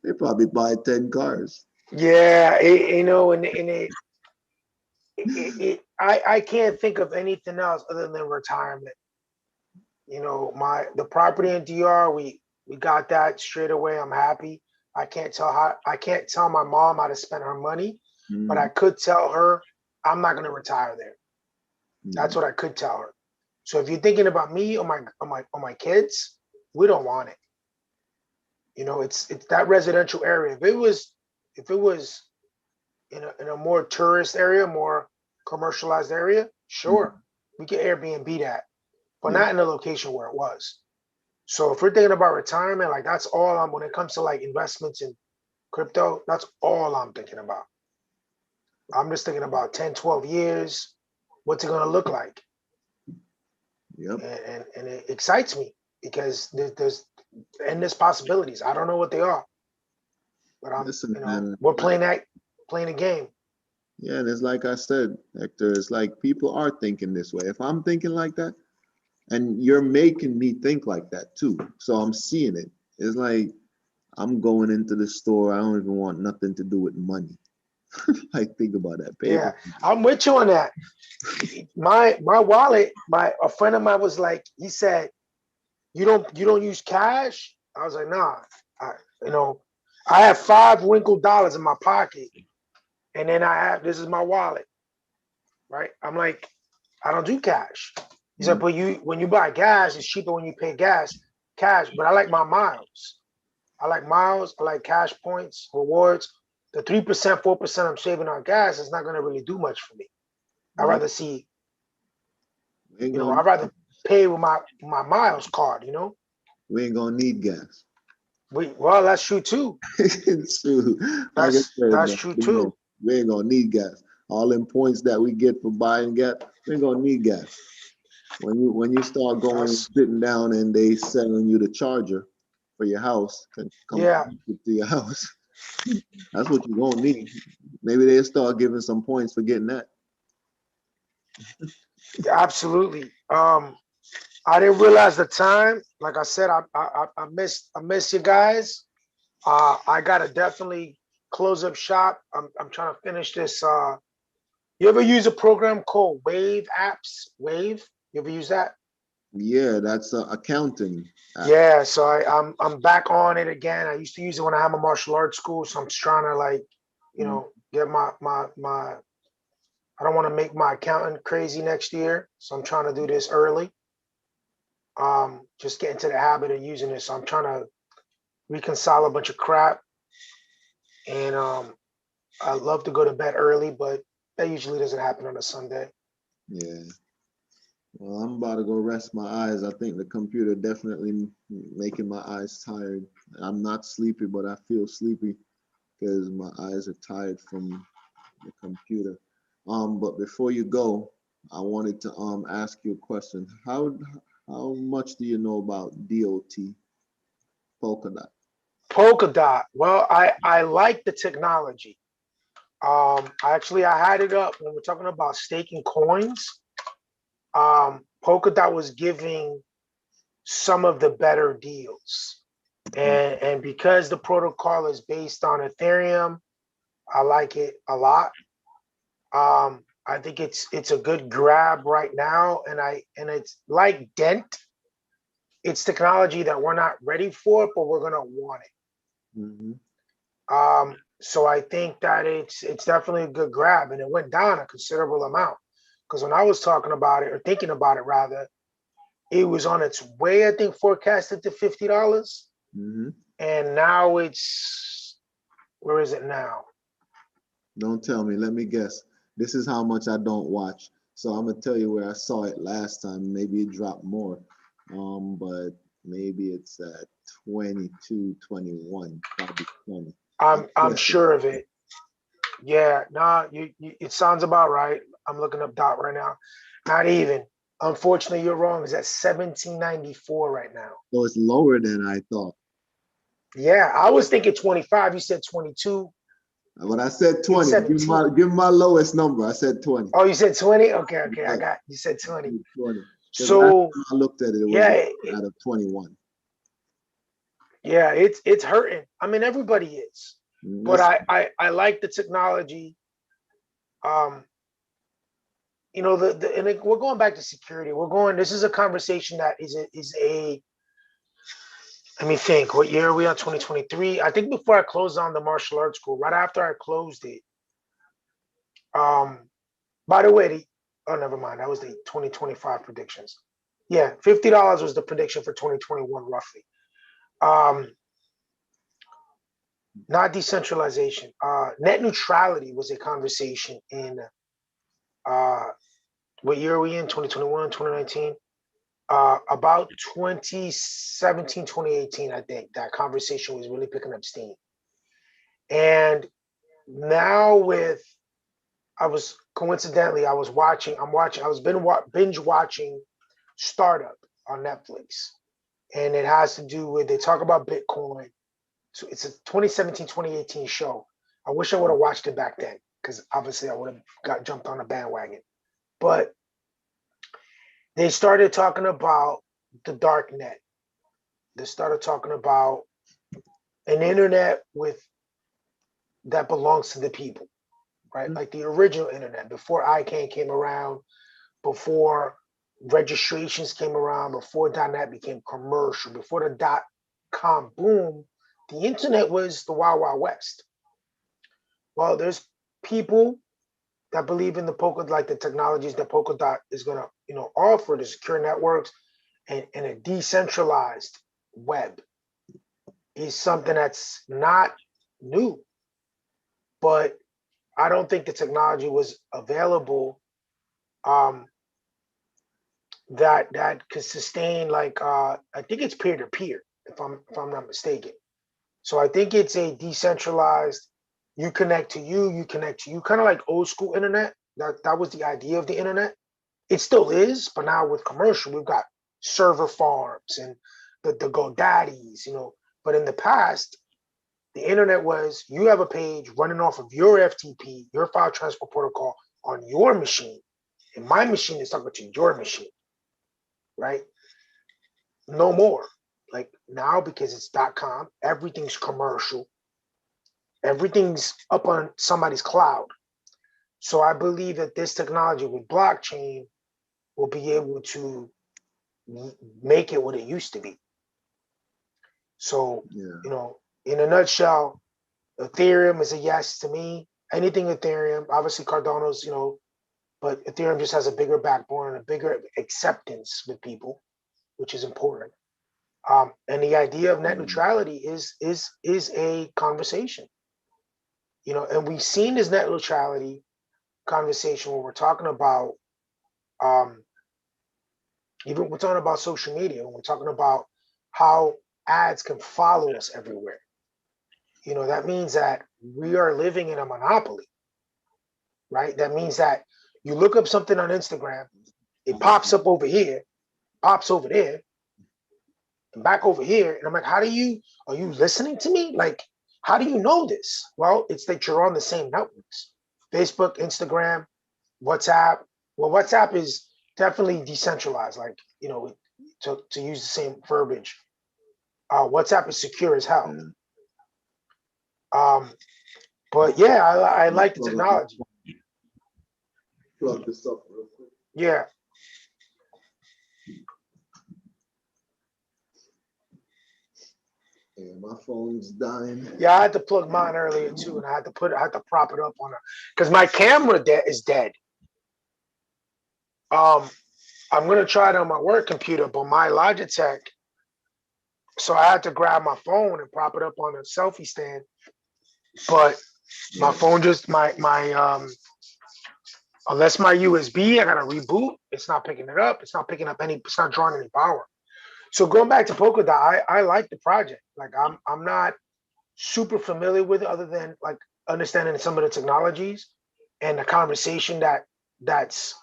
They probably buy 10 cars. Yeah. I can't think of anything else other than retirement. The property in DR, we got that straight away. I'm happy. I can't tell my mom how to spend her money, but I could tell her I'm not gonna retire there. That's what I could tell her. So if you're thinking about me or my kids, we don't want it. It's that residential area. If it was in a more tourist area, more commercialized area, sure, we could Airbnb that, but Yeah. not in a location where it was. So if we're thinking about retirement, like that's all when it comes to like investments in crypto, that's all I'm thinking about. I'm just thinking about 10, 12 years. What's it going to look like? Yep. And it excites me because there's endless possibilities. I don't know what they are, but Listen, man. we're playing a game. Yeah, and it's like I said, Hector, it's like people are thinking this way. If I'm thinking like that, and you're making me think like that too, so I'm seeing it. It's like I'm going into the store. I don't even want nothing to do with money. Like, think about that, Yeah, paper. I'm with you on that. My wallet, a friend of mine was like, he said, you don't use cash? I was like, nah. I, you know, I have 5 wrinkled dollars in my pocket, and then this is my wallet, right? I'm like, I don't do cash. He said, but when you buy gas, it's cheaper when you pay cash. But I like my miles. I like cash points, rewards. The 3%, 4% I'm saving on gas is not gonna really do much for me. I'd Nope. rather see, We ain't gonna I'd rather pay with my miles card, we ain't gonna need gas. Well, that's true too. It's true. Like I said, That's man, true too. we ain't gonna need gas. All them points that we get for buying gas, we ain't gonna need gas. When you start going and sitting down and they selling you the charger for your house, can come Yeah. to your house. That's what you're gonna need. Maybe they'll start giving some points for getting that. Absolutely. I didn't realize the time. Like I said, I miss you guys. I gotta definitely close up shop. I'm trying to finish this. You ever use a program called Wave Apps? Wave? You ever use that? Yeah, that's accounting. Yeah, so I'm back on it again. I used to use it when I had my martial arts school, so I'm just trying to like, get my I don't want to make my accountant crazy next year, so I'm trying to do this early. Just get into the habit of using it. So I'm trying to reconcile a bunch of crap, and I love to go to bed early, but that usually doesn't happen on a Sunday. Yeah. Well, I'm about to go rest my eyes. I think the computer definitely making my eyes tired. I'm not sleepy, but I feel sleepy because my eyes are tired from the computer. But before you go, I wanted to ask you a question. How much do you know about DOT, Polkadot? Polkadot. Well, I like the technology. I had it up when we're talking about staking coins. Polkadot was giving some of the better deals, and because the protocol is based on Ethereum, I like it a lot. I think it's a good grab right now, and it's like Dent. It's technology that we're not ready for, but we're gonna want it. So I think that it's definitely a good grab, and it went down a considerable amount. Because when I was talking about it or thinking about it rather, it was on its way, I think, forecasted to $50, and now where is it now? Don't tell me. Let me guess. This is how much I don't watch. So I'm gonna tell you where I saw it last time. Maybe it dropped more. But maybe it's at 22, 21, probably 20. I'm Yes. sure of it. Yeah, nah, it sounds about right. I'm looking up dot right now. Not even. Unfortunately, you're wrong. It's at 1794 right now. So it's lower than I thought. Yeah, I was thinking 25. You said 22. But I said 20. Give 17. give my lowest number. I said 20. Oh, you said 20? Okay, Yeah, I got you said 20. 20. Because last So time I looked at it, it was yeah, out of 21. yeah, it's hurting. I mean, everybody is. But That's I like the technology. You know, we're going back to security. This is a conversation that is a let me think. What year are we on? 2023. I think before I closed on the martial arts school, right after I closed it. By the way, oh, never mind. That was the 2025 predictions. Yeah, $50 was the prediction for 2021, roughly. Not decentralization. Net neutrality was a conversation in what year are we in? 2021, 2019? About 2017, 2018, I think that conversation was really picking up steam. And now I was binge watching Startup on Netflix. And it has to do with, they talk about Bitcoin. So it's a 2017, 2018 show. I wish I would have watched it back then, because obviously I would have jumped on the bandwagon. But they started talking about the dark net. They started talking about an internet that belongs to the people, right? Like the original internet, before ICANN came around, before registrations came around, before .net became commercial, before the .com boom, the internet was the Wild Wild West. Well, there's people that believe in the technologies that Polkadot is gonna, offer, the secure networks and a decentralized web is something that's not new. But I don't think the technology was available that could sustain I think it's peer to peer, if I'm not mistaken. So I think it's a decentralized, you connect to you connect to you, kind of like old school internet. That was the idea of the internet. It still is, but now with commercial, we've got server farms and the GoDaddies, But in the past, the internet was, you have a page running off of your FTP, your file transport protocol, on your machine, and my machine is talking to your machine, right? No more. Like now, because it's .com, everything's commercial. Everything's up on somebody's cloud. So I believe that this technology with blockchain will be able to make it what it used to be. So, in a nutshell, Ethereum is a yes to me. Anything Ethereum, obviously Cardano's, but Ethereum just has a bigger backbone and a bigger acceptance with people, which is important. And the idea of net neutrality is a conversation, and we've seen this net neutrality conversation where we're talking about, even we're talking about social media, when we're talking about how ads can follow us everywhere. That means that we are living in a monopoly, right? That means that you look up something on Instagram, it pops up over here, pops over there, and back over here. And I'm like, are you listening to me? Like, how do you know this? Well, it's that you're on the same networks. Facebook, Instagram, WhatsApp. Well, WhatsApp is definitely decentralized, to use the same verbiage. WhatsApp is secure as hell. But yeah, I like the technology. Plug this up real quick. Yeah. Yeah, my phone's dying. Yeah, I had to plug mine earlier too, and I had to prop it up on it because my camera is dead. I'm gonna try it on my work computer, but my Logitech. So I had to grab my phone and prop it up on a selfie stand. But My phone just unless my USB, I gotta reboot. It's not picking it up. It's not picking up any. It's not drawing any power. So going back to Polkadot, I like the project. Like I'm not super familiar with it other than like understanding some of the technologies and the conversation that's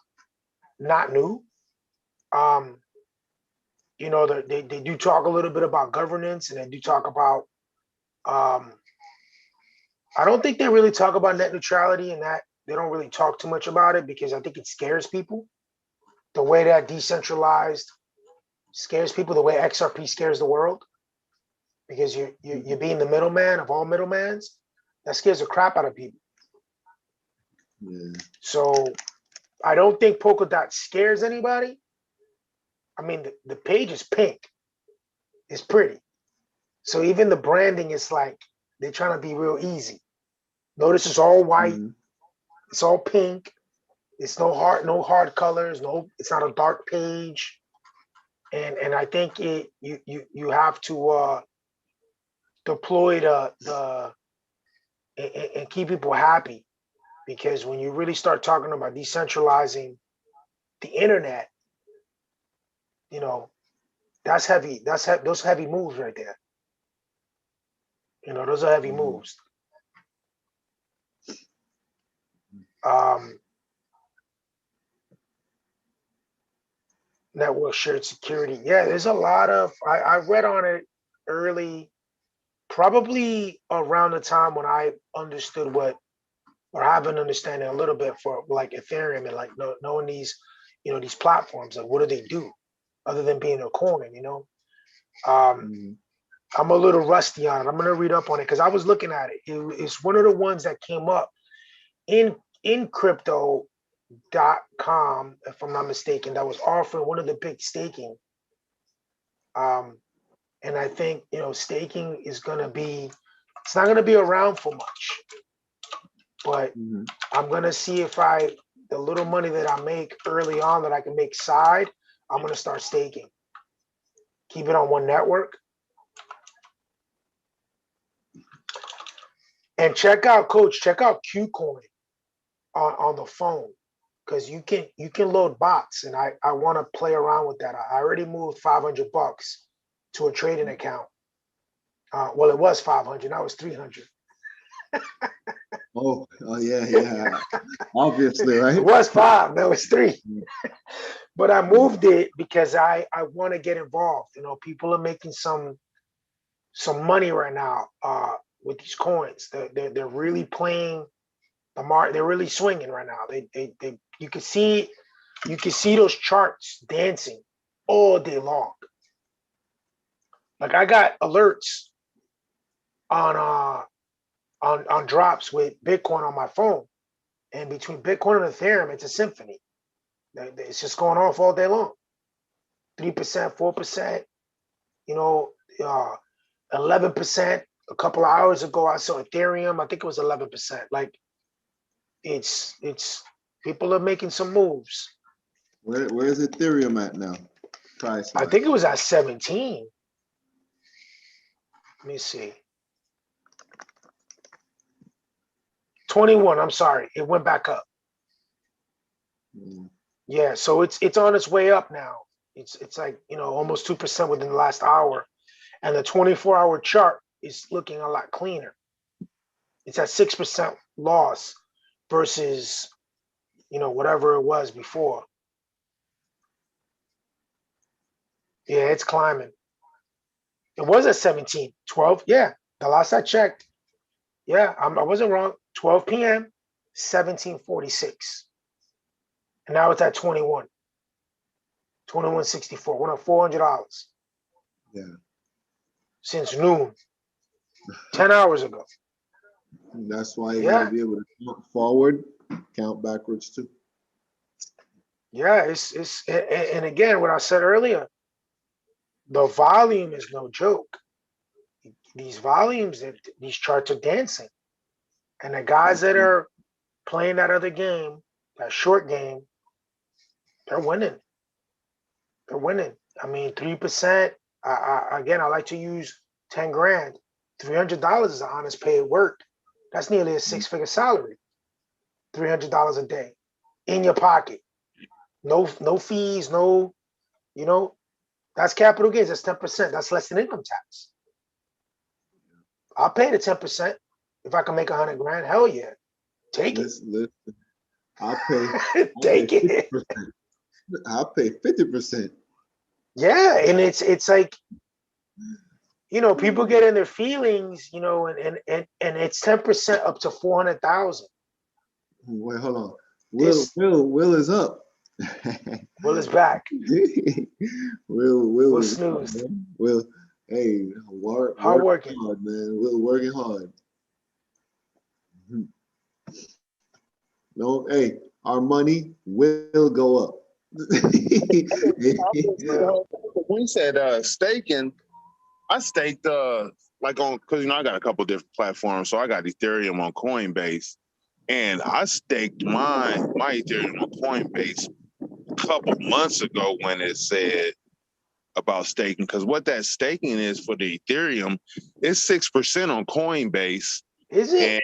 not new. You know, they do talk a little bit about governance and they do talk about I don't think they really talk about net neutrality and that they don't really talk too much about it because I think it scares people. The way that decentralized scares people, the way XRP scares the world, because you're being the middleman of all middlemans, that scares the crap out of people. Yeah. So I don't think Polkadot scares anybody. I mean, the page is pink. It's pretty. So even the branding is like they're trying to be real easy. Notice it's all white. It's all pink. It's no hard colors. No, it's not a dark page. And I think you have to deploy the and keep people happy, because when you really start talking about decentralizing the internet, you know, that's heavy. Those heavy moves right there. You know, those are heavy moves. Network shared security. Yeah, there's a lot of I read on it early, probably around the time when I understood or have an understanding a little bit for like Ethereum and like knowing these, you know, these platforms, like what do they do other than being a coin, you know? I'm a little rusty on it. I'm gonna read up on it because I was looking at it. It's one of the ones that came up in crypto.com, if I'm not mistaken, that was offering one of the big staking. And I think, you know, staking is gonna be, it's not gonna be around for much, but I'm gonna see if the little money that I make early on that I can make side, I'm gonna start staking. Keep it on one network. And check out Qcoin on the phone, because you can load bots, and I want to play around with that. I already moved $500 to a trading account. Well, it was 500, now it's 300. Oh yeah. Obviously, right? It was 5, now it's 3. But I moved it because I want to get involved. You know, people are making some money right now with these coins. They're really playing the market. They're really swinging right now. They you can see those charts dancing all day long. Like I got alerts on drops with Bitcoin on my phone, and between Bitcoin and Ethereum, it's a symphony. It's just going off all day long. 3%, 4%, you know, 11%. A couple of hours ago, I saw Ethereum. I think it was 11%. Like, it's people are making some moves. Where is Ethereum at now? Price. I think it was at 17. Let me see. 21. I'm sorry, it went back up. Yeah, so it's on its way up now. It's like, you know, almost 2% within the last hour, and the 24-hour chart is looking a lot cleaner. It's at 6% loss versus, you know, whatever it was before. Yeah, it's climbing. It was at 17, 12. Yeah, the last I checked. Yeah, I wasn't wrong. 12 p.m., 1746. And now it's at 21. 2164. Went up $400. Yeah. Since noon. 10 hours ago. That's why you gotta be able to count forward, count backwards too. Yeah, and again, what I said earlier, the volume is no joke. These volumes, these charts are dancing. And the guys that are playing that other game, that short game, they're winning. They're winning. I mean, 3%. Again, I like to use 10 grand. $300 is an honest paid work That's nearly a six-figure salary. $300 a day in your pocket. No fees, no, that's capital gains. That's 10%. That's less than income tax. I'll pay the 10% if I can make 100 grand. Hell yeah. Take Listen, I'll pay. it. Take it. 50%. I'll pay 50%. Yeah, and it's like, people get in their feelings, and it's 10% up to 400,000. Wait, hold on. Will is up. Will is back. Will snoozed. Will, hey, Hard working. Hard, man. Will working hard. No, hey, our money will go up. When you said staking, I staked like on, because I got a couple different platforms. So I got Ethereum on Coinbase, and I staked my Ethereum on Coinbase a couple months ago when it said about staking. Because what that staking is for the Ethereum is 6% on Coinbase. Is it? And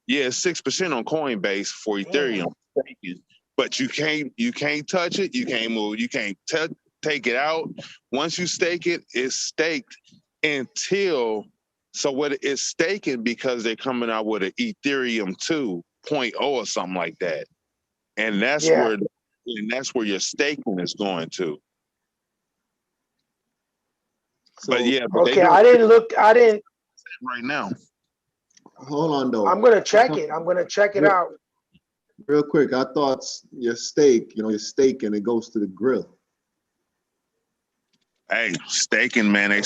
yeah, 6% on Coinbase for Ethereum staking. But you can't touch it. You can't move. You can't take it out. Once you stake it, it's staked until. So what it's staking because they're coming out with an Ethereum 2.0 or something like that, and that's where your staking is going to. So, but yeah, okay, I didn't right now. Hold on though. I'm gonna check it. I'm gonna check it out. Real quick, I thought your steak, your steak, and it goes to the grill. Hey, staking, man, they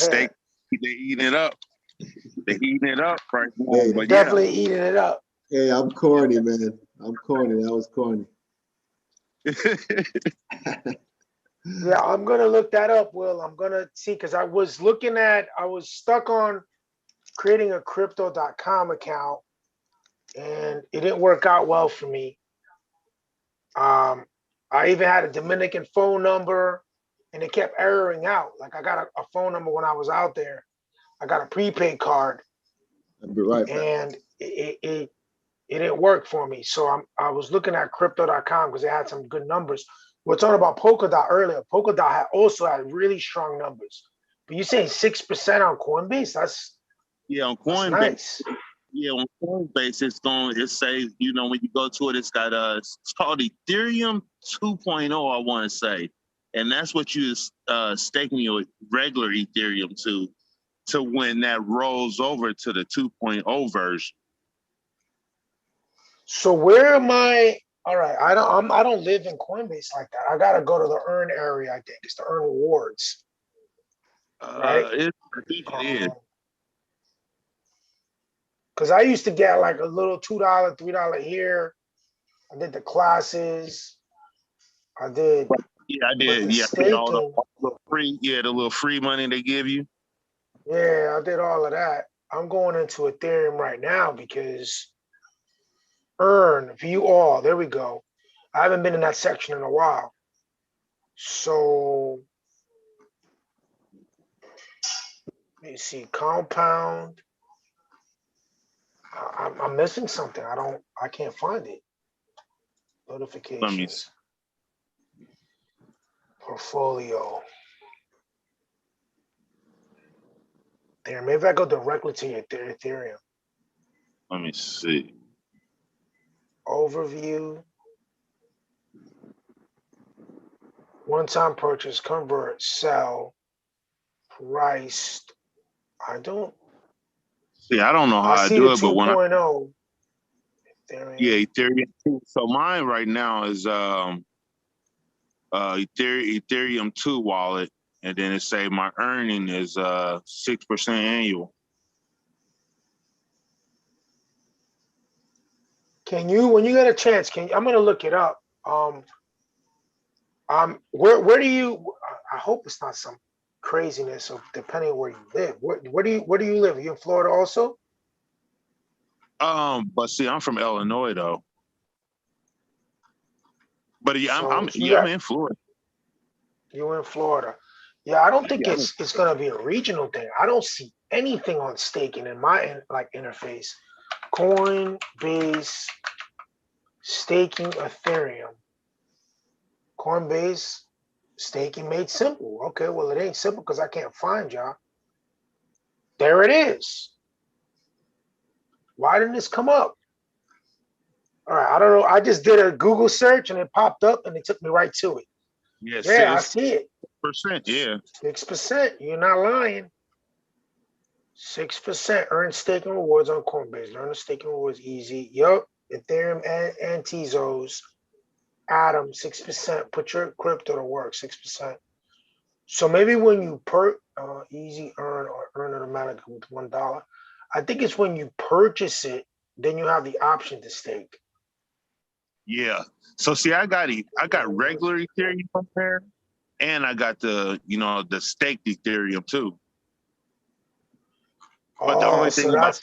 eating it up. They're eating it up right now. Hey, but definitely eating it up. Hey, I'm corny, man. I'm corny. That was corny. Yeah, I'm gonna look that up, Will. I'm gonna see, because I was stuck on creating a crypto.com account, and it didn't work out well for me. I even had a Dominican phone number, and it kept erroring out. Like, I got a phone number when I was out there. I got a prepaid card, I'll be right back. and it didn't work for me. So I was looking at crypto.com because they had some good numbers. We were talking about Polkadot earlier. Polkadot also had really strong numbers. But you're saying 6% on Coinbase? That's on Coinbase. Nice. Yeah, on Coinbase, it says, when you go to it, it's got it's called Ethereum 2.0, I want to say. And that's what you staking your regular Ethereum to when that rolls over to the 2.0 version. So where am I? All right, I don't live in Coinbase like that. I gotta go to the earn area. I think it's the earn rewards. Right? I think it is. Because I used to get like a little $2, $3 here. I did the classes. I did. Yeah, I did. Yeah, I did all the free. Yeah, the little free money they give you. Yeah, I did all of that. I'm going into Ethereum right now because earn, view all. There we go. I haven't been in that section in a while. So let me see. Compound. I'm missing something. I can't find it. Notifications. Portfolio. There, maybe I go directly to your Ethereum. Let me see. Overview. One-time purchase, convert, sell, priced. I don't know how I see do the it, but when 2.0. Yeah, Ethereum 2. So mine right now is Ethereum 2 wallet, and then it say my earning is 6% annual. Can you, when you get a chance, I'm gonna look it up. Where do you? I hope it's not some craziness of depending on where you live. Where do you live? Are you in Florida also? But see, I'm from Illinois though. But yeah, I'm in Florida. You're in Florida. Yeah, I don't think it's gonna be a regional thing. I don't see anything on staking in my interface. Coinbase staking Ethereum. Coinbase staking made simple. Okay, well, it ain't simple because I can't find y'all. There it is. Why didn't this come up? All right, I don't know. I just did a Google search and it popped up and it took me right to it. Yeah, Yeah, I see it. 6%. Yeah. 6%. You're not lying. 6% earn staking rewards on Coinbase. Learn the staking rewards easy. Yup. Ethereum and Tezos. Atom 6%. Put your crypto to work. 6%. So maybe when you easy earn or earn automatically with $1. I think it's when you purchase it, then you have the option to stake. Yeah. So see, I got regular Ethereum on there, and I got the staked Ethereum too. But the only thing about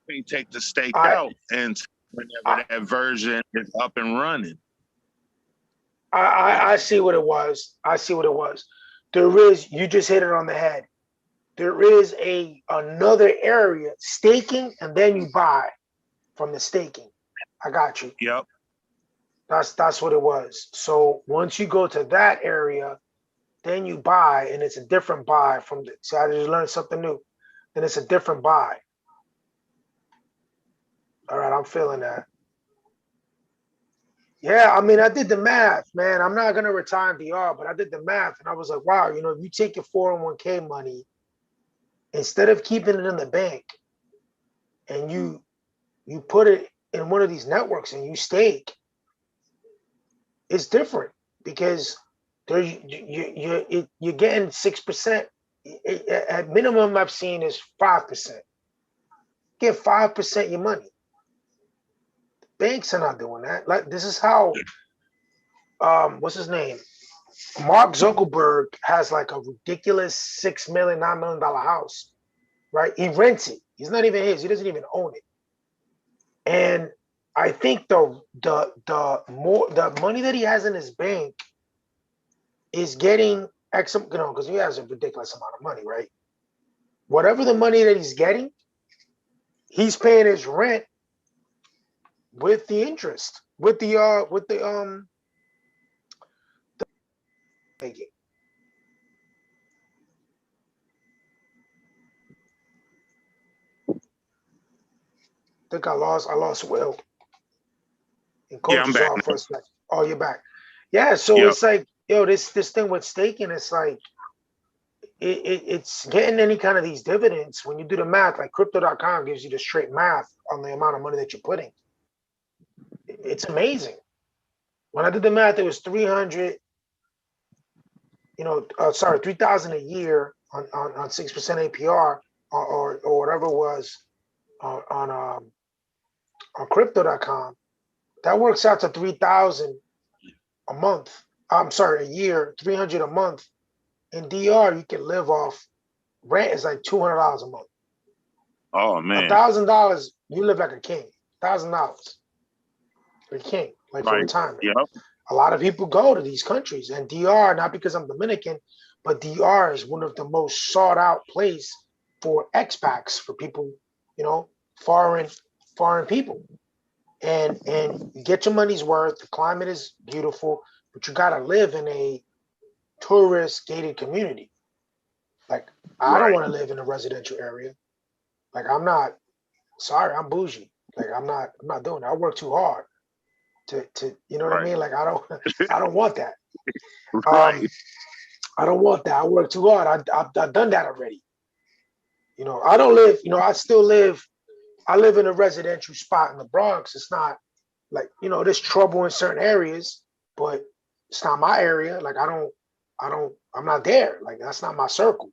you take the stake out, and whenever that version is up and running. I see what it was. I see what it was. You just hit it on the head. There is another area, staking, and then you buy from the staking. I got you. Yep. That's what it was. So once you go to that area, then you buy, and it's a different buy from the. So I just learned something new. Then it's a different buy. All right, I'm feeling that. Yeah, I mean, I did the math, man. I'm not gonna retire in DR, but I did the math, and I was like, wow, if you take your 401k money, instead of keeping it in the bank, and you put it in one of these networks and you stake, it's different because you're getting 6%. At minimum, I've seen is 5%. Get 5% your money. Banks are not doing that. Like, this is how what's his name? Mark Zuckerberg has like a ridiculous $6 million, $9 million house, right? He rents it. He's not even his. He doesn't even own it. And I think the money that he has in his bank is getting X, because he has a ridiculous amount of money, right? Whatever the money that he's getting, he's paying his rent with the interest, with the making. I think I lost Will. And Coach I'm is back off for a second. Oh, you're back. Yeah, so it's like, this thing with staking, it's like it's getting any kind of these dividends. When you do the math, like crypto.com gives you the straight math on the amount of money that you're putting. It's amazing. When I did the math, it was 300, 3,000 a year on 6% APR or whatever it was on crypto.com. That works out to 3,000 a month. I'm sorry, a year, 300 a month. In DR, you can live off rent is like $200 a month. Oh man, $1,000, you live like a king. $1,000, you're a king, like for right. retirement. Yep. A lot of people go to these countries, and DR, not because I'm Dominican, but DR is one of the most sought out place for expats, for people, foreign people. And you get your money's worth. The climate is beautiful, but you gotta live in a tourist gated community. Like, I don't want to live in a residential area. Like, I'm I'm bougie. Like, I'm not doing it. I work too hard to what I mean? Like, I don't want that. Right. I don't want that. I work too hard. I've done that already. I don't live, I live in a residential spot in the Bronx. It's not like, there's trouble in certain areas, but it's not my area. Like, I'm not there. Like, that's not my circle.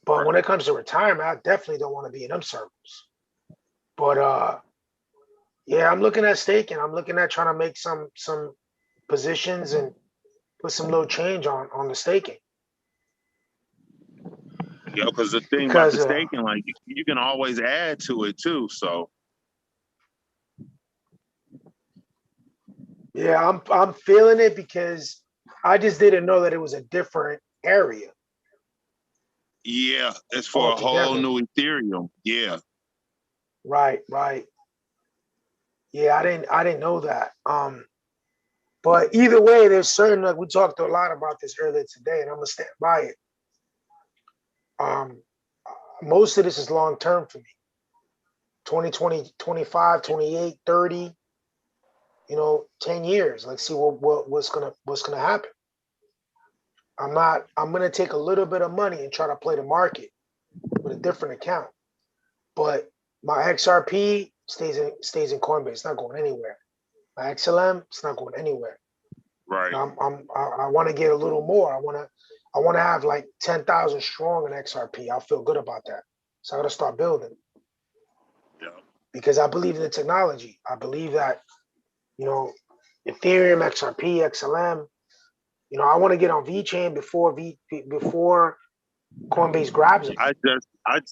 But when it comes to retirement, I definitely don't want to be in them circles. But yeah, I'm looking at staking. I'm looking at trying to make some positions and put some little change on the staking. Yeah, because the thing about the staking, like you can always add to it too. So yeah, I'm feeling it because I just didn't know that it was a different area. Yeah, it's for a whole new Ethereum. Yeah. Right. Yeah, I didn't know that. But either way, there's certain, like we talked a lot about this earlier today, and I'm gonna stand by it. Most of this is long term for me. 2020, 25, 28, 30, 10 years. Let's see what's gonna happen. I'm gonna take a little bit of money and try to play the market with a different account. But my XRP stays in Coinbase. It's not going anywhere. My XLM, it's not going anywhere. Right. I want to get a little more. I want to have like 10,000 strong in XRP. I'll feel good about that. So I got to start building. Yeah. Because I believe in the technology. I believe that, Ethereum, XRP, XLM. I want to get on VeChain before Coinbase grabs it. I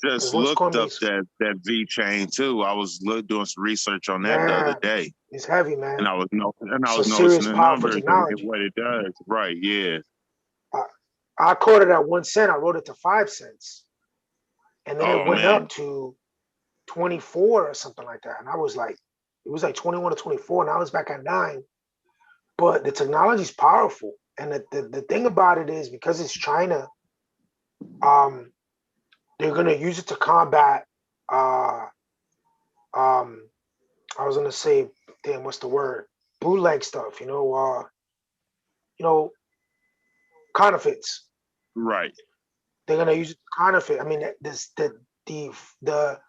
just Once looked up Coinbase, that V chain too. I was doing some research on that the other day, it's heavy, man. and I was It's a noticing serious, the powerful numbers and technology. what it does. Right? Yeah. I caught it at 1 cent. I wrote it to 5 cents, and then it went man. up to 24 or something like that. And I was like, it was like 21 or 24, and I was back at 9. But the technology is powerful, and the thing about it is because it's China, they're gonna use it to combat. I was gonna say, damn, what's the word? Bootleg stuff, counterfeits. Right. They're gonna use it to counterfeit. I mean, the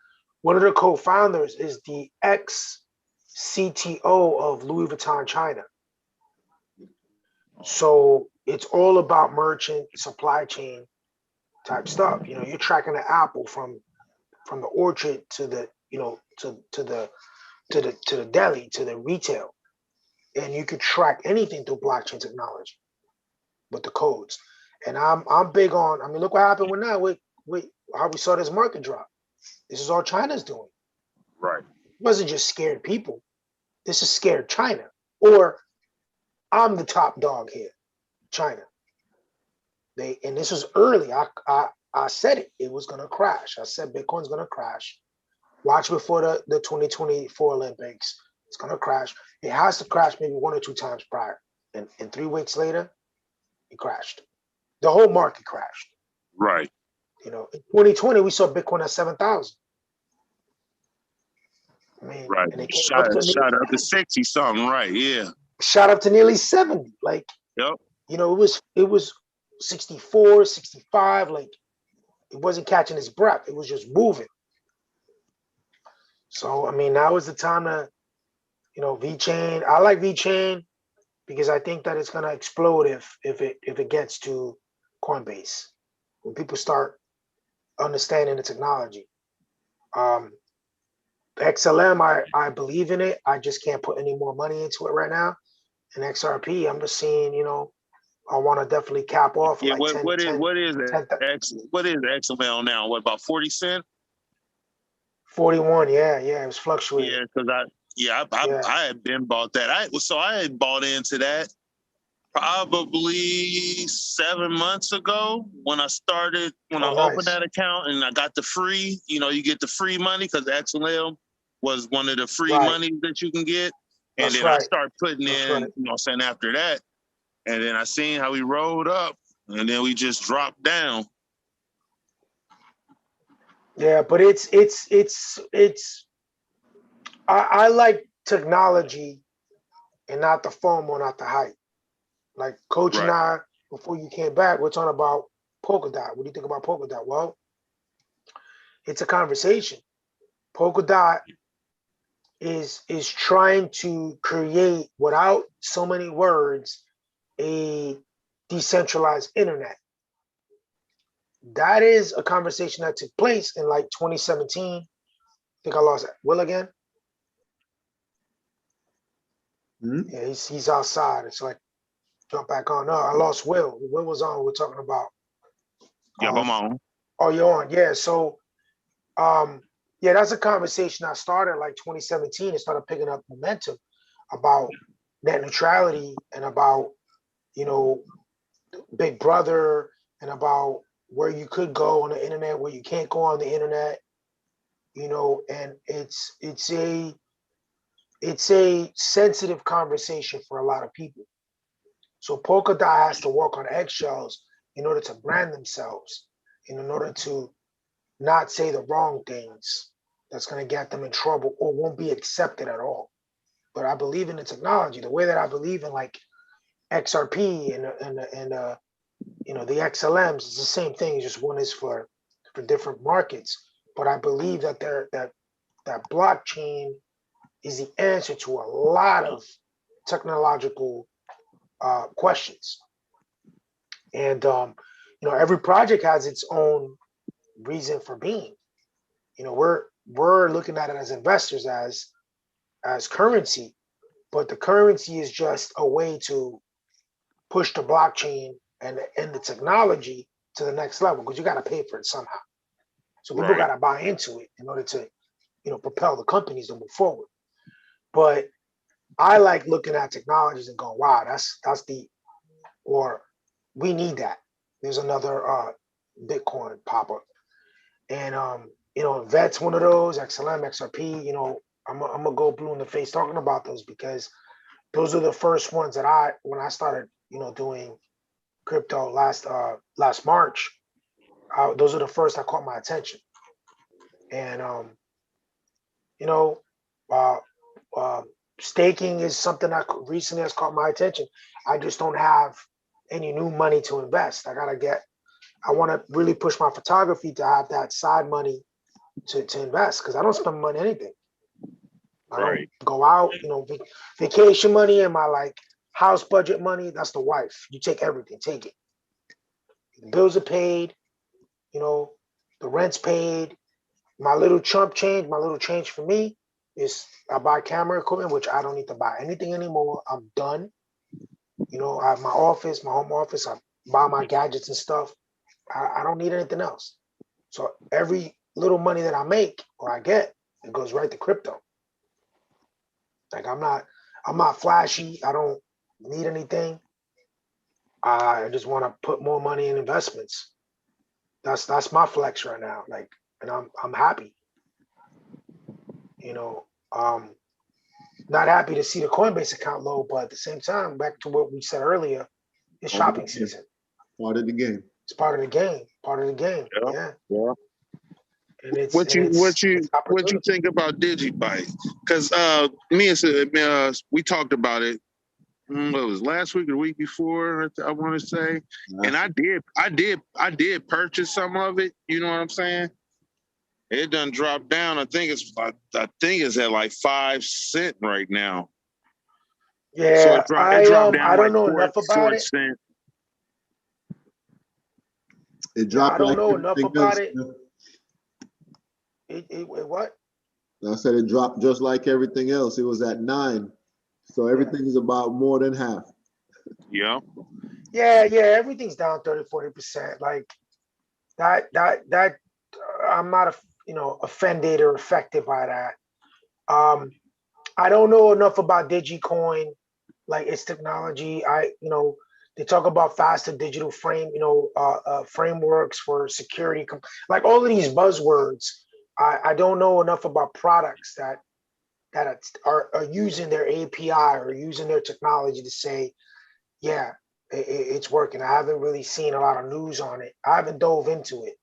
one of the co-founders is the ex-CTO of Louis Vuitton China. So it's all about merchant supply chain type stuff. You're tracking the apple from the orchard to the to the deli, to the retail, and you could track anything through blockchain technology with the codes. And I'm big on. I mean, look what happened with how we saw this market drop. This is all China's doing. Right. It wasn't just scared people. This is scared China. Or I'm the top dog here, China. And this was early. I said it was gonna crash. I said Bitcoin's gonna crash. Watch before the 2024 Olympics. It's gonna crash. It has to crash maybe 1 or 2 times prior. And 3 weeks later, it crashed. The whole market crashed. Right. In 2020, we saw Bitcoin at 7,000. I mean, Right. and it came Shot up to up to 60 something. Right. Yeah. Shot up to nearly 70. Like, Yep. it was 64, 65. Like, it wasn't catching its breath. It was just moving. So, I mean, now is the time to, VeChain. I like VeChain because I think that it's gonna explode if it gets to Coinbase. When people start understanding the technology. XLM, I believe in it. I just can't put any more money into it right now. And XRP, I'm just seeing, I want to definitely cap off. Yeah. Like What is 10, XML now? What, about 40 cents? 41. Yeah, it was fluctuating. Yeah, because I had been bought that. I had bought into that probably 7 months ago when I opened that account and I got the free. You get the free money because XLM was one of the free monies that you can get. And then I start putting in, saying after that, and then I seen how we rolled up, and then we just dropped down. Yeah, but I like technology and not the FOMO, not the hype. Like Coach and I, before you came back, we're talking about Polkadot. What do you think about Polkadot? Well, it's a conversation. Polkadot is trying to create, without so many words, a decentralized internet. That is a conversation that took place in like 2017. I think I lost Will again. Mm-hmm. Yeah, he's outside. It's like jump back on. No, I lost Will. Will was on. We're talking about. Yeah, I'm on. Oh, you're on. Yeah. So, yeah, that's a conversation I started like 2017. It started picking up momentum about net neutrality and about, Big Brother and about where you could go on the internet, where you can't go on the internet. you know, and it's a sensitive conversation for a lot of people. So Polkadot has to walk on eggshells in order to brand themselves, and in order to not say the wrong things that's going to get them in trouble or won't be accepted at all. But I believe in the technology, the way that I believe in like XRP and you know, the XLMs is the same thing. Just one is for different markets. But I believe that that blockchain is the answer to a lot of technological questions. And you know, every project has its own reason for being. You know, we're looking at it as investors as currency, but the currency is just a way to push the blockchain and the technology to the next level, because you got to pay for it somehow. So people got to buy into it in order to, you know, propel the companies to move forward. But I like looking at technologies and going, wow, that's deep, or we need that. There's another Bitcoin pop up, and you know, VET's one of those, XLM, XRP. You know, I'm gonna go blue in the face talking about those, because those are the first ones that when I started, you know, doing crypto last March, those are the first that caught my attention. And you know, uh, staking is something that recently has caught my attention. I just don't have any new money to invest. I want to really push my photography to have that side money to invest, because I don't spend money on anything. I don't go out, you know, vacation money and my like house budget money, that's the wife. You take everything, take it. The bills are paid, you know, the rent's paid. My little change for me is I buy camera equipment, which I don't need to buy anything anymore. I'm done. You know, I have my office, my home office. I buy my gadgets and stuff. I don't need anything else. So every little money that I make or I get, it goes right to crypto. Like I'm not flashy. I don't need anything. I just want to put more money in investments. That's my flex right now. Like, and I'm happy. You know, not happy to see the Coinbase account low, but at the same time, back to what we said earlier, it's shopping season. Part of the game. It's part of the game. Part of the game. Yeah. Yeah. And it's What you opportunity. think about DigiByte? Because me and we talked about it. What was last week or the week before? I want to say, and I did purchase some of it. You know what I'm saying? It done dropped down. I think it's at like 5 cents right now. Yeah, So it dropped down I don't like know 4 enough about it. cents. It dropped. I don't like know enough about else. it. What? I said it dropped just like everything else. It was at 9. So everything is about more than half. Yeah. Yeah, everything's down 30-40%. Like that I'm not offended or affected by that. I don't know enough about Digicoin, like its technology. They talk about faster digital frameworks for security, like all of these buzzwords. I don't know enough about products that are using their API or using their technology to say, yeah, it's working. I haven't really seen a lot of news on it. I haven't dove into it.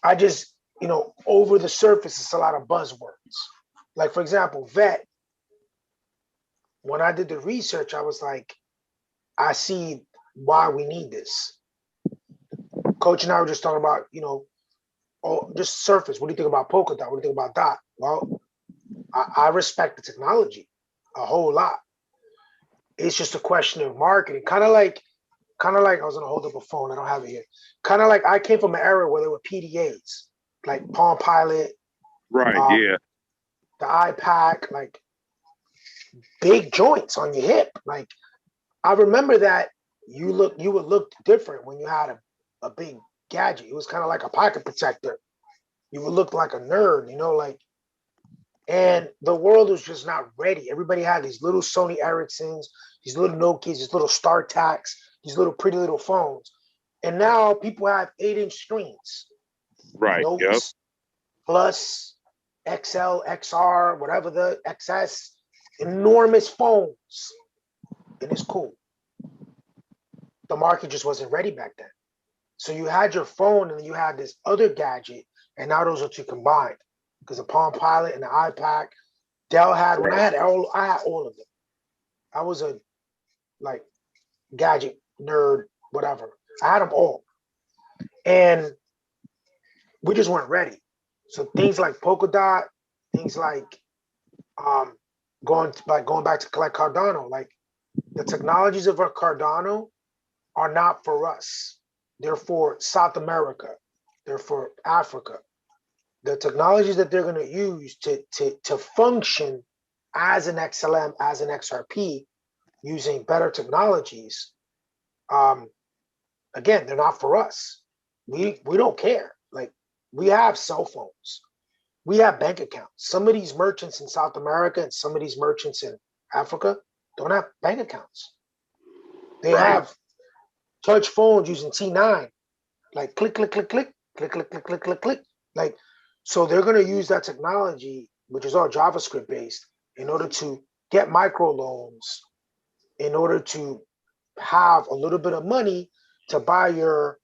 I just, over the surface, it's a lot of buzzwords. Like, for example, VET. When I did the research, I was like, I see why we need this. Coach and I were just talking about, just surface. What do you think about Polkadot? What do you think about DOT? Well, I respect the technology a whole lot. It's just a question of marketing. Kind of like I was gonna hold up a phone. I don't have it here. Kind of like I came from an era where there were PDAs, like Palm Pilot, right? Yeah. The iPack, like big joints on your hip. Like I remember that you would look different when you had a big gadget. It was kind of like a pocket protector. You would look like a nerd, and the world was just not ready. Everybody had these little Sony Ericssons, these little Nokias, these little StarTACs, these little pretty little phones. And now people have 8-inch screens. Right. Notes, Plus, XL, XR, whatever the XS, enormous phones. And it's cool. The market just wasn't ready back then. So you had your phone and then you had this other gadget, and now those are two combined. Because the Palm Pilot and the iPad, Dell had, when I had all of them. I was a like gadget nerd, whatever. I had them all. And we just weren't ready. So things like polka dot, things like going back to collect Cardano, like the technologies of our Cardano are not for us. They're for South America. They're for Africa. The technologies that they're going to use to function as an XLM, as an XRP, using better technologies, again, they're not for us. We don't care. Like, we have cell phones. We have bank accounts. Some of these merchants in South America and some of these merchants in Africa don't have bank accounts. They have touch phones using T9, like click, click, click, click, click, click, click, click, click, click. Like, so they're going to use that technology, which is all JavaScript based, in order to get microloans, in order to have a little bit of money to buy your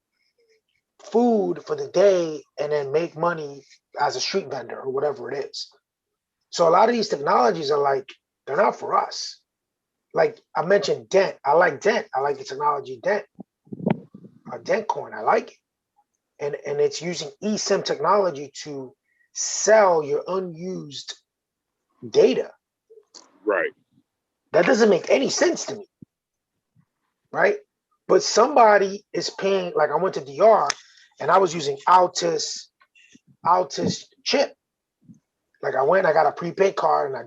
food for the day and then make money as a street vendor or whatever it is. So a lot of these technologies are like, they're not for us. Like I mentioned Dent. I like Dent. I like the technology Dent. Dent coin, I like it. And it's using eSIM technology to sell your unused data. Right. That doesn't make any sense to me. Right? But somebody is paying, like I went to DR and I was using Altus chip. Like I went, I got a prepaid card and I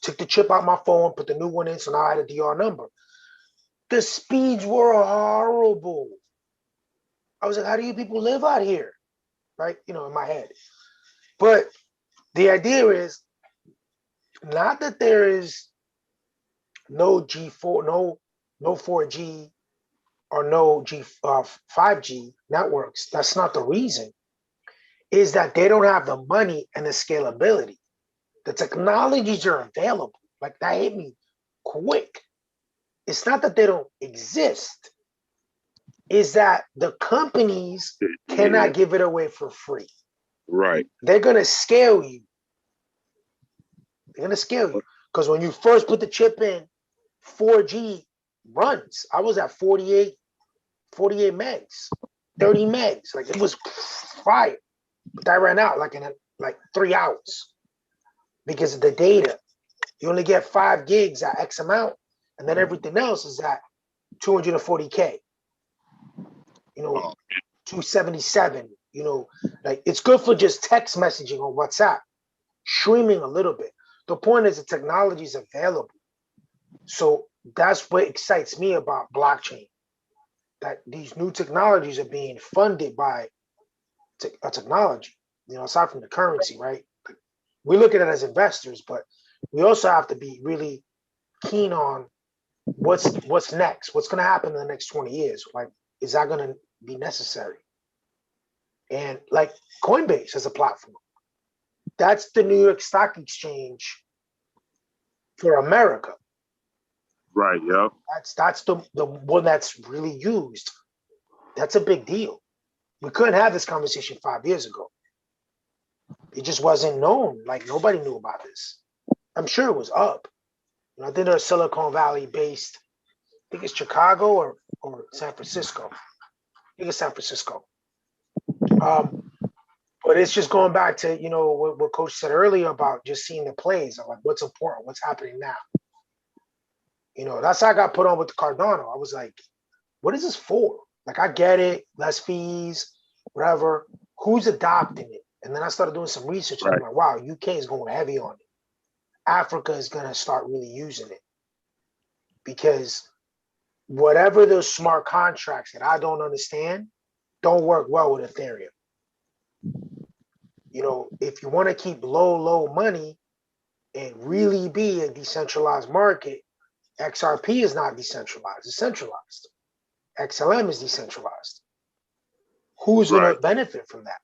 took the chip out my phone, put the new one in, so now I had a DR number. The speeds were horrible. I was like, how do you people live out here? Right? You know, in my head. But the idea is not that there is no G4, no 4G or no 5G networks. That's not the reason. Is that they don't have the money and the scalability. The technologies are available. Like that hit me quick. It's not that they don't exist. Is that the companies cannot give it away for free. Right. They're going to scale you. They're going to scale you. Because when you first put the chip in, 4G runs. I was at 48 megs, 30 megs. Like it was fire. But that ran out like in 3 hours because of the data. You only get 5 gigs at X amount, and then everything else is at 240K. You know, 277. You know, like it's good for just text messaging on WhatsApp, streaming a little bit. The point is the technology is available. So that's what excites me about blockchain. That these new technologies are being funded by a technology, you know, aside from the currency, right? We look at it as investors, but we also have to be really keen on what's next, what's going to happen in the next 20 years. Like, is that going to be necessary? And like Coinbase as a platform, that's the New York Stock Exchange for America. Right. Yeah. That's the one that's really used. That's a big deal. We couldn't have this conversation 5 years ago. It just wasn't known. Like nobody knew about this. I'm sure it was up. You know, I think they're Silicon Valley based. I think it's Chicago or San Francisco. I think it's San Francisco. But it's just going back to, you know, what Coach said earlier about just seeing the plays. I'm like, what's important? What's happening now? You know, that's how I got put on with the Cardano. I was like, what is this for? Like, I get it, less fees, whatever. Who's adopting it? And then I started doing some research. And I'm like, wow, UK is going heavy on it. Africa is going to start really using it. Because whatever those smart contracts that I don't understand don't work well with Ethereum. You know, if you want to keep low money and really be a decentralized market, XRP is not decentralized, it's centralized. XLM is decentralized. Who's going to benefit from that?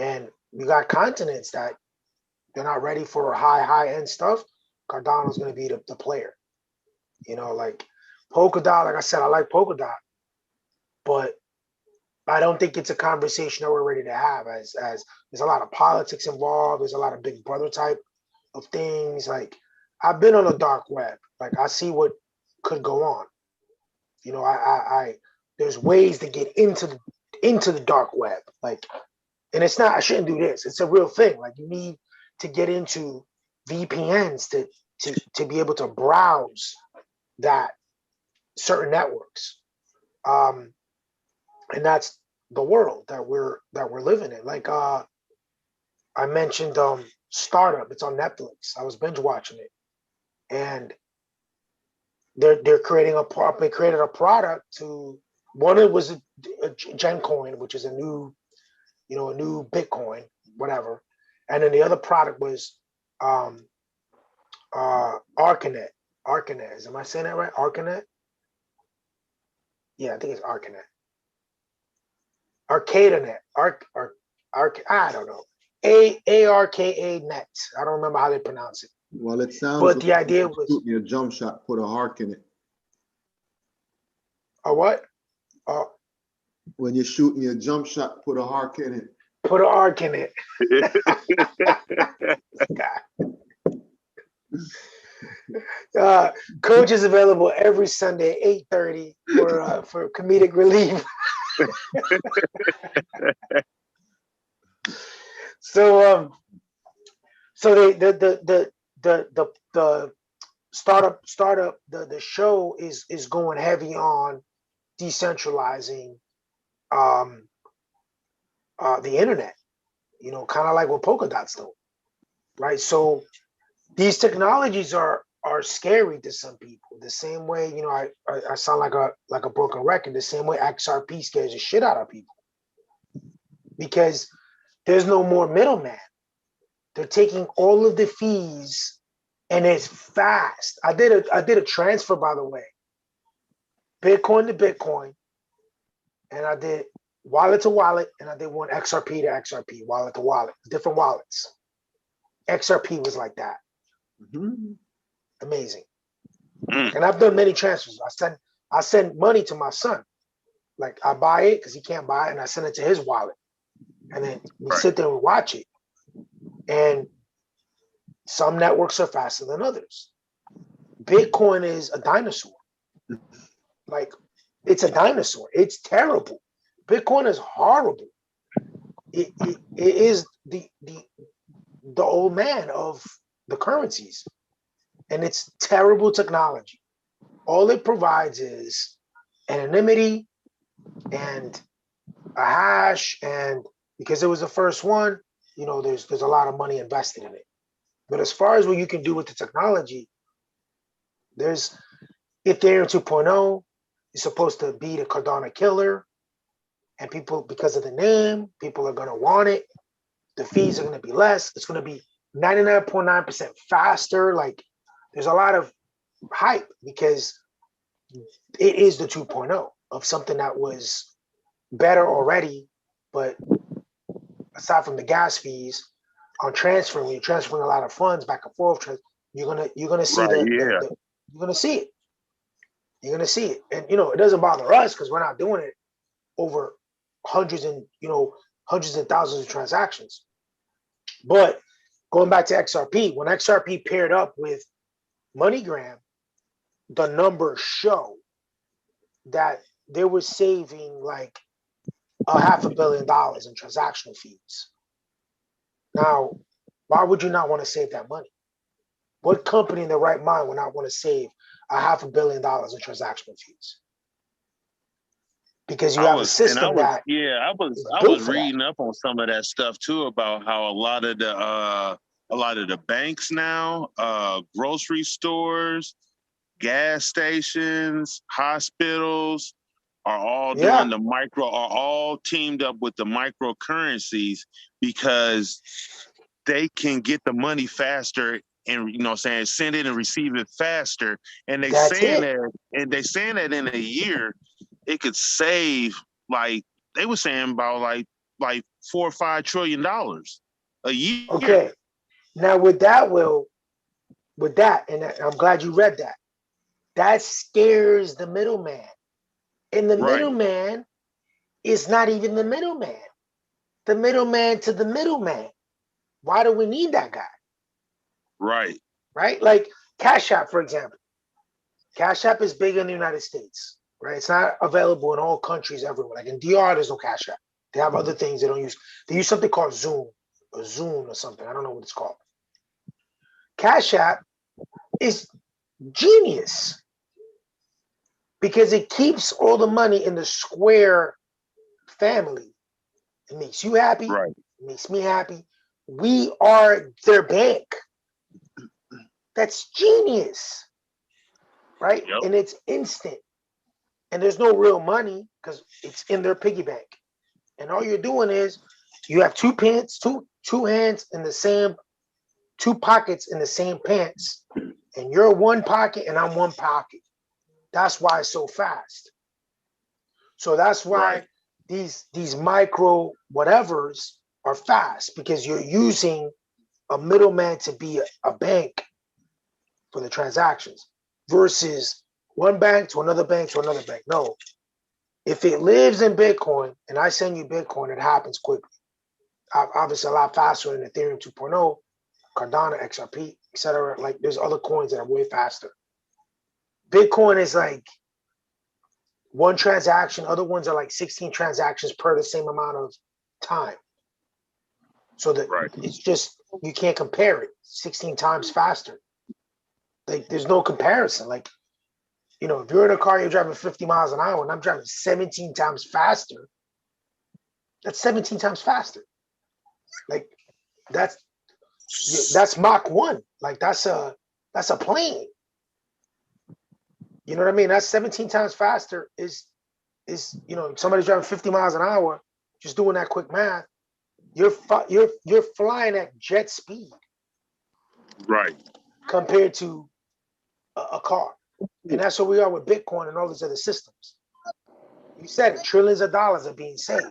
And you got continents that they're not ready for high end stuff. Cardano's going to be the player. You know, like Polkadot, like I said, I like Polkadot, but I don't think it's a conversation that we're ready to have as there's a lot of politics involved. There's a lot of big brother type of things. Like I've been on the dark web. Like I see what could go on. You know, I there's ways to get into the dark web. Like, and it's not, I shouldn't do this. It's a real thing. Like you need to get into VPNs to be able to browse that certain networks. And that's the world that we're living in. Like I mentioned Startup, it's on Netflix. I was binge watching it. And they created a product to one, it was a Gen Coin, which is a new Bitcoin, whatever. And then the other product was Arcanet. Arcanet. Am I saying that right? Arcanet? Yeah, I think it's Arcanet. Arcadanet. I don't know. ARKA net. I don't remember how they pronounce it. Well, it sounds But like the idea was shooting a jump shot, put a hark in it. a what? When you're shooting your jump shot, put a hark in it. Put an arc in it. Coach is available every Sunday at 8:30 for comedic relief. So the startup the show is going heavy on decentralizing the internet, you know, kind of like what Polkadot's doing, right? So these technologies are scary to some people. The same way, you know, I sound like a broken record. The same way XRP scares the shit out of people, because there's no more middleman. They're taking all of the fees, and it's fast. I did a transfer, by the way, Bitcoin to Bitcoin, and I did wallet to wallet, and I did one XRP to XRP, wallet to wallet, different wallets. XRP was like that. Mm-hmm. Amazing. And I've done many transfers. I send money to my son. Like I buy it because he can't buy it, and I send it to his wallet. And then we sit there and watch it. And some networks are faster than others. Bitcoin is a dinosaur. Like it's a dinosaur. It's terrible. Bitcoin is horrible. It is the old man of the currencies. And it's terrible technology. All it provides is anonymity and a hash, and because it was the first one, you know, there's a lot of money invested in it. But as far as what you can do with the technology, there's Ethereum 2.0 is supposed to be the Cardano killer, and people, because of the name, people are going to want it. The fees are going to be less. It's going to be 99.9% faster. Like there's a lot of hype because it is the 2.0 of something that was better already. But aside from the gas fees on transferring, when you're transferring a lot of funds back and forth, you're gonna see you're gonna see it. You're gonna see it, and you know it doesn't bother us because we're not doing it over hundreds and thousands of transactions. But going back to XRP, when XRP paired up with MoneyGram, the numbers show that they were saving like $500 million in transactional fees. Now, why would you not want to save that money? What company in their right mind would not want to save $500 million in transactional fees? Because you have a system that I was reading up on some of that stuff too about how a lot of the banks now, grocery stores, gas stations, hospitals are all doing are all teamed up with the microcurrencies because they can get the money faster and send it and receive it faster. And they saying that in a year it could save, like they were saying about like like $4 or $5 trillion a year. Okay. Now with that, and I'm glad you read that. That scares the middleman. And the middleman is not even the middleman. The middleman to the middleman. Why do we need that guy? Right. Right? Like Cash App, for example. Cash App is big in the United States, right? It's not available in all countries everywhere. Like in DR, there's no Cash App. They have other things they don't use. They use something called Zoom or something. I don't know what it's called. Cash App is genius because it keeps all the money in the Square family. It makes you happy. Right. It makes me happy. We are their bank. That's genius. Right? Yep. And it's instant. And there's no real money because it's in their piggy bank. And all you're doing is you have two pants, two hands in the same, two pockets in the same pants. And you're one pocket and I'm one pocket. That's why it's so fast. So that's why these micro whatevers are fast because you're using a middleman to be a bank for the transactions versus one bank to another bank to another bank. No, if it lives in Bitcoin and I send you Bitcoin, it happens quickly. Obviously, a lot faster than Ethereum 2.0, Cardano, XRP, etc. Like there's other coins that are way faster. Bitcoin is like one transaction. Other ones are like 16 transactions per the same amount of time. So that it's just, you can't compare it 16 times faster. Like there's no comparison. Like, you know, if you're in a car, you're driving 50 miles an hour and I'm driving 17 times faster, that's 17 times faster. Like that's Mach 1. Like that's a plane. You know what I mean? That's 17 times faster is, you know, somebody's driving 50 miles an hour, just doing that quick math, you're flying at jet speed. Right. Compared to a car. And that's where we are with Bitcoin and all these other systems. You said it, trillions of dollars are being saved.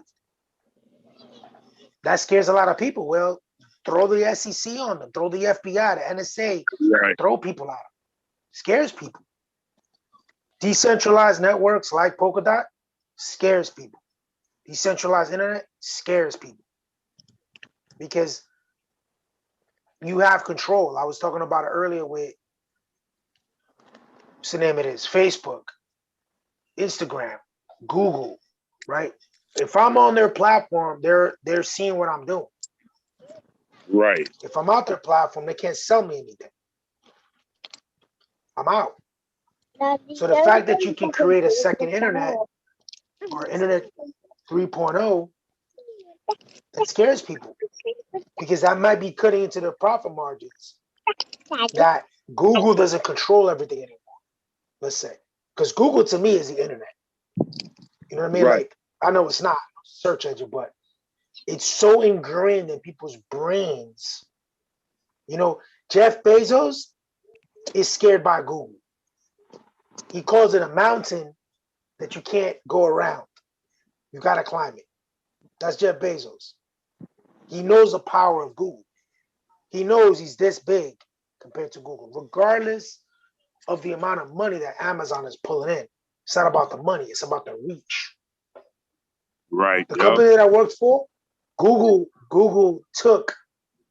That scares a lot of people. Well, throw the SEC on them, throw the FBI, the NSA, throw people out. Scares people. Decentralized networks like Polkadot scares people. Decentralized internet scares people. Because you have control. I was talking about it earlier with, what's the name of it is? Facebook, Instagram, Google, right? If I'm on their platform, they're seeing what I'm doing. Right. If I'm out their platform, they can't sell me anything. I'm out. So the fact that you can create a second internet or internet 3.0, that scares people because that might be cutting into their profit margins that Google doesn't control everything anymore. Let's say, because Google to me is the internet. You know what I mean? Like, I know it's not a search engine, but it's so ingrained in people's brains. You know, Jeff Bezos is scared by Google. He calls it a mountain that you can't go around. You got to climb it. That's Jeff Bezos. He knows the power of Google. He knows he's this big compared to Google, regardless of the amount of money that Amazon is pulling in. It's not about the money, it's about the reach. Right. The company that I worked for, Google took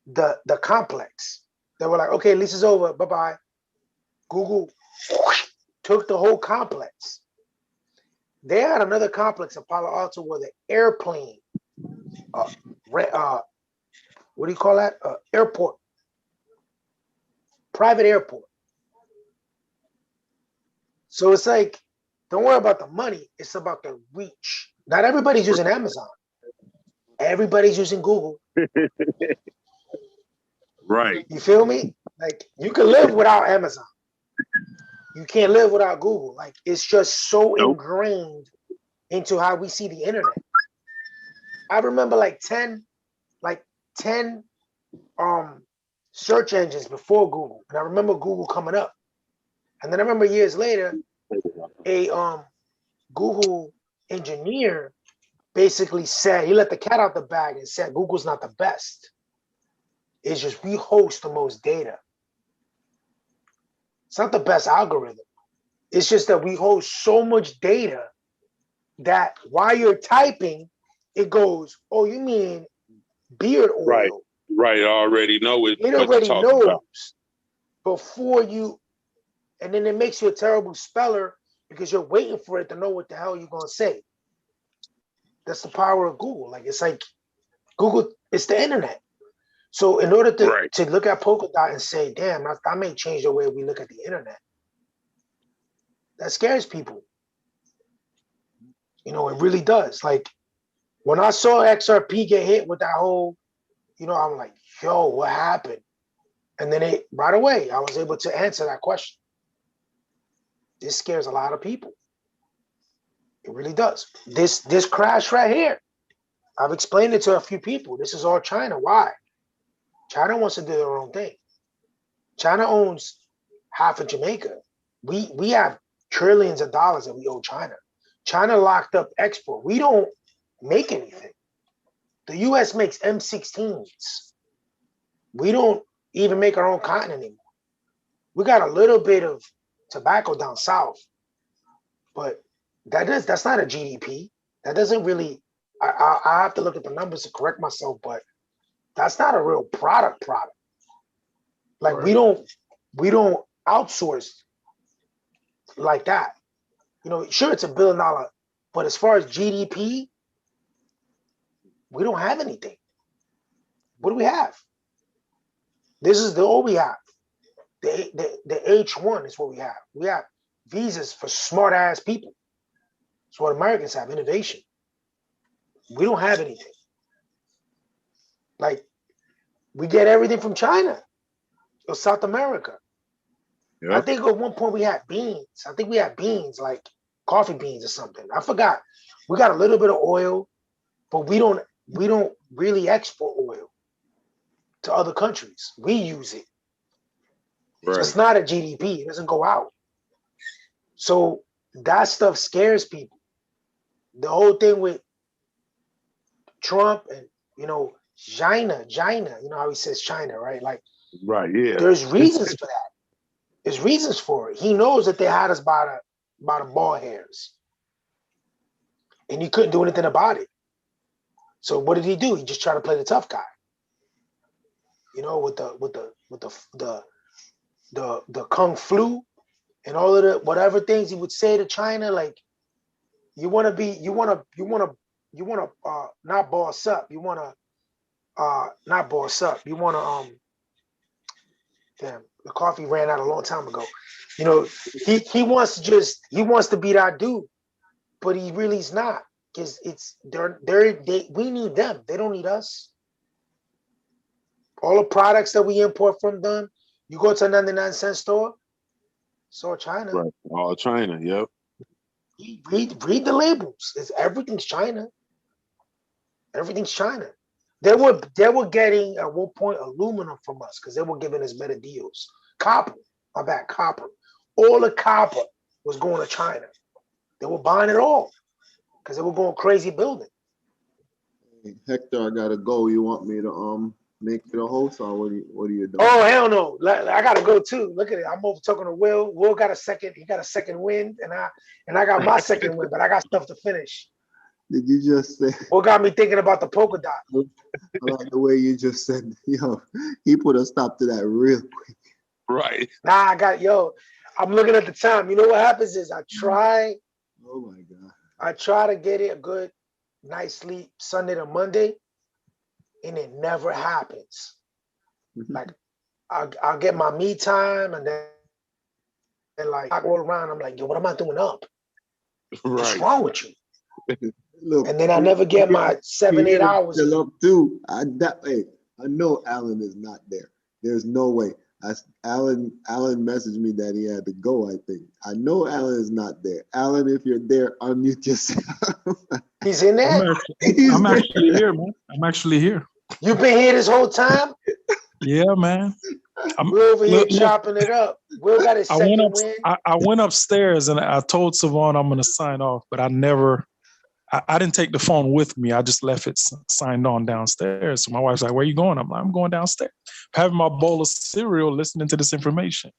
the complex. They were like, okay, lease is over, bye-bye. Google took the whole complex. They had another complex in Palo Alto where the airplane, what do you call that? Airport, private airport. So it's like, don't worry about the money. It's about the reach. Not everybody's using Amazon. Everybody's using Google. Right. You feel me? Like, you can live without Amazon. You can't live without Google. Like, it's just so ingrained into how we see the internet. I remember like 10 search engines before Google. And I remember Google coming up. And then I remember years later, a Google engineer basically said, he let the cat out the bag and said Google's not the best. It's just we host the most data. It's not the best algorithm. It's just that we host so much data that while you're typing, it goes, oh, you mean beard oil. Right. Right. I already know it. It already knows before you, and then it makes you a terrible speller because you're waiting for it to know what the hell you're going to say. That's the power of Google. Like, it's like Google, it's the internet. So in order to look at Polkadot and say, damn, I may change the way we look at the internet, that scares people. You know, it really does. Like, when I saw XRP get hit with that whole, you know, I'm like, yo, what happened? And then right away, I was able to answer that question. This scares a lot of people. It really does. This crash right here, I've explained it to a few people. This is all China. Why? China wants to do their own thing. China owns half of Jamaica. We have trillions of dollars that we owe China. China locked up export. We don't make anything. The US makes M16s. We don't even make our own cotton anymore. We got a little bit of tobacco down south, but that's not a GDP. That doesn't really, I have to look at the numbers to correct myself, but that's not a real product. Like, right. we don't outsource like that. You know, sure, it's $1 billion, but as far as GDP, we don't have anything. What do we have? This is all we have. The H1 is what we have. We have visas for smart ass people. It's what Americans have, innovation. We don't have anything. Like, we get everything from China or South America. Yep. I think at one point we had beans. I think we had beans, like coffee beans or something. I forgot. We got a little bit of oil, but we don't really export oil to other countries. We use it. Right. So it's not a GDP. It doesn't go out. So that stuff scares people. The whole thing with Trump and, you know, China, you know how he says China, right? Like, right, yeah. There's reasons for that. There's reasons for it. He knows that they had us by the ball hairs, and he couldn't do anything about it. So what did he do? He just tried to play the tough guy. You know, with the kung flu and all of the whatever things he would say to China, like, you want to not boss up. You want to not boss up. You want to damn, the coffee ran out a long time ago. You know, he wants to be that dude, but he really is not, because we need them. They don't need us. All the products that we import from them, you go to a 99-cent store, it's all China. Right. All China, yep. Read the labels. Everything's China. Everything's China. They were getting at one point aluminum from us because they were giving us better deals. Copper. All the copper was going to China. They were buying it all because they were going crazy building. Hector, I gotta go. You want me to make you the host, or what are you doing? Oh, hell no. I gotta go too. Look at it. I'm over talking to Will. Will got a second, he got a second wind, and I got my second wind, but I got stuff to finish. Did you just say? What got me thinking about the polka dot? I like the way you just said, yo, he put a stop to that real quick. Right. Nah, I'm looking at the time. You know what happens is I try. Oh my God. I try to get it a good night's sleep Sunday to Monday, and it never happens. Like, I'll get my me time, and then like I roll around. I'm like, yo, what am I doing up? Right. What's wrong with you? Look, and then I never get my 7-8 hours. Still up too. I know Alan is not there. There's no way. Alan messaged me that he had to go, I think. I know Alan is not there. Alan, if you're there, unmute yourself. He's in there? I'm actually here, man. I'm actually here. You've been here this whole time? Yeah, man. We're over here chopping it up. Will got his second win. I went upstairs and I told Savon I'm going to sign off, but I never I didn't take the phone with me. I just left it signed on downstairs. So my wife's like, "Where you going?" I'm like, "I'm going downstairs, having my bowl of cereal, listening to this information."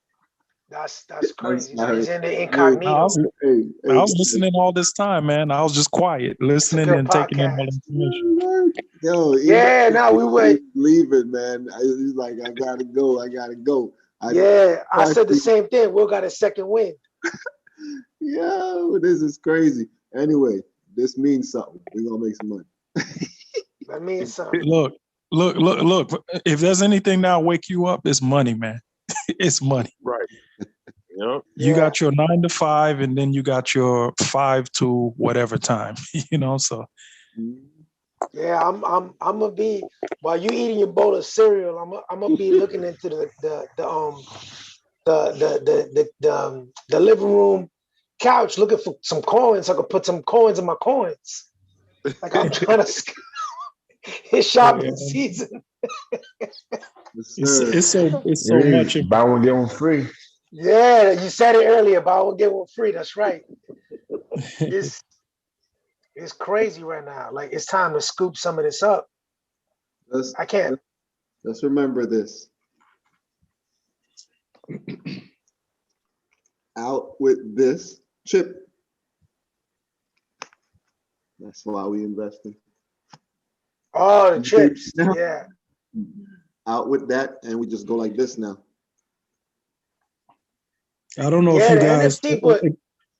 That's crazy. That's So he's nice. in the I incognito. was, Hey, I hey, was listening all this time, man. I was just quiet, It's a listening good and taking in all the podcast. information. yo, Yeah, no, we would. leaving, man. He's like, I gotta go. Yeah, I said the same thing. Will got a second win. Yo, this is crazy. Anyway, this means something. We're gonna make some money. That means something. Look. If there's anything that'll wake you up, it's money, man. It's money. Right. Yep. You Yeah. got your 9 to 5, and then you got your 5 to whatever time. So. Yeah, I'm gonna be while you eating your bowl of cereal. I'm gonna be looking into the living room couch, looking for some coins. So I could put some coins in my coins. Like I'm trying to. It's shopping season. It's so much. Buy one, get one free. Yeah, you said it earlier. Buy one get one free. That's right. It's crazy right now. Like it's time to scoop some of this up. I can't. Let's remember this. Out with this chip. That's why we investing. Oh, the chips. Yeah. Out with that, and we just go like this now. I don't know if you guys. NFT, but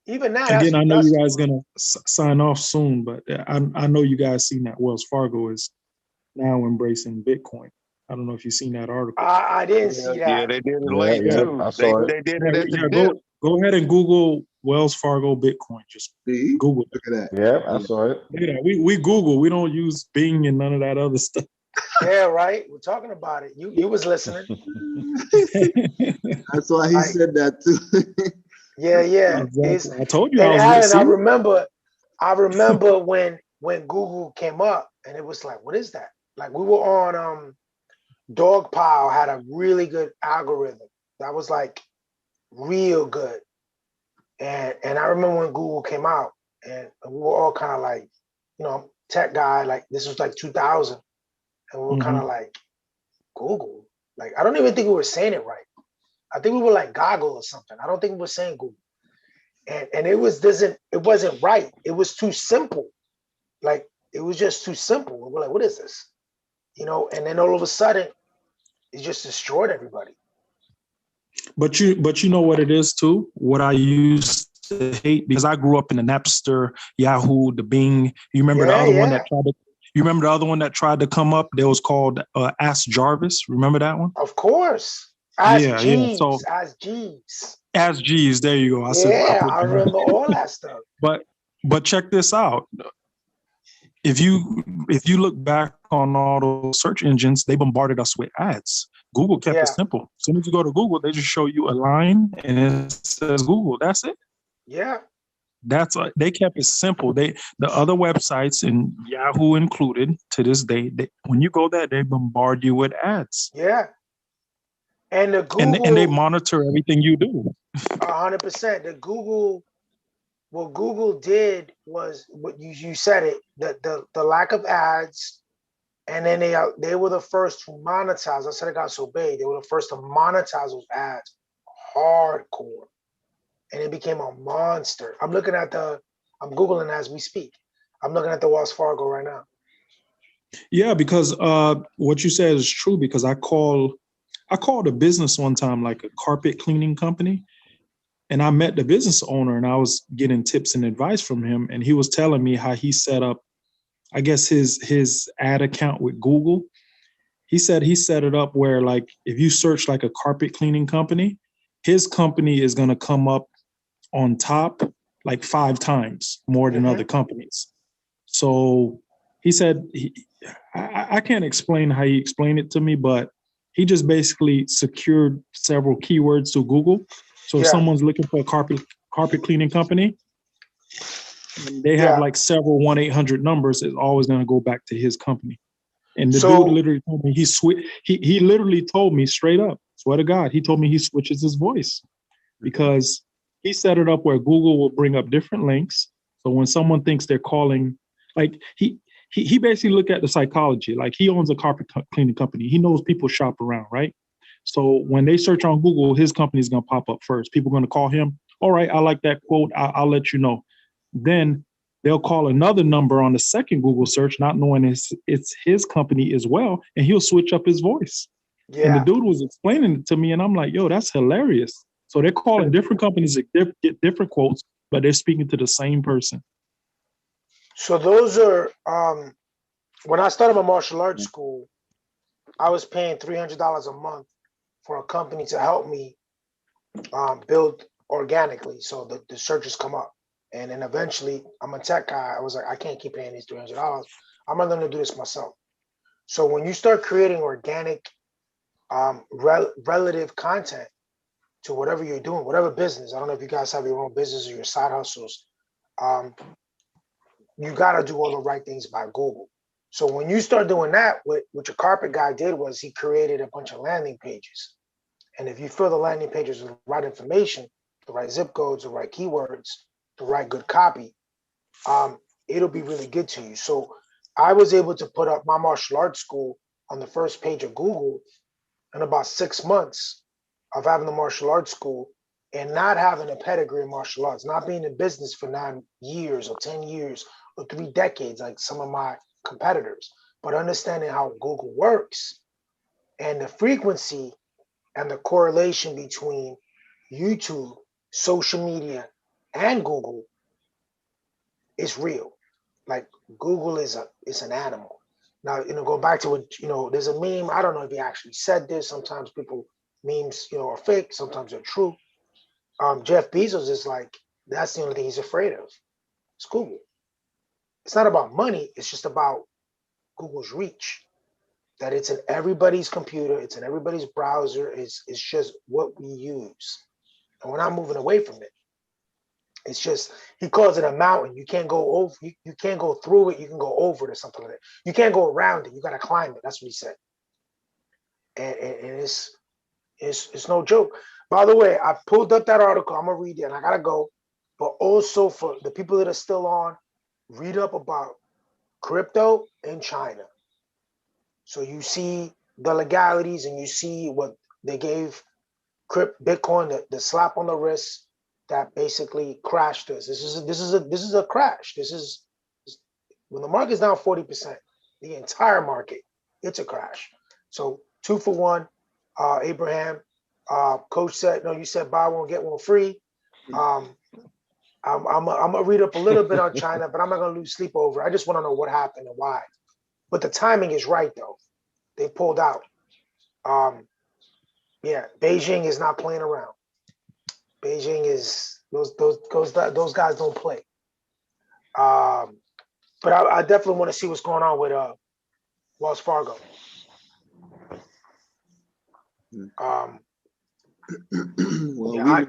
even now, again, I know you guys gonna sign off soon, but I know you guys seen that Wells Fargo is now embracing Bitcoin. I don't know if you've seen that article. I didn't see that. Yeah, they did it late too. I saw They did it at the dip. Go ahead and Google Wells Fargo Bitcoin. Just Google it. Look at that. Yeah, I saw it. Look at that. We Google. We don't use Bing and none of that other stuff. Yeah, right. We're talking about it. You was listening. That's why he said that too. Yeah. Exactly. I told you and I was Alan, I remember when Google came up and it was like, what is that? Like we were on Dogpile had a really good algorithm that was like real good. And I remember when Google came out and we were all kind of like, tech guy, like this was like 2000. And we were kind of like, Google? Like, I don't even think we were saying it right. I think we were like Goggle or something. I don't think we were saying Google. And it wasn't right. It was too simple. Like, it was just too simple. We were like, what is this? And then all of a sudden, it just destroyed everybody. But you know what it is too? What I used to hate, because I grew up in the Napster, Yahoo, the Bing. You remember the other one that tried to You remember the other one that tried to come up? That was called Ask Jarvis. Remember that one? Of course. Ask Jeeves. So, Ask Jeeves. Ask Jeeves. There you go. I remember all that stuff. But check this out. If you look back on all those search engines, they bombarded us with ads. Google kept it simple. As soon as you go to Google, they just show you a line and it says Google. That's it. Yeah. They kept it simple. The other websites, and Yahoo included, to this day, when you go there, they bombard you with ads. Yeah. And the Google and they monitor everything you do. 100%. What Google did was what you said it, the lack of ads, and then they were the first to monetize. I said it got so big. They were the first to monetize those ads hardcore. And it became a monster. I'm Googling as we speak. I'm looking at the Wells Fargo right now. Yeah, because what you said is true, because I called a business one time, like a carpet cleaning company. And I met the business owner and I was getting tips and advice from him. And he was telling me how he set up, I guess, his ad account with Google. He said he set it up where, like, if you search like a carpet cleaning company, his company is going to come up on top like 5 times more than other companies. So he said, I can't explain how he explained it to me, but he just basically secured several keywords to Google. So if someone's looking for a carpet cleaning company, they have like several 1-800 numbers, it's always going to go back to his company. And the dude literally told me he literally told me straight up, swear to God, he told me he switches his voice because he set it up where Google will bring up different links. So when someone thinks they're calling, like he basically look at the psychology. Like he owns a carpet cleaning company. He knows people shop around, right? So when they search on Google, his company is going to pop up first. People are going to call him. All right, I like that quote. I'll let you know. Then they'll call another number on the second Google search, not knowing it's his company as well, and he'll switch up his voice. Yeah. And the dude was explaining it to me, and I'm like, yo, that's hilarious. So they're calling different companies to get different quotes, but they're speaking to the same person. So those are, when I started my martial arts school, I was paying $300 a month for a company to help me build organically. So the searches come up. And then eventually, I'm a tech guy. I was like, I can't keep paying these $300. I'm going to learn to do this myself. So when you start creating organic, relative content to whatever you're doing, whatever business, I don't know if you guys have your own business or your side hustles, you got to do all the right things by Google. So when you start doing that, what your carpet guy did was he created a bunch of landing pages. And if you fill the landing pages with the right information, the right zip codes, the right keywords, the right good copy, it'll be really good to you. So I was able to put up my martial arts school on the first page of Google in about 6 months of having the martial arts school and not having a pedigree in martial arts, not being in business for 9 years or 10 years or 3 decades like some of my competitors, but understanding how Google works and the frequency and the correlation between YouTube, social media, and Google is real. Like Google is an animal. Now, go back to what, there's a meme. I don't know if he actually said this. Sometimes memes, are fake. Sometimes they're true. Jeff Bezos is like, that's the only thing he's afraid of. It's Google. It's not about money. It's just about Google's reach. That it's in everybody's computer. It's in everybody's browser. It's just what we use. And we're not moving away from it. It's just, he calls it a mountain. You can't go over, you can't go through it. You can go over it or something like that. You can't go around it. You got to climb it. That's what he said. And it's no joke. By the way, I pulled up that article. I'm going to read it and I got to go. But also for the people that are still on, read up about crypto in China. So you see the legalities and you see what they gave Bitcoin, the slap on the wrist that basically crashed us. This is a crash. When the market's down 40%, the entire market, it's a crash. So 2 for 1, Abraham. Coach said, no, you said buy one, get one free. I'm gonna read up a little bit on China, but I'm not gonna lose sleep over. I just want to know what happened and why. But the timing is right though. They pulled out. Yeah, Beijing is not playing around. Beijing is those guys don't play. But I definitely want to see what's going on with Wells Fargo. Well, yeah,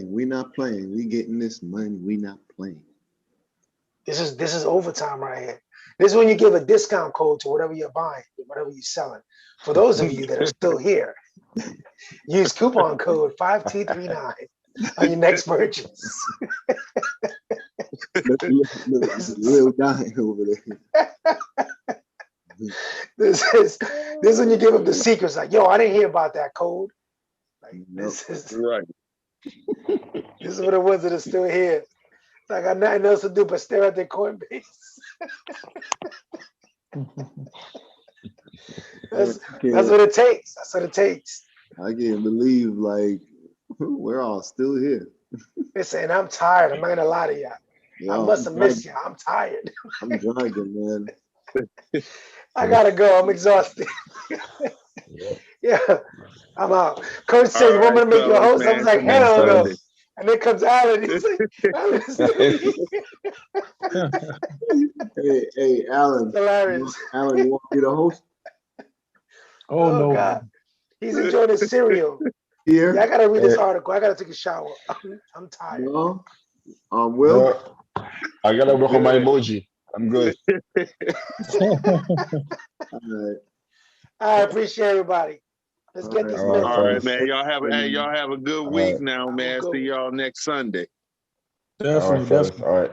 we're not playing. We getting this money. We not playing. This is overtime right here. This is when you give a discount code to whatever you're buying, whatever you're selling. For those of you that are still here, use coupon code 5239 on your next purchase. Real guy over there. This is when you give them the secrets. Like, yo, I didn't hear about that code. Like, this is right. This is what the ones that are still here. I got nothing else to do but stare at their Coinbase. That's what it takes. That's what it takes. I can't believe like we're all still here. Listen, I'm tired. I'm not gonna lie to y'all. I must have missed you. I'm tired. I'm dragging, man. I gotta go. I'm exhausted. Yeah, I'm out. Coach said, "You want me to make you a host?" I was like, "Hell no!" And then comes Alan. He's like, "Hey, Alan. Hilarious. Alan, you want me to host?" Oh no, God. He's enjoying his cereal. Here, yeah, I gotta read this article. I gotta take a shower. I'm tired. No, Will. I gotta work on my emoji. I'm good. All right. I appreciate everybody. Let's get this. All right, man. Y'all have a good week now, man. See y'all next Sunday. Definitely. All right.